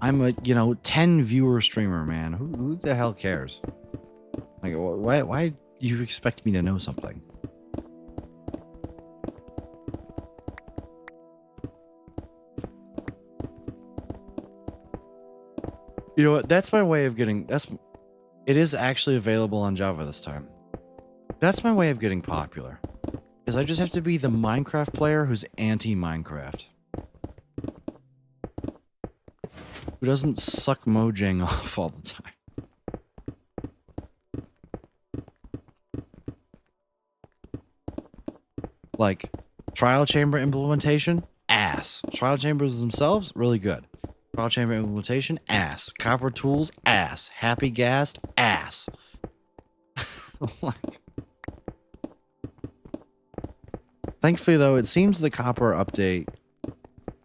I'm a, 10 viewer streamer, man. Who the hell cares? Like, why do you expect me to know something? You know what? That's my way of getting, it is actually available on Java this time. That's my way of getting popular. Is I just have to be the Minecraft player who's anti-Minecraft. Who doesn't suck Mojang off all the time. Like, trial chamber implementation, ass. Trial chambers themselves, really good. Trial chamber implementation, ass. Copper tools, ass. Happy Ghast, ass. Like, thankfully, though, it seems the copper update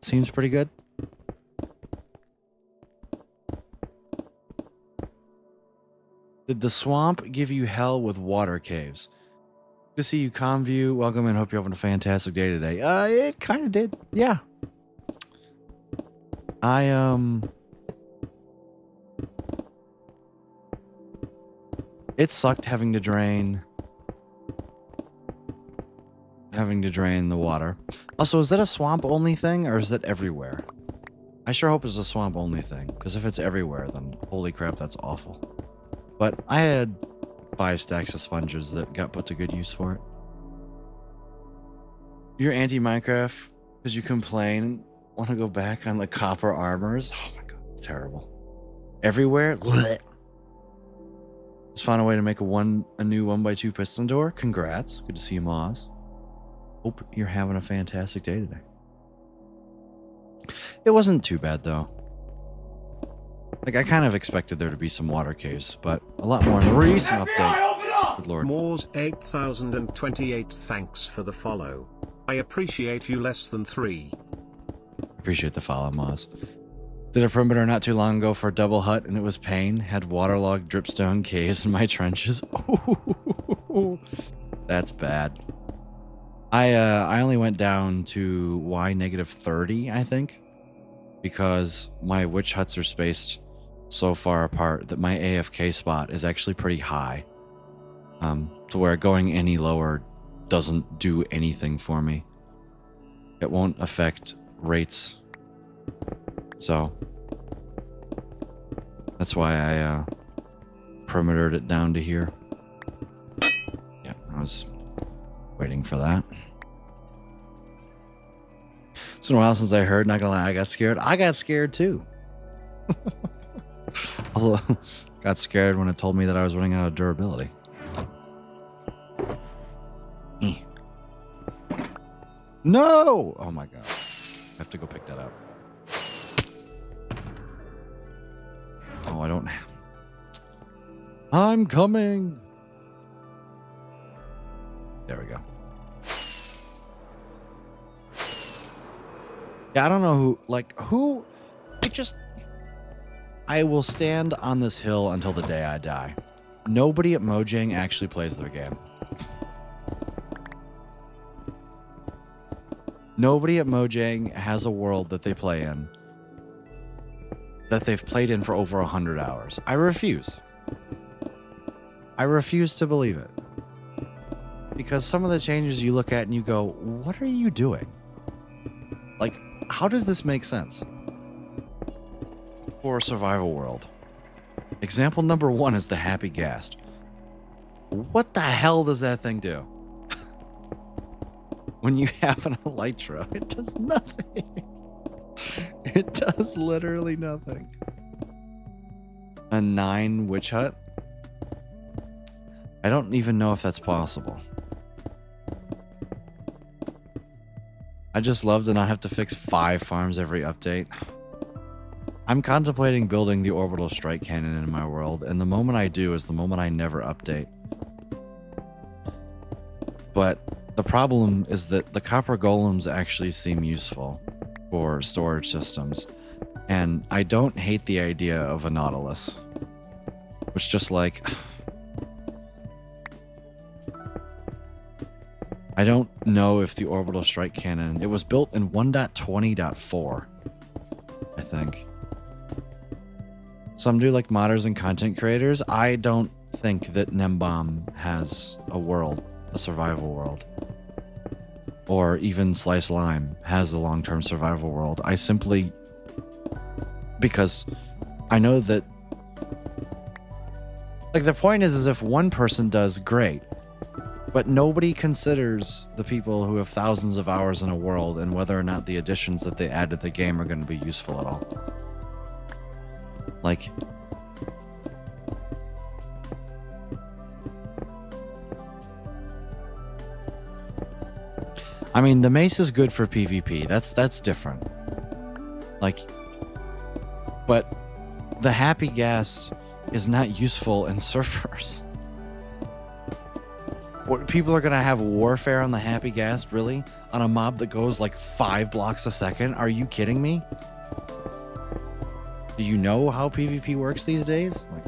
seems pretty good. Did the swamp give you hell with water caves? Good to see you, Comview. Welcome and hope you're having a fantastic day today. It kind of did. Yeah. It sucked having to drain the water. Also, is that a swamp only thing or is that everywhere? I sure hope it's a swamp only thing, because if it's everywhere, then holy crap, that's awful. But I had 5 stacks of sponges that got put to good use for it. You're anti-Minecraft because you complain, want to go back on the copper armors? Oh my god, it's terrible. Everywhere? Blech. Just found a way to make a new 1x2 piston door. Congrats. Good to see you, Moz. Hope you're having a fantastic day today. It wasn't too bad, though. Like, I kind of expected there to be some water caves, but a lot more in the recent update. Good lord. Moors 8028, thanks for the follow. I appreciate you less than 3. Appreciate the follow, Moz. Did a perimeter not too long ago for a double hut, and it was pain. Had waterlogged dripstone caves in my trenches. Ooh, that's bad. I only went down to Y -30, I think, because my witch huts are spaced so far apart that my AFK spot is actually pretty high. To where going any lower doesn't do anything for me. It won't affect rates. So that's why I perimetered it down to here. Yeah, I was waiting for that. It's been a while since I heard, not gonna lie, I got scared. I got scared too. Also, got scared when it told me that I was running out of durability. No! Oh my god. I have to go pick that up. Oh, I don't... I'm coming! There we go. Yeah, I don't know who... I will stand on this hill until the day I die. Nobody at Mojang actually plays their game. Nobody at Mojang has a world that they play in that they've played in for over 100 hours. I refuse. I refuse to believe it. Because some of the changes you look at and you go, what are you doing? Like, how does this make sense? For a survival world. Example number 1 is the Happy Ghast. What the hell does that thing do? When you have an elytra, it does nothing. It does literally nothing. A 9 witch hut? I don't even know if that's possible. I just love to not have to fix 5 farms every update. I'm contemplating building the orbital strike cannon in my world, and the moment I do is the moment I never update. But the problem is that the copper golems actually seem useful for storage systems, and I don't hate the idea of a Nautilus. Which just like... I don't know if the orbital strike cannon... It was built in 1.20.4, I think. Some do like modders and content creators. I don't think that Nembomb has a world, a survival world. Or even Slice Lime has a long-term survival world. I simply... Because I know that... Like, the point is if one person does, great. But nobody considers the people who have thousands of hours in a world and whether or not the additions that they add to the game are going to be useful at all. Like... I mean, the mace is good for PvP. That's different. Like... But the Happy Ghast is not useful in surfers. What, people are going to have warfare on the Happy Ghast, really? On a mob that goes like 5 blocks a second? Are you kidding me? Do you know how PvP works these days? Like,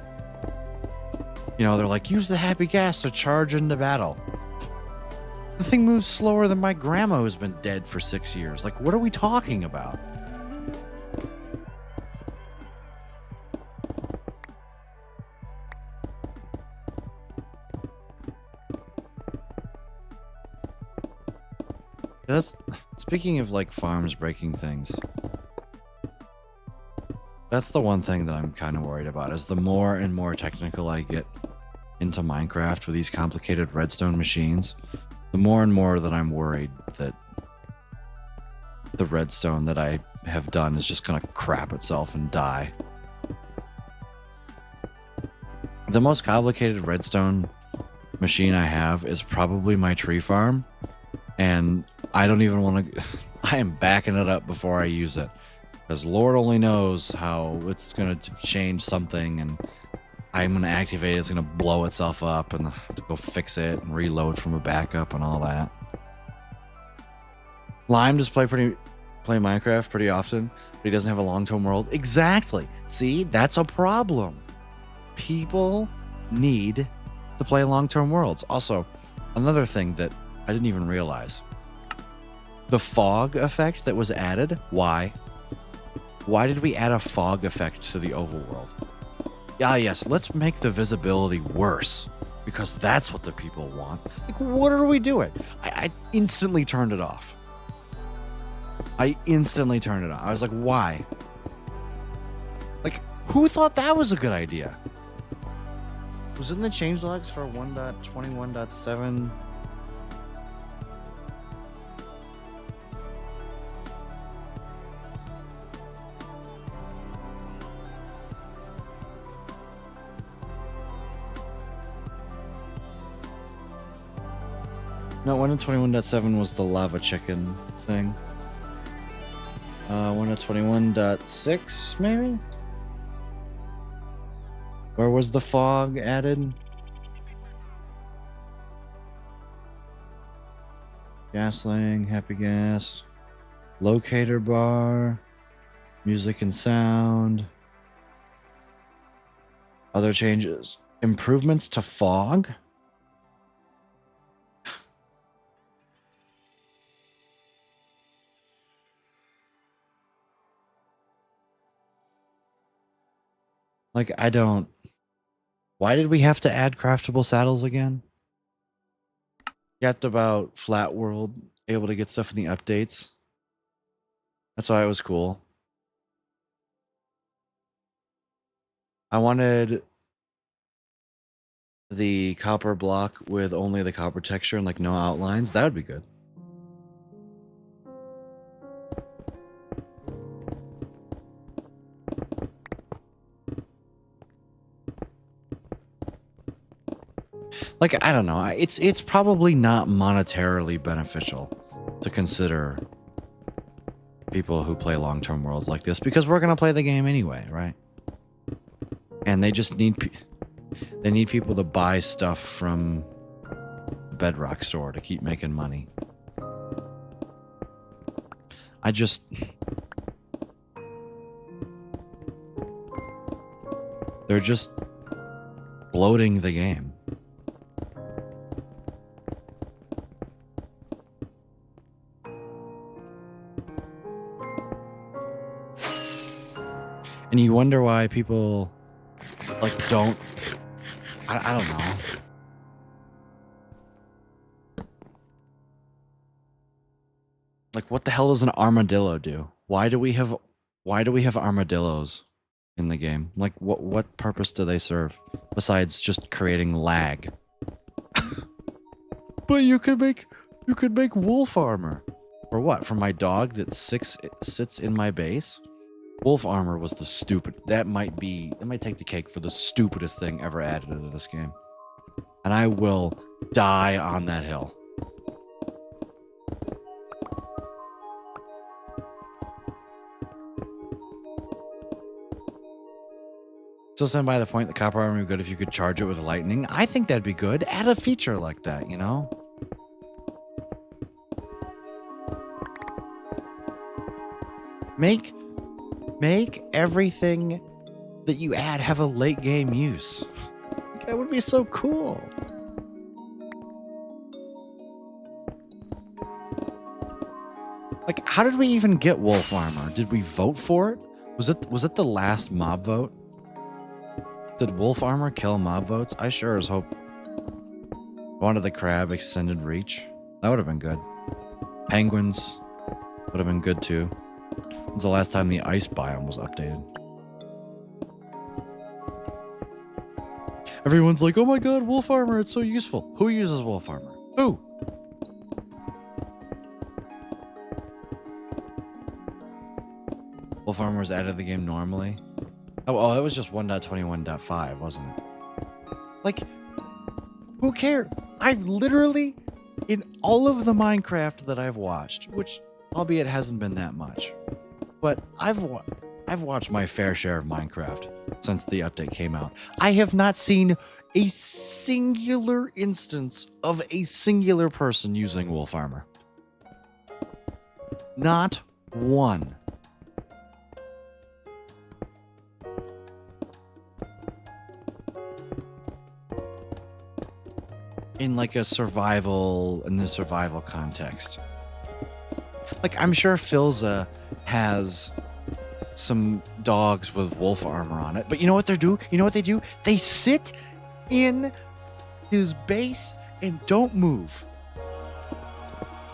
you know, they're like, use the Happy Ghast to charge into battle. The thing moves slower than my grandma who's been dead for 6 years. Like, what are we talking about? That's speaking of like farms breaking things. That's the one thing that I'm kind of worried about is the more and more technical I get into Minecraft with these complicated redstone machines, the more and more that I'm worried that the redstone that I have done is just going to crap itself and die. The most complicated redstone machine I have is probably my tree farm, and I don't even want to... I am backing it up before I use it. Because Lord only knows how it's going to change something, and I'm going to activate it. It's going to blow itself up, and I have to go fix it and reload from a backup and all that. Lime just plays play Minecraft pretty often, but he doesn't have a long-term world. Exactly. See, that's a problem. People need to play long-term worlds. Also, another thing that I didn't even realize. The fog effect that was added, why? Why did we add a fog effect to the overworld? Ah, yes, let's make the visibility worse because that's what the people want. Like, what are we doing? I instantly turned it off. I was like, why? Like, who thought that was a good idea? Was it in the changelogs for 1.21.7? No, 1.21.7 was the lava chicken thing. 1.21.6 maybe? Where was the fog added? Gasling, Happy Gas, locator bar, music and sound. Other changes. Improvements to fog? Like, I don't... Why did we have to add craftable saddles again? Yet about Flat World, able to get stuff in the updates. That's why it was cool. I wanted the copper block with only the copper texture and like no outlines. That would be good. Like, I don't know. It's probably not monetarily beneficial to consider people who play long-term worlds like this because we're going to play the game anyway, right? And they just need people to buy stuff from the Bedrock store to keep making money. They're just bloating the game. And you wonder why people like don't. I don't know. Like, what the hell does an armadillo do? Why do we have armadillos in the game? Like, what purpose do they serve besides just creating lag? But you could make wolf armor. For what? For my dog that sits in my base? Wolf armor was the stupid. That might take the cake for the stupidest thing ever added into this game. And I will die on that hill. Still stand by the point that copper armor would be good if you could charge it with lightning. I think that'd be good. Add a feature like that, you know? Make everything that you add have a late game use. That would be so cool. Like, how did we even get wolf armor? Did we vote for it? Was it the last mob vote? Did wolf armor kill mob votes? I sure as hope. Wanted the crab extended reach. That would have been good. Penguins would have been good too. When's the last time the ice biome was updated? Everyone's like, oh my god, wolf armor, it's so useful. Who uses wolf armor? Who? Wolf armor was added to the game normally. Oh, that was just 1.21.5, wasn't it? Like, who cares? I've literally, in all of the Minecraft that I've watched, which, albeit hasn't been that much, but I've watched my fair share of Minecraft since the update came out. I have not seen a singular instance of a singular person using wolf armor. Not One. In like a survival context. Like, I'm sure Philza has some dogs with wolf armor on it, but you know what they do? You know what they do? They sit in his base and don't move.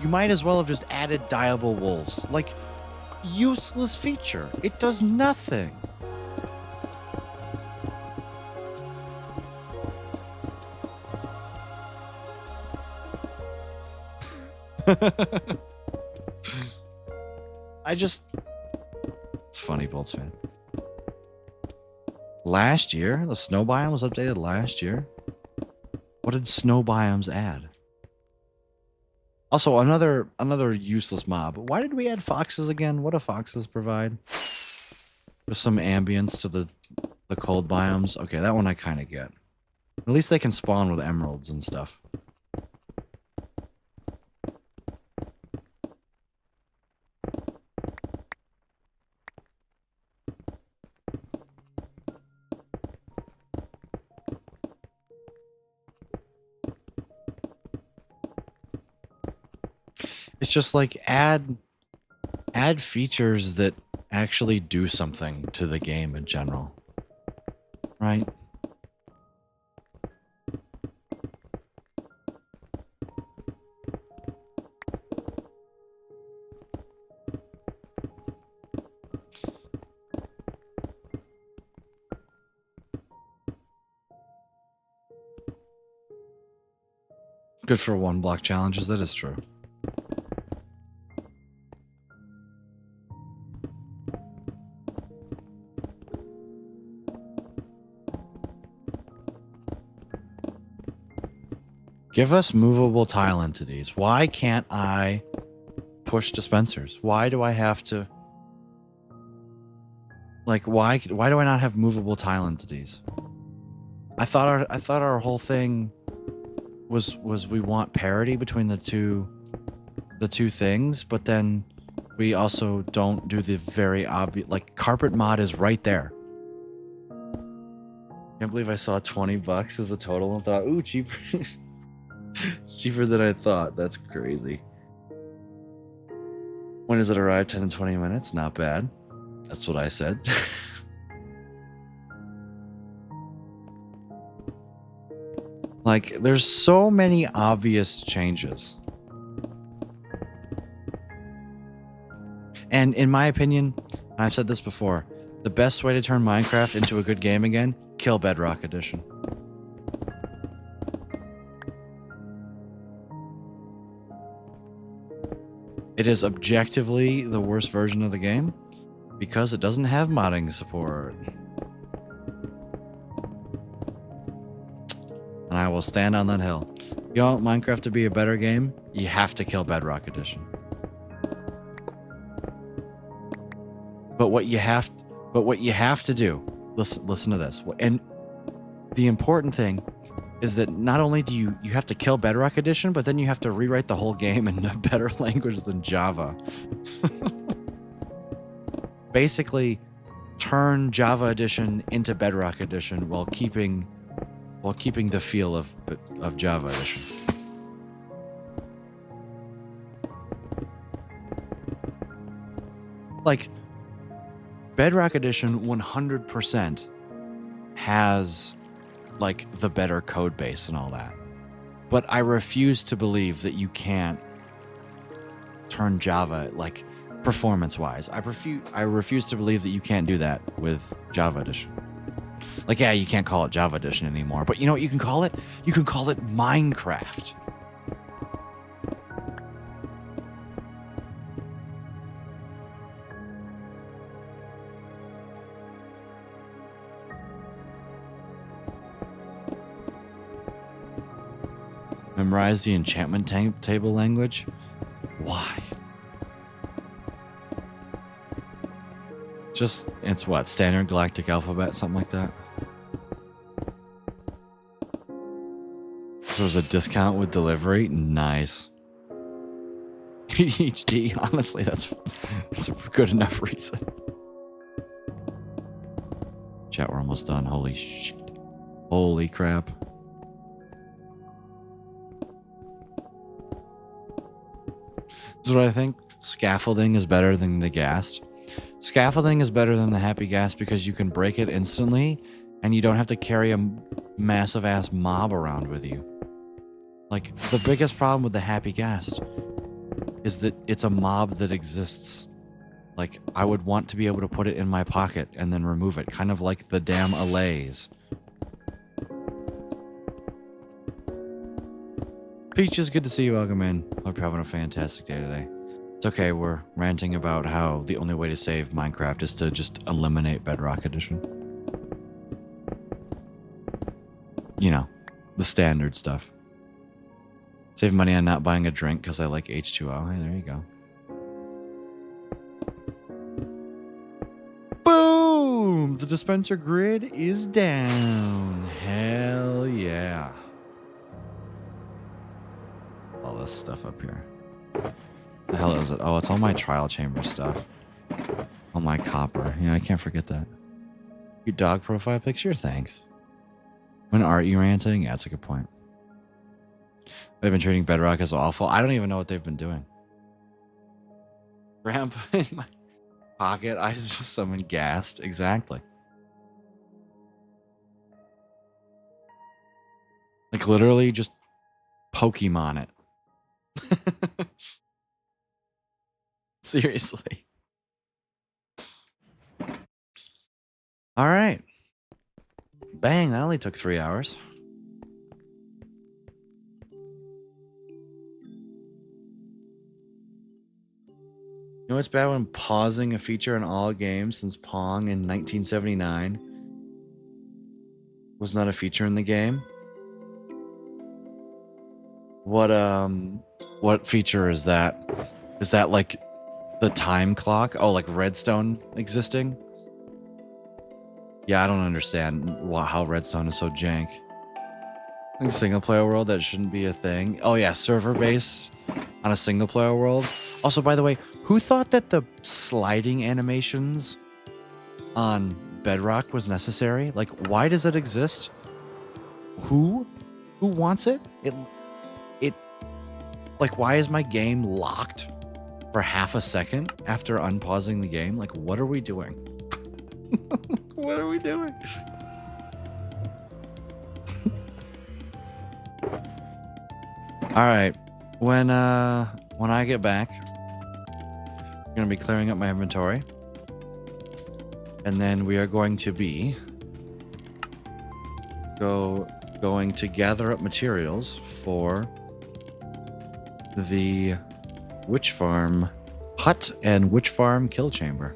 You might as well have just added dyeable wolves. Like, useless feature. It does nothing. It's funny, Bolts fan. Last year, the snow biome was updated last year. What did snow biomes add? Also, another useless mob. Why did we add foxes again? What do foxes provide? There's some ambience to the cold biomes. Okay, that one I kind of get. At least they can spawn with emeralds and stuff. It's just like add features that actually do something to the game in general. Right? Good for one block challenges, that is true. Give us movable tile entities. Why can't I push dispensers? Why do I have to... Like, why do I not have movable tile entities? I thought our whole thing was we want parity between the two things, but then we also don't do the very obvious... Like, carpet mod is right there. Can't believe I saw $20 as a total and thought, ooh, cheaper. It's cheaper than I thought. That's crazy. When does it arrive? 10 and 20 minutes? Not bad. That's what I said. Like, there's so many obvious changes. And in my opinion, I've said this before, the best way to turn Minecraft into a good game again, kill Bedrock Edition. It is objectively the worst version of the game because it doesn't have modding support. And I will stand on that hill. You want Minecraft to be a better game? You have to kill Bedrock Edition. But what you have to do, listen to this. And the important thing is that not only do you have to kill Bedrock Edition, but then you have to rewrite the whole game in a better language than Java. Basically, turn Java Edition into Bedrock Edition while keeping the feel of Java Edition. Like, Bedrock Edition 100% has like the better code base and all that. But I refuse to believe that you can't turn Java, like, performance-wise. I refuse to believe that you can't do that with Java Edition. Like, yeah, you can't call it Java Edition anymore, but you know what you can call it? You can call it Minecraft. Memorize the enchantment table language? Why? Just, it's what, standard galactic alphabet, something like that? So there's a discount with delivery? Nice. ADHD. Honestly, that's a good enough reason. Chat, we're almost done. Holy shit. Holy crap. This is what I think. Scaffolding is better than the ghast. Scaffolding is better than the happy gas because you can break it instantly and you don't have to carry a massive ass mob around with you. Like, the biggest problem with the happy gas is that it's a mob that exists. Like, I would want to be able to put it in my pocket and then remove it, kind of like the damn allays. Peaches, good to see you. Welcome in. Hope you're having a fantastic day today. It's okay, we're ranting about how the only way to save Minecraft is to just eliminate Bedrock Edition. You know, the standard stuff. Save money on not buying a drink because I like H2O. Hey, there you go. Boom! The dispenser grid is down. Hell yeah. All this stuff up here. The hell is it? Oh, it's all my trial chamber stuff. All my copper. Yeah, I can't forget that. Your dog profile picture? Thanks. When are you ranting? Yeah, that's a good point. They've been treating Bedrock as awful. I don't even know what they've been doing. Grandpa in my pocket. I just summoned Ghast. Exactly. Like literally just Pokemon it. Seriously. All right. Bang, that only took 3 hours. You know what's bad when pausing a feature in all games since Pong in 1979 was not a feature in the game? What feature is that? Is that like the time clock? Oh, like Redstone existing? Yeah, I don't understand how Redstone is so jank. I think single player world, that shouldn't be a thing. Oh yeah, server base on a single player world. Also, by the way, who thought that the sliding animations on Bedrock was necessary? Like, why does it exist? Who wants it? Like, why is my game locked for half a second after unpausing the game? Like, what are we doing? What are we doing? All right. When I get back, I'm going to be clearing up my inventory. And then we are going to be going to gather up materials for the Witch Farm hut and Witch Farm kill chamber.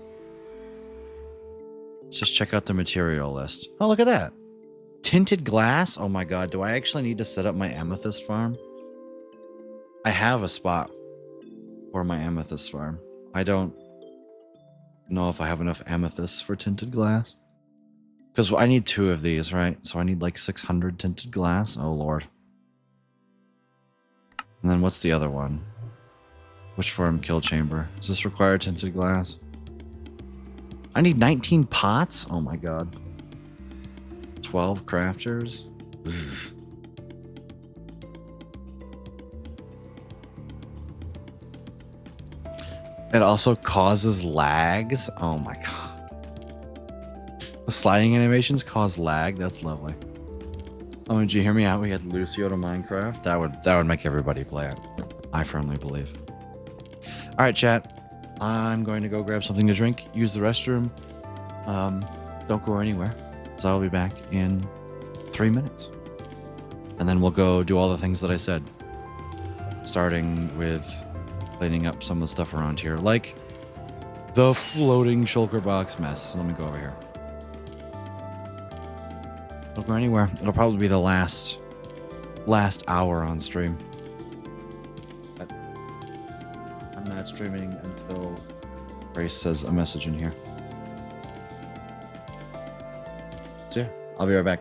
Let's just check out the material list. Oh, look at that. Tinted glass? Oh my god, do I actually need to set up my amethyst farm? I have a spot for my amethyst farm. I don't know if I have enough amethysts for tinted glass. Because I need 2 of these, right? So I need like 600 tinted glass. Oh lord. And then what's the other one? Witch Farm kill chamber. Does this require tinted glass? I need 19 pots? Oh my god. 12 crafters? Ugh. It also causes lags? Oh my god. The sliding animations cause lag? That's lovely. Oh, did you hear me out? We had Lucio to Minecraft. That would make everybody play it. I firmly believe. All right, chat. I'm going to go grab something to drink, use the restroom. Don't go anywhere, because I will be back in 3 minutes. And then we'll go do all the things that I said. Starting with cleaning up some of the stuff around here, like the floating shulker box mess. Let me go over here. Don't go anywhere. It'll probably be the last hour on stream. I'm not streaming until Grace says a message in here. So yeah, I'll be right back.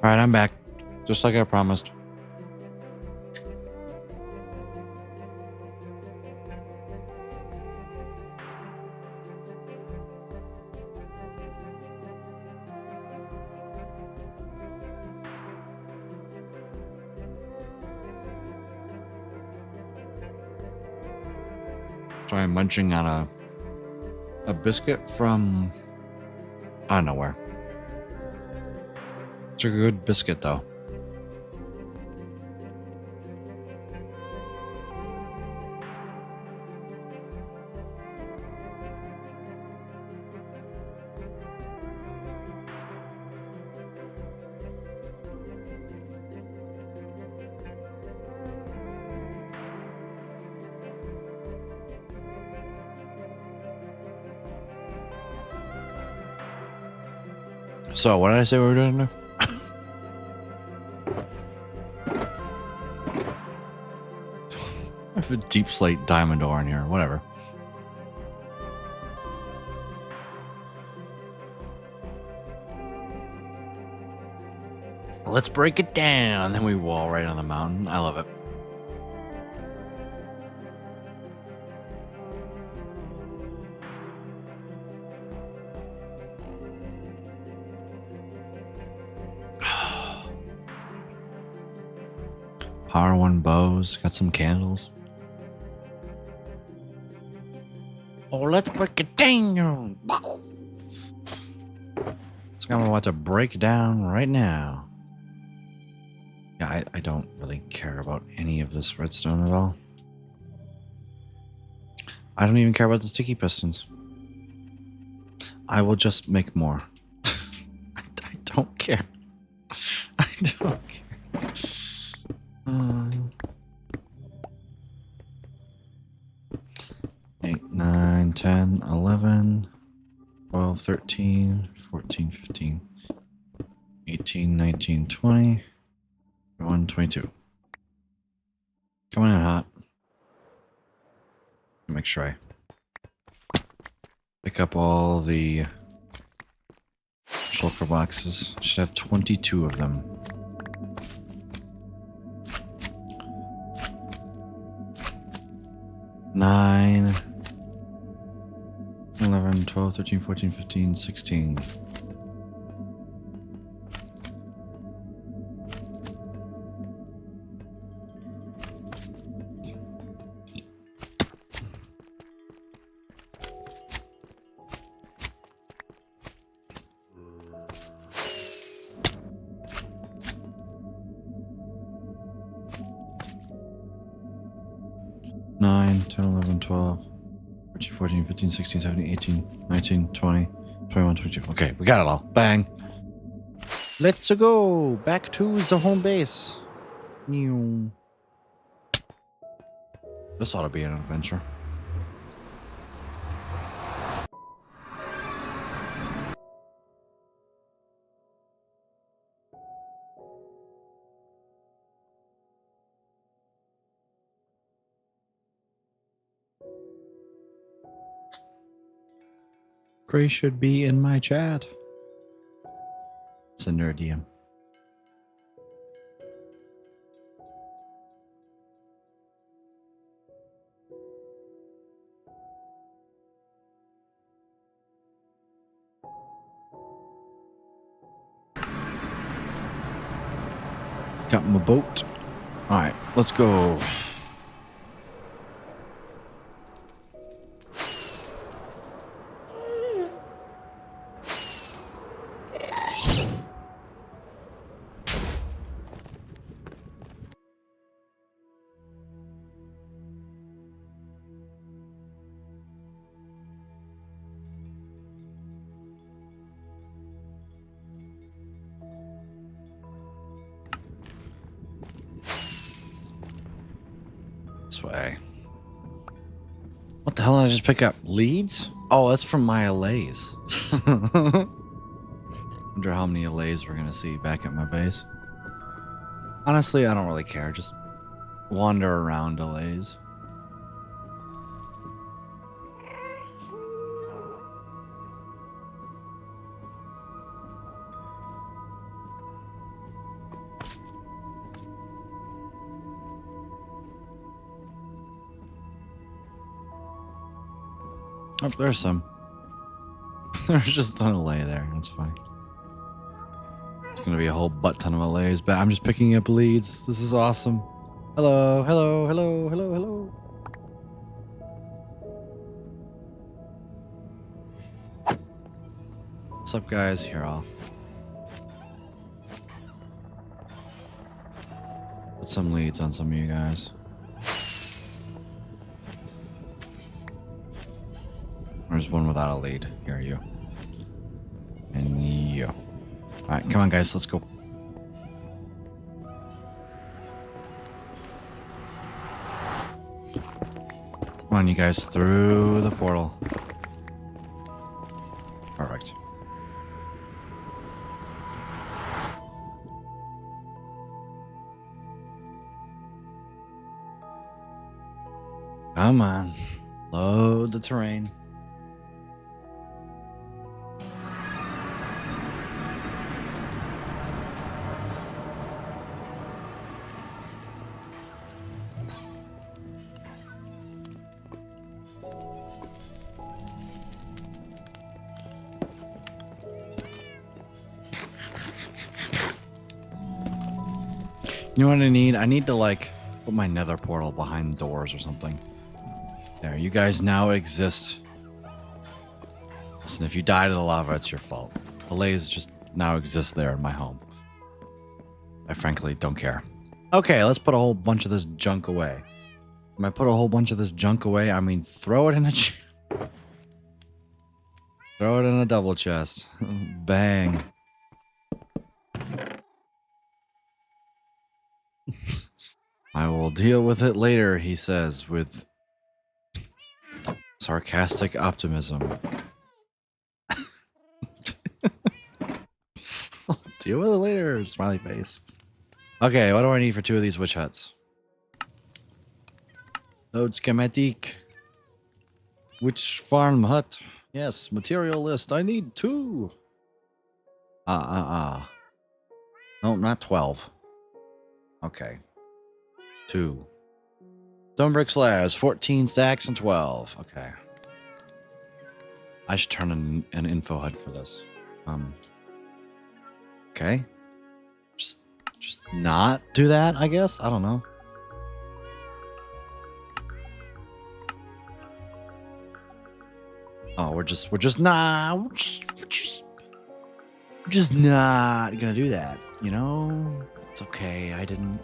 All right, I'm back. Just like I promised. So I'm munching on a biscuit from I don't know where. It's a good biscuit though. So what did I say we were doing there? I have a deep slate diamond ore in here. Whatever. Let's break it down. Then we wall right on the mountain. I love it. Power one bows. Got some candles. Oh, let's break it down. It's what I'm about to break down right now. Yeah, I don't really care about any of this redstone at all. I don't even care about the sticky pistons. I will just make more. I don't care. I don't care. 8, 9, 10, 11, 12, 13, 14, 15, 18, 19, 20, 21, 22. Come on in hot. Make sure I pick up all the shulker boxes. Should have 22 of them. Nine, 11, 12, 13, 14, 15, 16. 9, 10, 11, 12, 13, 14, 15, 16, 17, 18, 19, 20, 21, 22. Okay, we got it all. Bang. Let's go back to the home base. New. This ought to be an adventure. Gray should be in my chat. Send her a DM. Got my boat. All right, let's go. This way. What the hell did I just pick up? Leads? Oh, that's from my allays. Wonder how many allays we're gonna see back at my base. Honestly, I don't really care. Just wander around allays. Oh, there's some. There's just an allay there. That's fine. It's gonna be a whole butt ton of allays, but I'm just picking up leads. This is awesome. Hello, hello, hello, hello, hello. What's up, guys? Here, I'll put some leads on some of you guys. There's one without a lead. Here, you. And you. Alright, come on, guys. Let's go. Come on, you guys. Through the portal. Perfect. Come on. Load the terrain. You know what I need? I need to, like, put my nether portal behind doors or something. There, you guys now exist. Listen, if you die to the lava, it's your fault. Allays just now exist there in my home. I frankly don't care. Okay, let's put a whole bunch of this junk away. When I put a whole bunch of this junk away, I mean throw it in a throw it in a double chest. Bang. I will deal with it later, he says, with sarcastic optimism. I'll deal with it later, smiley face. Okay, what do I need for 2 of these witch huts? Load schematic. Witch farm hut. Yes, material list. I need 2. No, not 12. Okay. 2. Stone brick slabs, 14 stacks and 12. Okay. I should turn an info HUD for this. Okay. Just not do that, I guess. I don't know. Oh, we're just not gonna do that, you know? It's okay. I didn't.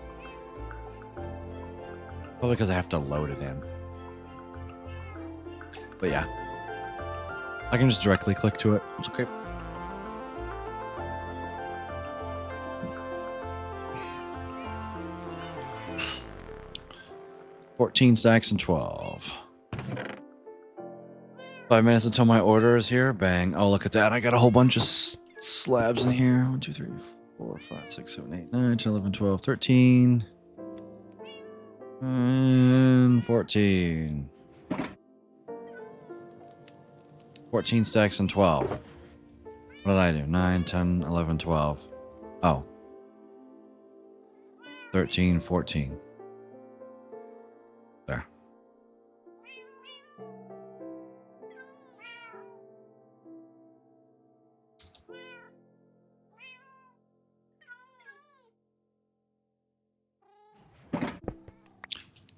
Probably because I have to load it in. But yeah, I can just directly click to it. It's okay. $14 stacks and 12. 5 minutes until my order is here. Bang. Oh, look at that. I got a whole bunch of slabs in here. 1, 2, 3, 4, 5, 6, 7, 8, 9, 10, 11, 12, 13. And 14. 14 stacks and 12. What did I do? 9, 10, 11, 12. Oh. 13, 14. There.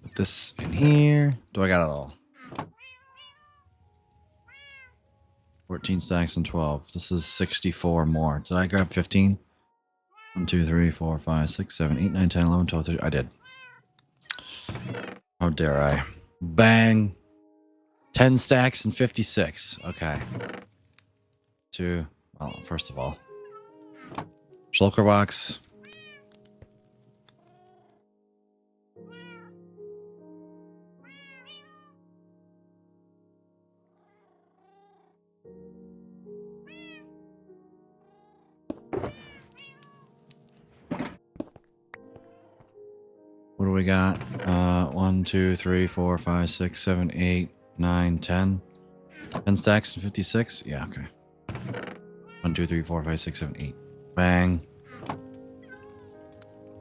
Put this in here. Do I got it all? 14 stacks and 12. This is 64 more. Did I grab 15? 1, 2, 3, 4, 5, 6, 7, 8, 9, 10, 11, 12, 13. I did. How dare I? Bang. 10 stacks and 56. Okay. Well, first of all, shulker box. What do we got? 1, 2, 3, 4, 5, 6, 7, 8, 9, 10. 10 stacks and 56? Yeah, okay. 1, 2, 3, 4, 5, 6, 7, 8. Bang.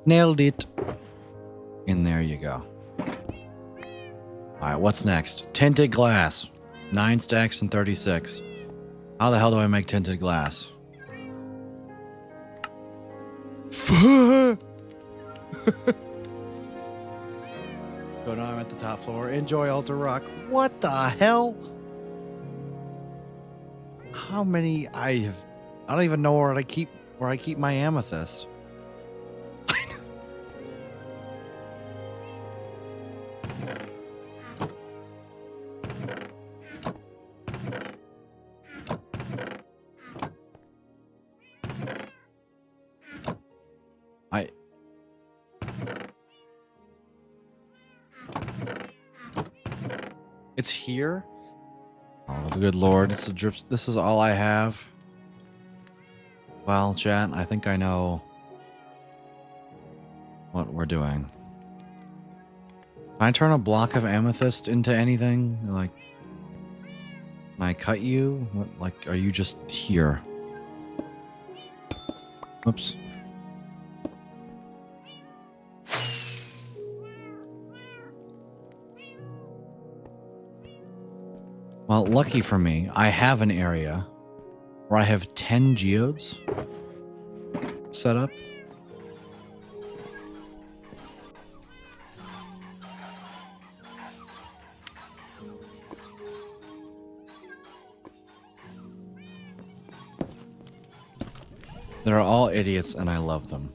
Nailed it. And there you go. Alright, what's next? Tinted glass. 9 stacks and 36. How the hell do I make tinted glass? So now I'm at the top floor. Enjoy Altar Rock. What the hell? How many I don't even know where I keep my amethyst. It's here? Oh, the good Lord. It's a drip. This is all I have. Well, chat, I think I know what we're doing. Can I turn a block of amethyst into anything? Like, can I cut you? What, like, are you just here? Whoops. Well, lucky for me, I have an area where I have 10 geodes set up. They're all idiots and I love them.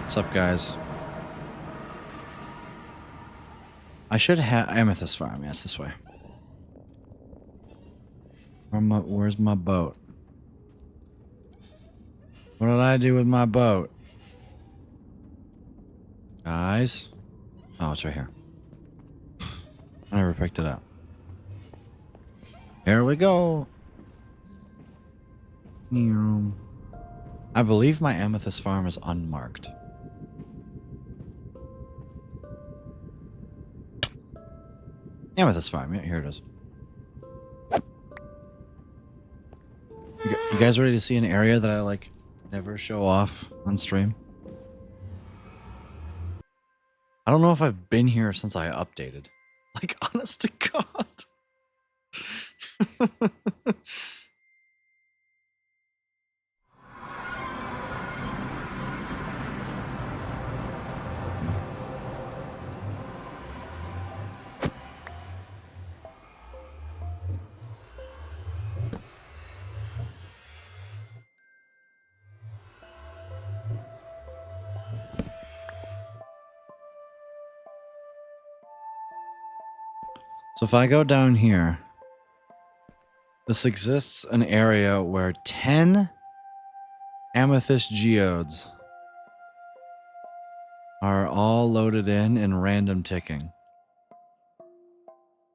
What's up, guys? I should have Amethyst Farm. Yes, this way. Where's my boat? What did I do with my boat? Guys? Oh, it's right here. I never picked it up. Here we go. I believe my Amethyst Farm is unmarked. Amethyst Farm. Yeah, here it is. You guys ready to see an area that I like never show off on stream? I don't know if I've been here since I updated. Like, honest to God. So if I go down here, this exists an area where 10 amethyst geodes are all loaded in random ticking.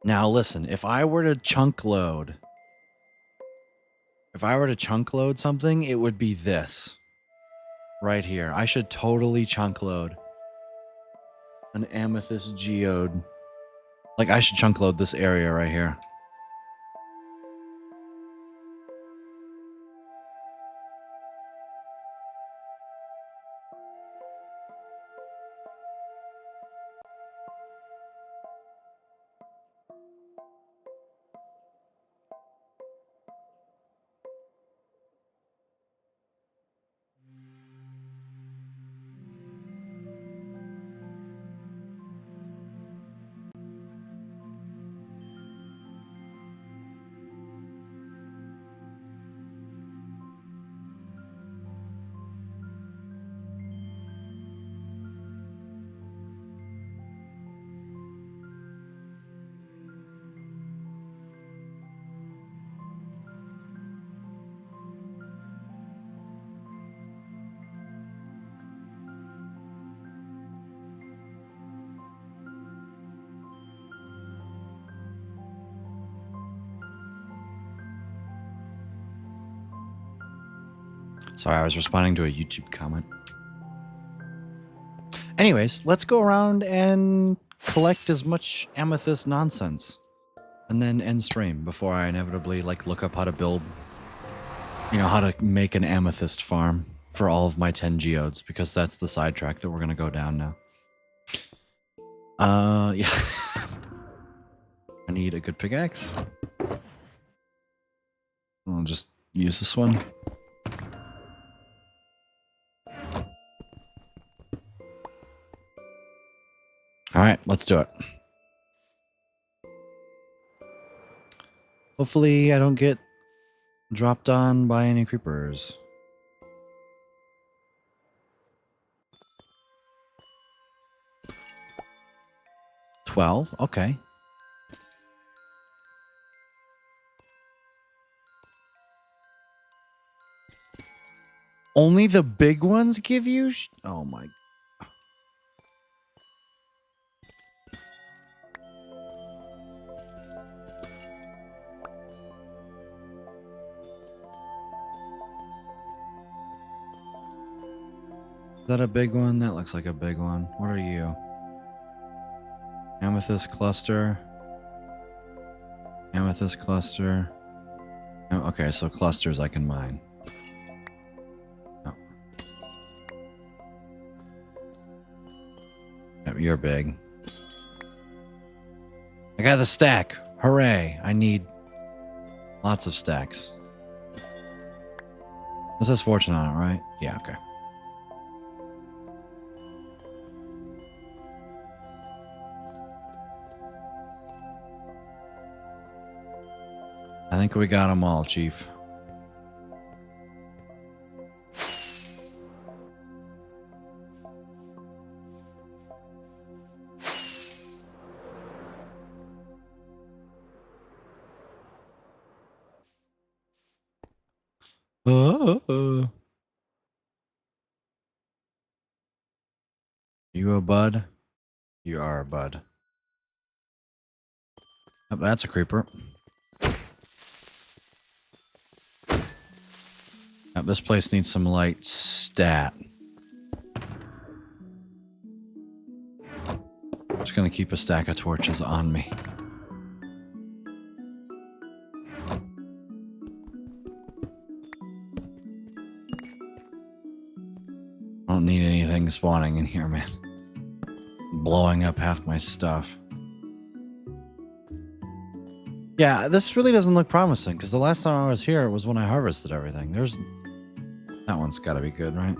Now listen, if I were to chunk load something, it would be this right here. I should totally chunk load an amethyst geode. Like, I should chunk load this area right here. Sorry, I was responding to a YouTube comment. Anyways, let's go around and collect as much amethyst nonsense. And then end stream before I inevitably look up how to build, how to make an amethyst farm for all of my 10 geodes, because that's the sidetrack that we're going to go down now. Yeah. I need a good pickaxe. I'll just use this one. All right, let's do it. Hopefully I don't get dropped on by any creepers. $12? Okay. Only the big ones give you? Oh my. Is that a big one? That looks like a big one. What are you? Amethyst cluster. Amethyst cluster. Oh, okay, so clusters I can mine. Oh. Yep, you're big. I got the stack. Hooray. I need lots of stacks. This has fortune on it, right? Yeah, okay. I think we got them all, Chief. You a bud? You are a bud. Oh, that's a creeper. Yep, this place needs some light stat. Just gonna keep a stack of torches on me. I don't need anything spawning in here, man. Blowing up half my stuff. Yeah, this really doesn't look promising, because the last time I was here was when I harvested everything. That one's gotta be good, right?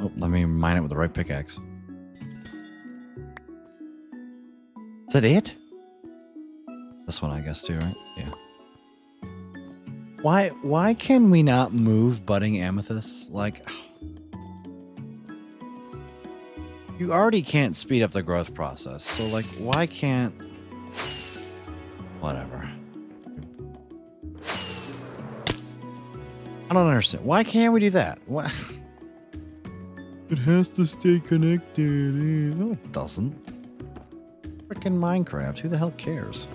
Oh, let me mine it with the right pickaxe. Is that it? This one, I guess, too, right? Yeah. Why can we not move budding amethysts? Like... You already can't speed up the growth process, so like, why can't... Whatever. I don't understand. Why can't we do that? What? It has to stay connected. No, it doesn't. Frickin' Minecraft. Who the hell cares?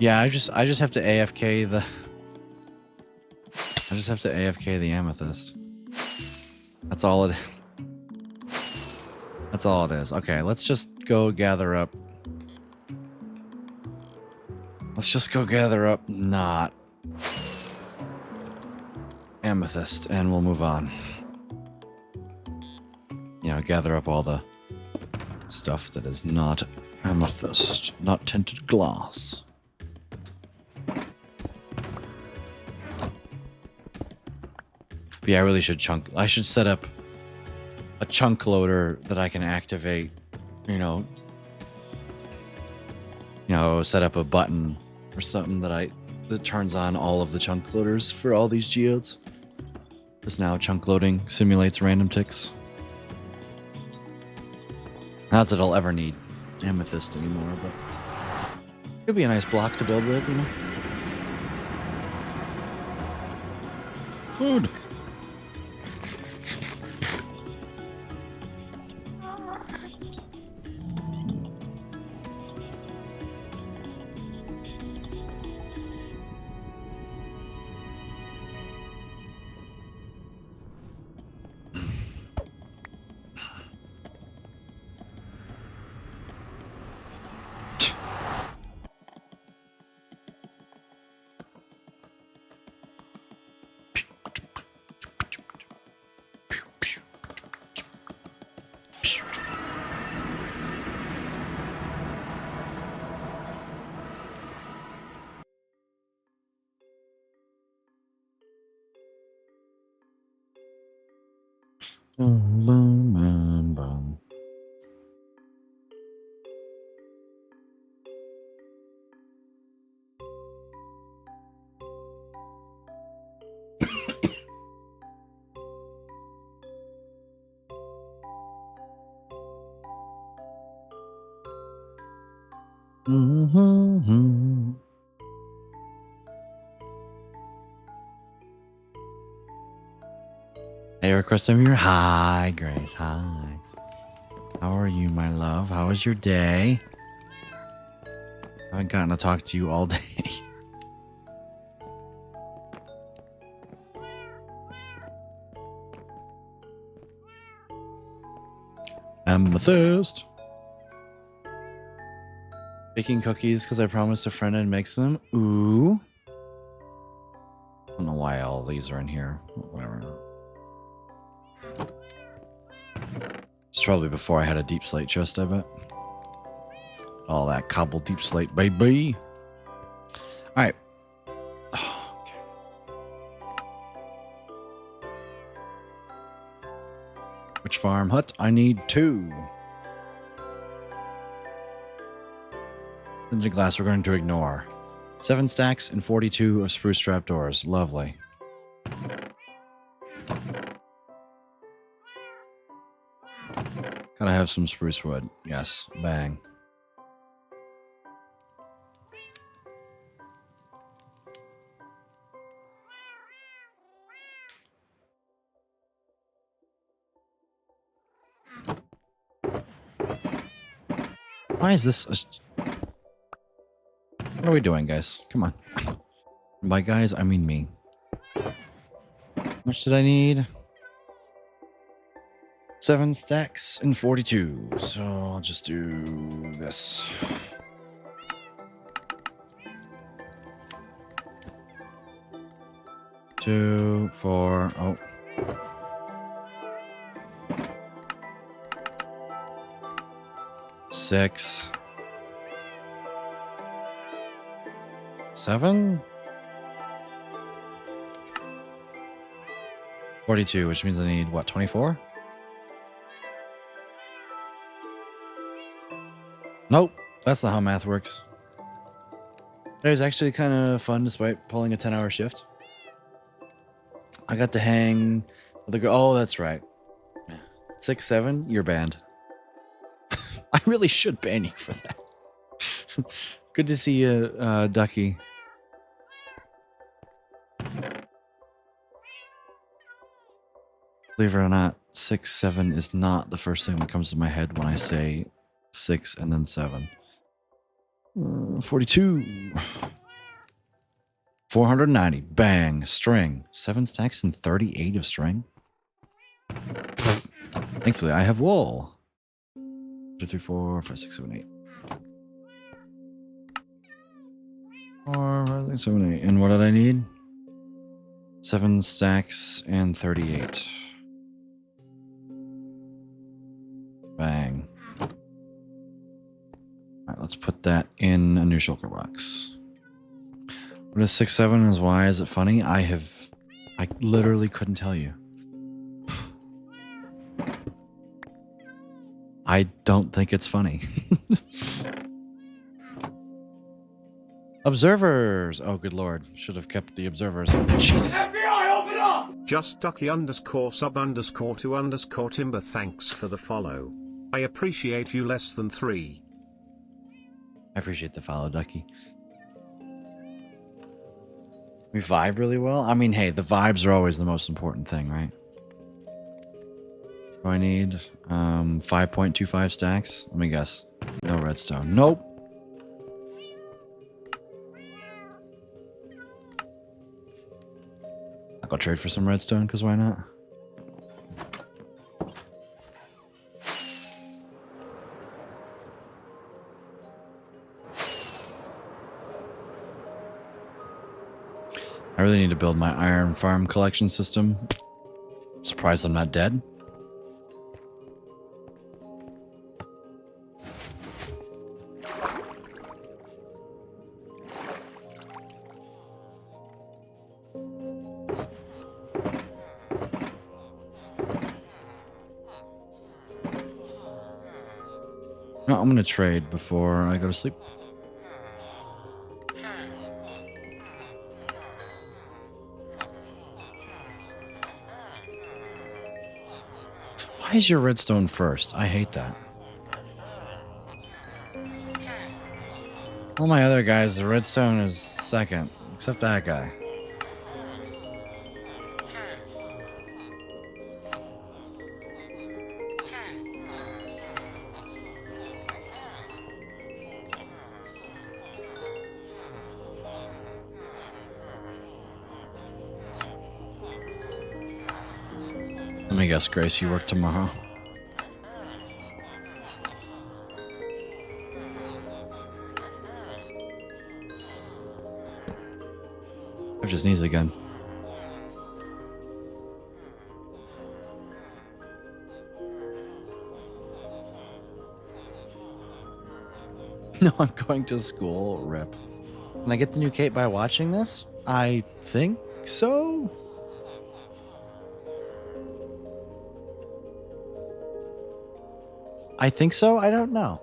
Yeah, I just have to AFK the... I just have to AFK the amethyst. That's all it is. That's all it is. Okay, let's just go gather up. Let's just go gather up not amethyst and we'll move on. You know, gather up all the stuff that is not amethyst, not tinted glass. But yeah, I really should I should set up a chunk loader that I can activate, you know, set up a button or something that turns on all of the chunk loaders for all these geodes. Because now chunk loading simulates random ticks. Not that I'll ever need amethyst anymore, but it could be a nice block to build with, you know. Food. Boom, boom, boom, boom. Mm-hmm. Hey, request of your hi, Grace. Hi. How are you, my love? How was your day? I haven't gotten to talk to you all day. Amethyst. Baking cookies because I promised a friend I'd make them. Ooh. I don't know why all these are in here. Whatever. It's probably before I had a deep slate chest, I bet. All that cobbled deep slate, baby. Alright. Oh, okay. Which farm hut? I need 2. Tinted glass we're going to ignore. 7 stacks and 42 of spruce trapdoors. Lovely. Gotta have some spruce wood. Yes. Bang. Why is this... What are we doing, guys? Come on. By guys, I mean me. How much did I need? 7 stacks and 42. So I'll just do this. Two, 4, oh. 6. 7? 42, which means I need, what, 24? Nope, that's not how math works. It was actually kind of fun despite pulling a 10-hour shift. I got to hang with a girl. Oh, that's right. 6-7, you're banned. I really should ban you for that. Good to see you, Ducky. Believe it or not, 6-7 is not the first thing that comes to my head when I say 6 and then 7. 42. 490. Bang. String. 7 stacks and 38 of string. Thankfully, I have wool. 2, 3, 4, 5, 6, 7, 8. 4, 5, 6, 7, 8. And what did I need? 7 stacks and 38. Bang. All right, let's put that in a new shulker box. What is 6-7 and why is it funny? I literally couldn't tell you. I don't think it's funny. Observers. Oh, good lord. Should have kept the observers. Jesus. FBI, open up! Just Ducky _sub_2_timber. Thanks for the follow. I appreciate you less than 3. I appreciate the follow, Ducky. We vibe really well. I mean, hey, the vibes are always the most important thing, right? What do I need? 5.25 stacks. Let me guess. No redstone. Nope. I'll go trade for some redstone, because why not? I really need to build my iron farm collection system. I'm surprised I'm not dead. No, I'm gonna trade before I go to sleep. Why is your redstone first? I hate that. All my other guys, the redstone is second, except that guy. Let me guess, Grace, you work tomorrow? I just sneezed again. No, I'm going to school. Rip. Can I get the new cape by watching this? I think so. I think so. I don't know.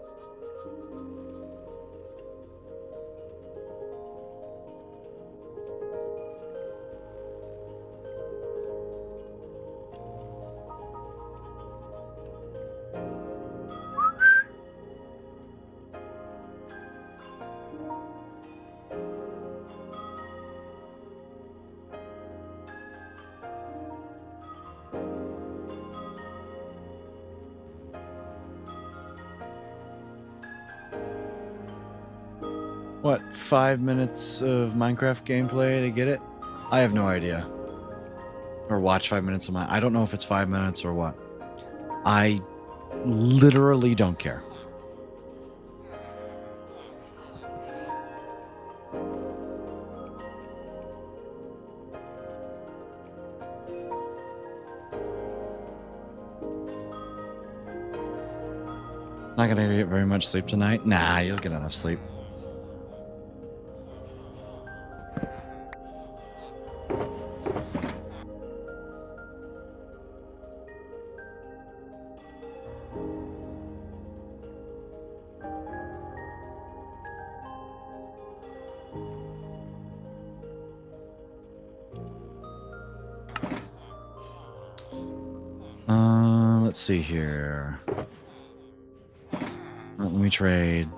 What, 5 minutes of Minecraft gameplay to get it? I have no idea. Or watch 5 minutes of my... I don't know if it's 5 minutes or what. I literally don't care. Not gonna get very much sleep tonight? Nah, you'll get enough sleep. let's see here. Let me trade.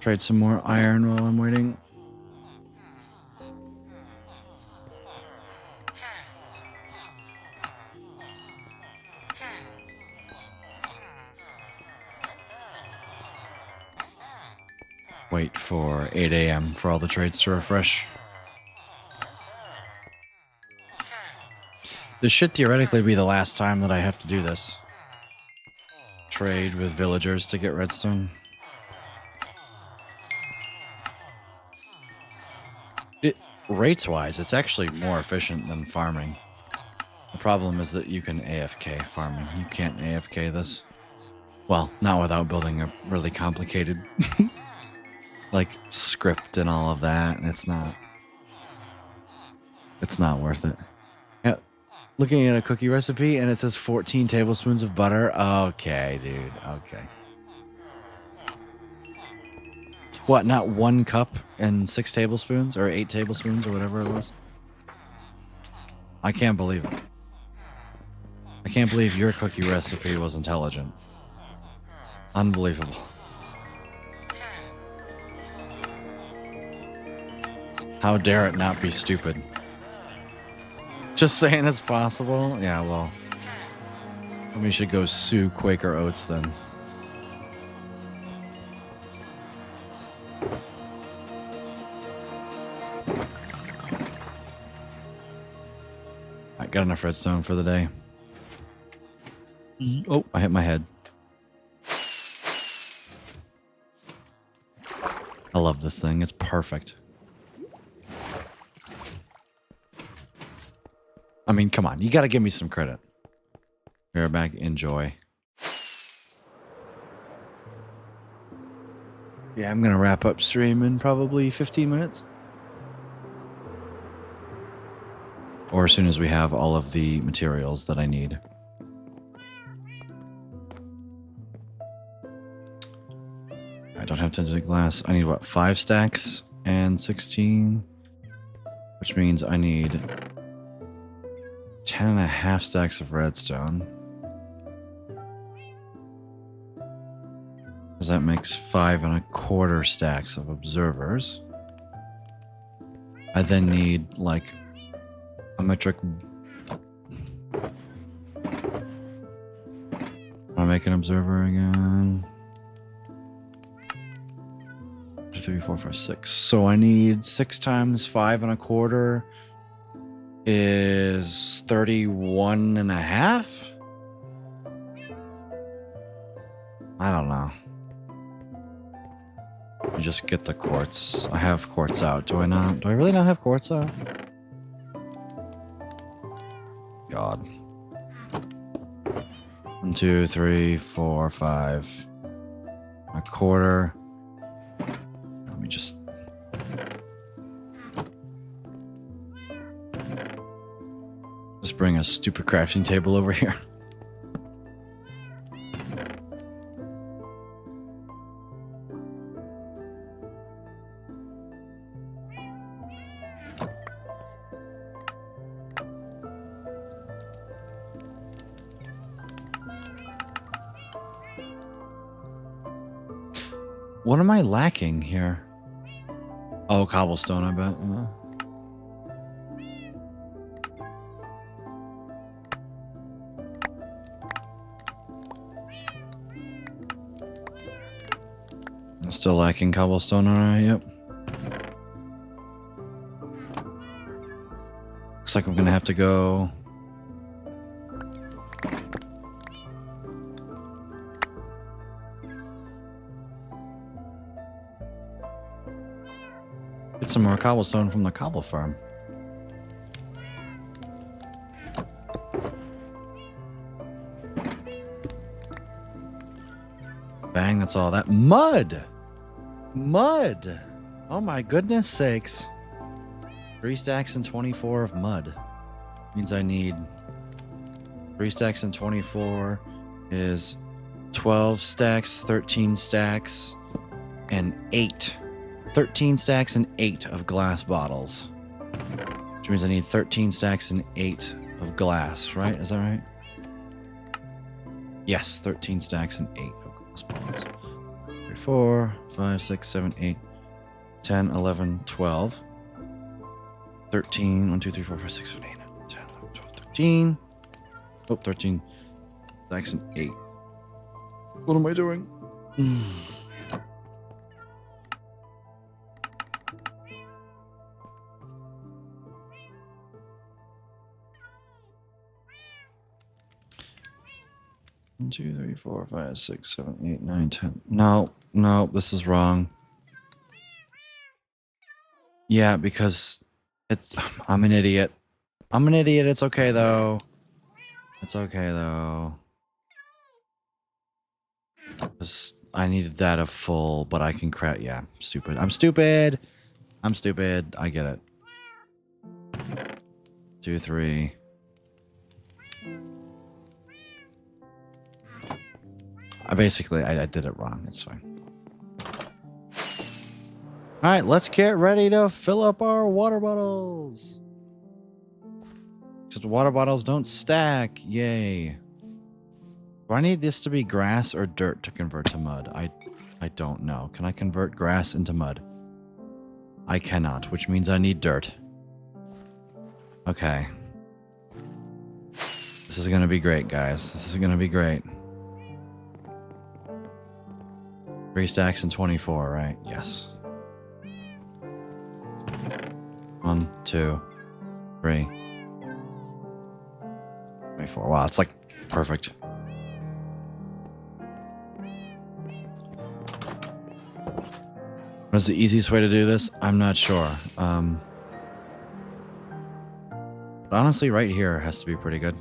Trade some more iron while I'm waiting. Wait for 8 a.m. for all the trades to refresh. This should theoretically be the last time that I have to do this. Trade with villagers to get redstone. Rates-wise, it's actually more efficient than farming. The problem is that you can AFK farming. You can't AFK this. Well, not without building a really complicated like script and all of that. It's not worth it. Yeah, looking at a cookie recipe and it says 14 tablespoons of butter. Okay, dude. Okay. What, not 1 cup and 6 tablespoons or 8 tablespoons or whatever it was? I can't believe it. I can't believe your cookie recipe was intelligent. Unbelievable. How dare it not be stupid? Just saying it's possible? Yeah, well. We should go sue Quaker Oats then. I got enough redstone for the day. Oh, I hit my head. I love this thing. It's perfect. I mean, come on. You got to give me some credit. We're back. Enjoy. Yeah, I'm going to wrap up stream in probably 15 minutes. Or as soon as we have all of the materials that I need. I don't have tinted glass. I need, what, 5 stacks and 16? Which means I need 10.5 stacks of redstone. Because that makes 5.25 stacks of observers. I then need, like, a metric... I'll make an observer again. 3, 4, 5, 6. So I need 6 times 5.25 is 31.5. I don't know. I just get the quartz. I have quartz out. Do I not? Do I really not have quartz out? God. 1, 2, 3, 4, 5. 1/4. Let me just... Just bring a stupid crafting table over here. What am I lacking here? Oh, cobblestone, I bet. I'm still lacking cobblestone, alright, yep. Looks like I'm gonna have to go... get some more cobblestone from the cobble farm. Bang, that's all that. Mud! Mud! Oh my goodness sakes. 3 stacks and 24 of mud. Means I need 3 stacks and 24 is 12 stacks, 13 stacks, and 8. 13 stacks and 8 of glass bottles. Which means I need 13 stacks and 8 of glass, right? Is that right? Yes, 13 stacks and 8 of glass bottles. 3, 4, 5, 6, 7, 8, 10, 11, 12. 13, 1, 2, 3, 4, 5, 6, 7, 8, 9, 10, 11, 12, 13. Oh, 13 stacks and 8. What am I doing? 1, 2, 3, 4, 5, 6, 7, 8, 9, 10. No, no, this is wrong. Yeah, because it's. I'm an idiot. I'm an idiot. It's okay, though. It's okay, though. I needed that a full, but I can craft. Yeah, stupid. I'm stupid. I'm stupid. I get it. 2, 3. I did it wrong. It's fine. All right, let's get ready to fill up our water bottles. Except water bottles don't stack. Yay. Do I need this to be grass or dirt to convert to mud? I don't know. Can I convert grass into mud? I cannot, which means I need dirt. Okay. This is going to be great, guys. This is going to be great. 3 stacks and 24, right? Yes. 1, 2, 3. 24. Wow, it's like perfect. What's the easiest way to do this? I'm not sure. But honestly, right here has to be pretty good.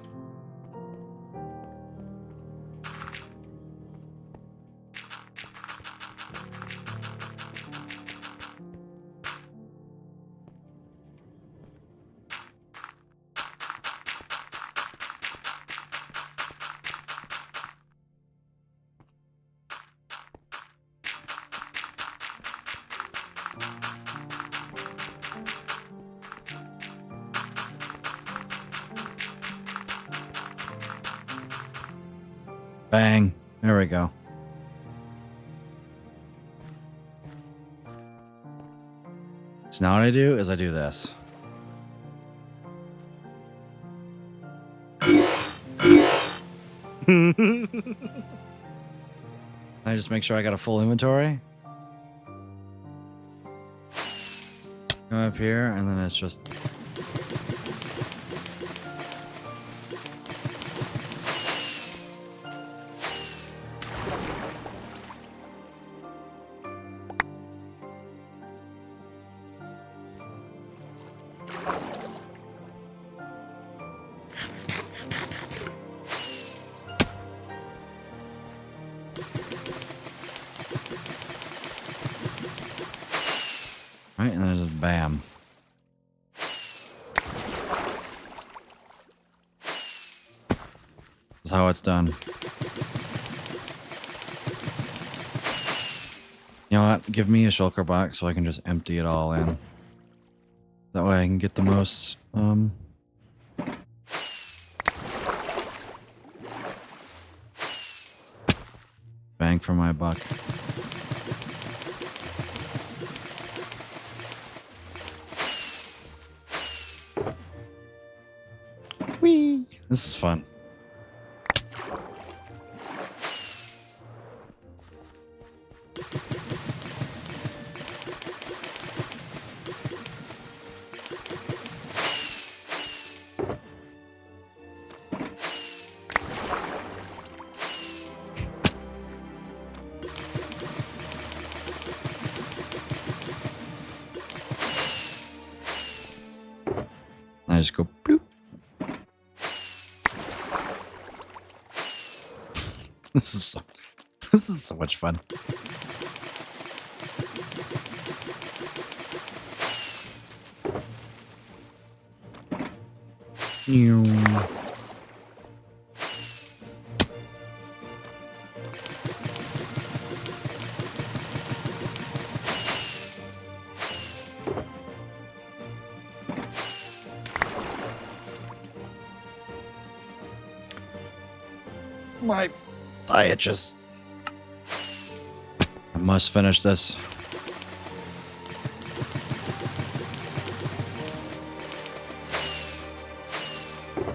Bang. There we go. So now what I do is I do this. I just make sure I got a full inventory. Go up here, and then it's just... Right, and then it's just bam. That's how it's done. You know what? Give me a shulker box so I can just empty it all in. That way I can get the most, bang for my buck. Whee! This is fun. I just go bloop. This is so much fun. Ew. My Thigh itches. I must finish this.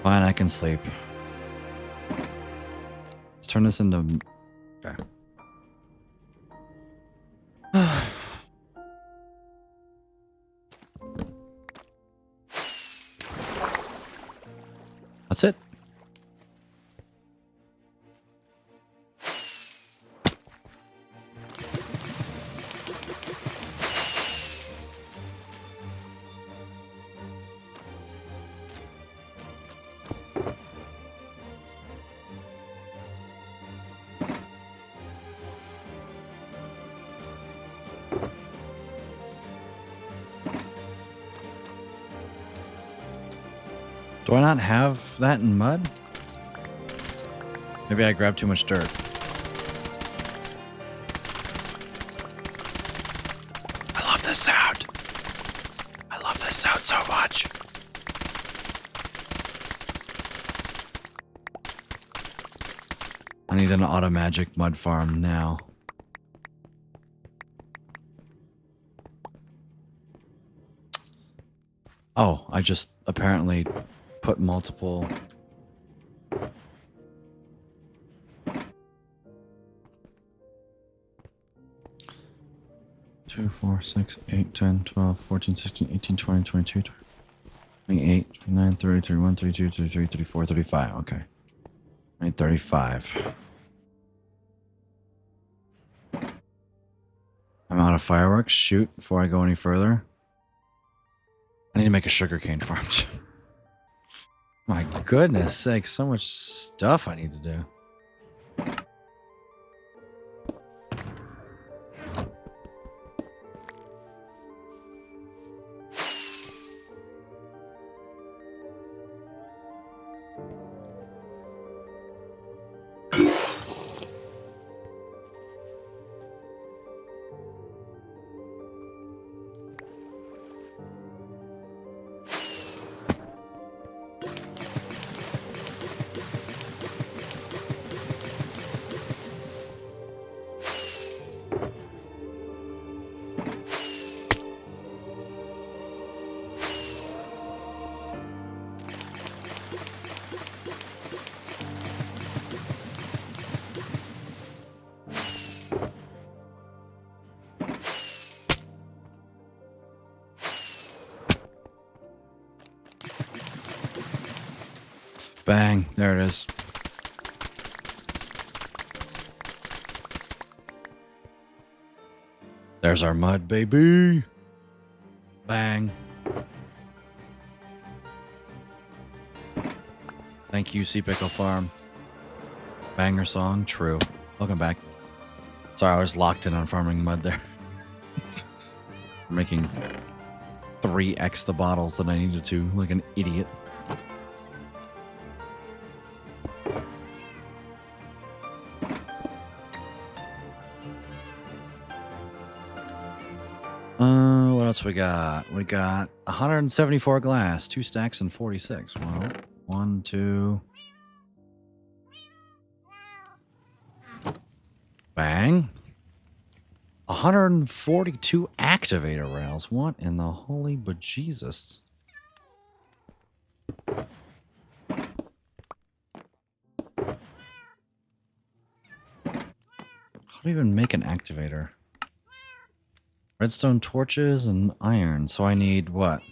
Fine, I can sleep. Let's turn this into... Okay. That's it. Do I not have that in mud? Maybe I grabbed too much dirt. I love this sound. I love this sound so much. I need an auto magic mud farm now. Oh, I just apparently put multiple... Two, 4, 6, 8, 10, 12, 14, 16, 18, 20, 22, 28, 29, 30, 31, 32, 33, 34, 35. Okay. I need 35. I'm out of fireworks. Shoot, before I go any further. I need to make a sugarcane farm. My goodness sakes, so much stuff I need to do. Bang, there it is. There's our mud, baby. Bang. Thank you, Sea Pickle Farm. Banger song, true. Welcome back. Sorry, I was locked in on farming mud there. Making 3x the bottles that I needed to, like an idiot. What else we got? We got 174 glass, 2 stacks and 46. Well, 1, 2. Bang. 142 activator rails. What in the holy bejesus? How do you even make an activator? Redstone torches and iron. So I need what?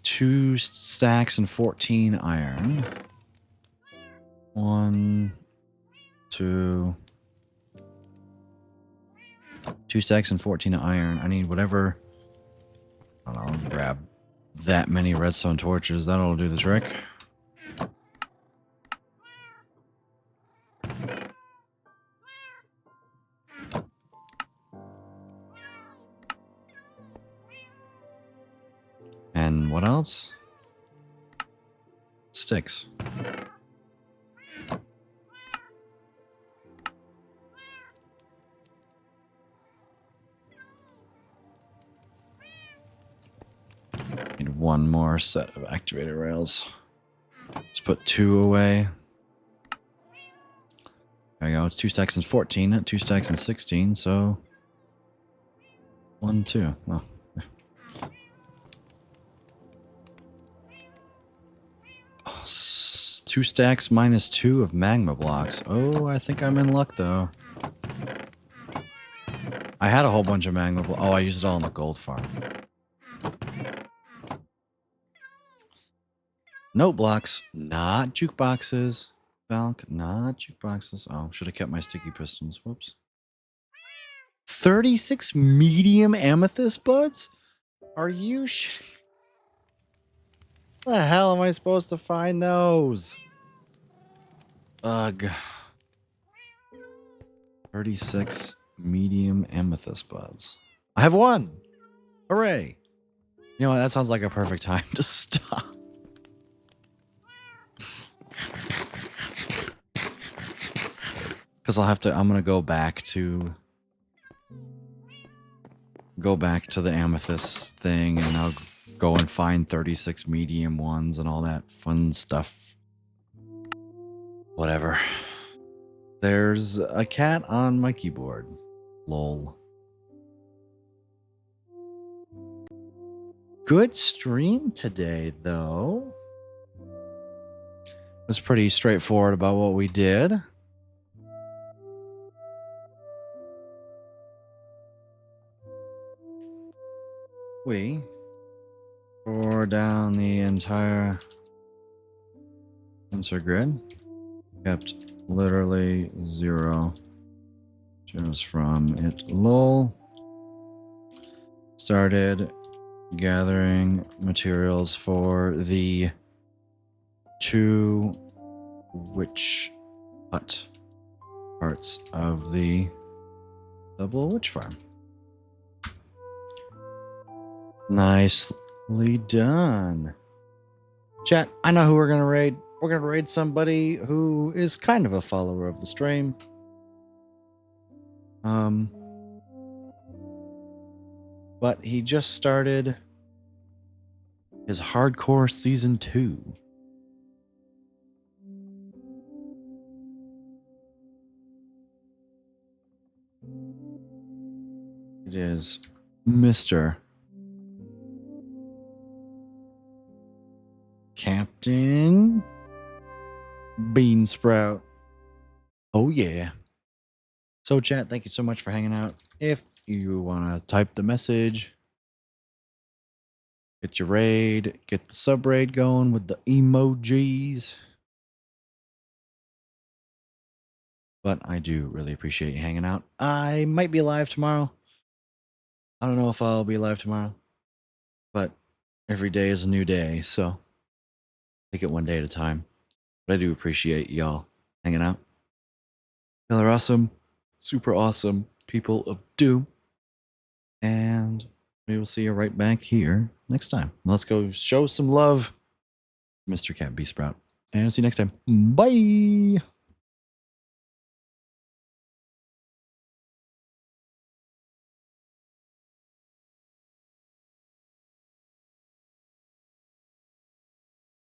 Two stacks and 14 iron. 1, 2. 2 stacks and 14 iron. I need whatever. I don't know, I'll grab that many redstone torches. That'll do the trick. And what else? Sticks. Need one more set of activator rails. Just put 2 away. There we go. It's 2 stacks and 14, 2 stacks and 16, so 1, 2. Well. 2 stacks minus 2 of magma blocks. Oh, I think I'm in luck though. I had a whole bunch of magma blocks. Oh, I used it all on the gold farm. Note blocks, not jukeboxes. Valk, not jukeboxes. Oh, should have kept my sticky pistons. Whoops. 36 medium amethyst buds? Are you shitting? The hell am I supposed to find those? Ugh. 36 medium amethyst buds. I have 1. Hooray. You know what? That sounds like a perfect time to stop. Because I'm going to go back to the amethyst thing, and I'll go and find 36 medium ones and all that fun stuff. Whatever. There's a cat on my keyboard. Lol. Good stream today, though. It was pretty straightforward about what we did. We tore down the entire sensor grid. Kept literally 0 gems from it. Lol. Started gathering materials for the 2 witch hut parts of the double witch farm. Nicely done. Chat, I know who we're going to raid. We're going to raid somebody who is kind of a follower of the stream. But he just started his hardcore season 2. It is Mr. Captain Beansprout. Oh yeah. So chat, thank you so much for hanging out. If you want to type the message, get your raid, get the sub raid going with the emojis. But I do really appreciate you hanging out. I might be live tomorrow. I don't know if I'll be live tomorrow, but every day is a new day, so take it one day at a time. But I do appreciate y'all hanging out. Y'all are awesome, super awesome people of Doom. And we will see you right back here next time. Let's go show some love, Mr. Cat Beansprout. And I'll see you next time. Bye.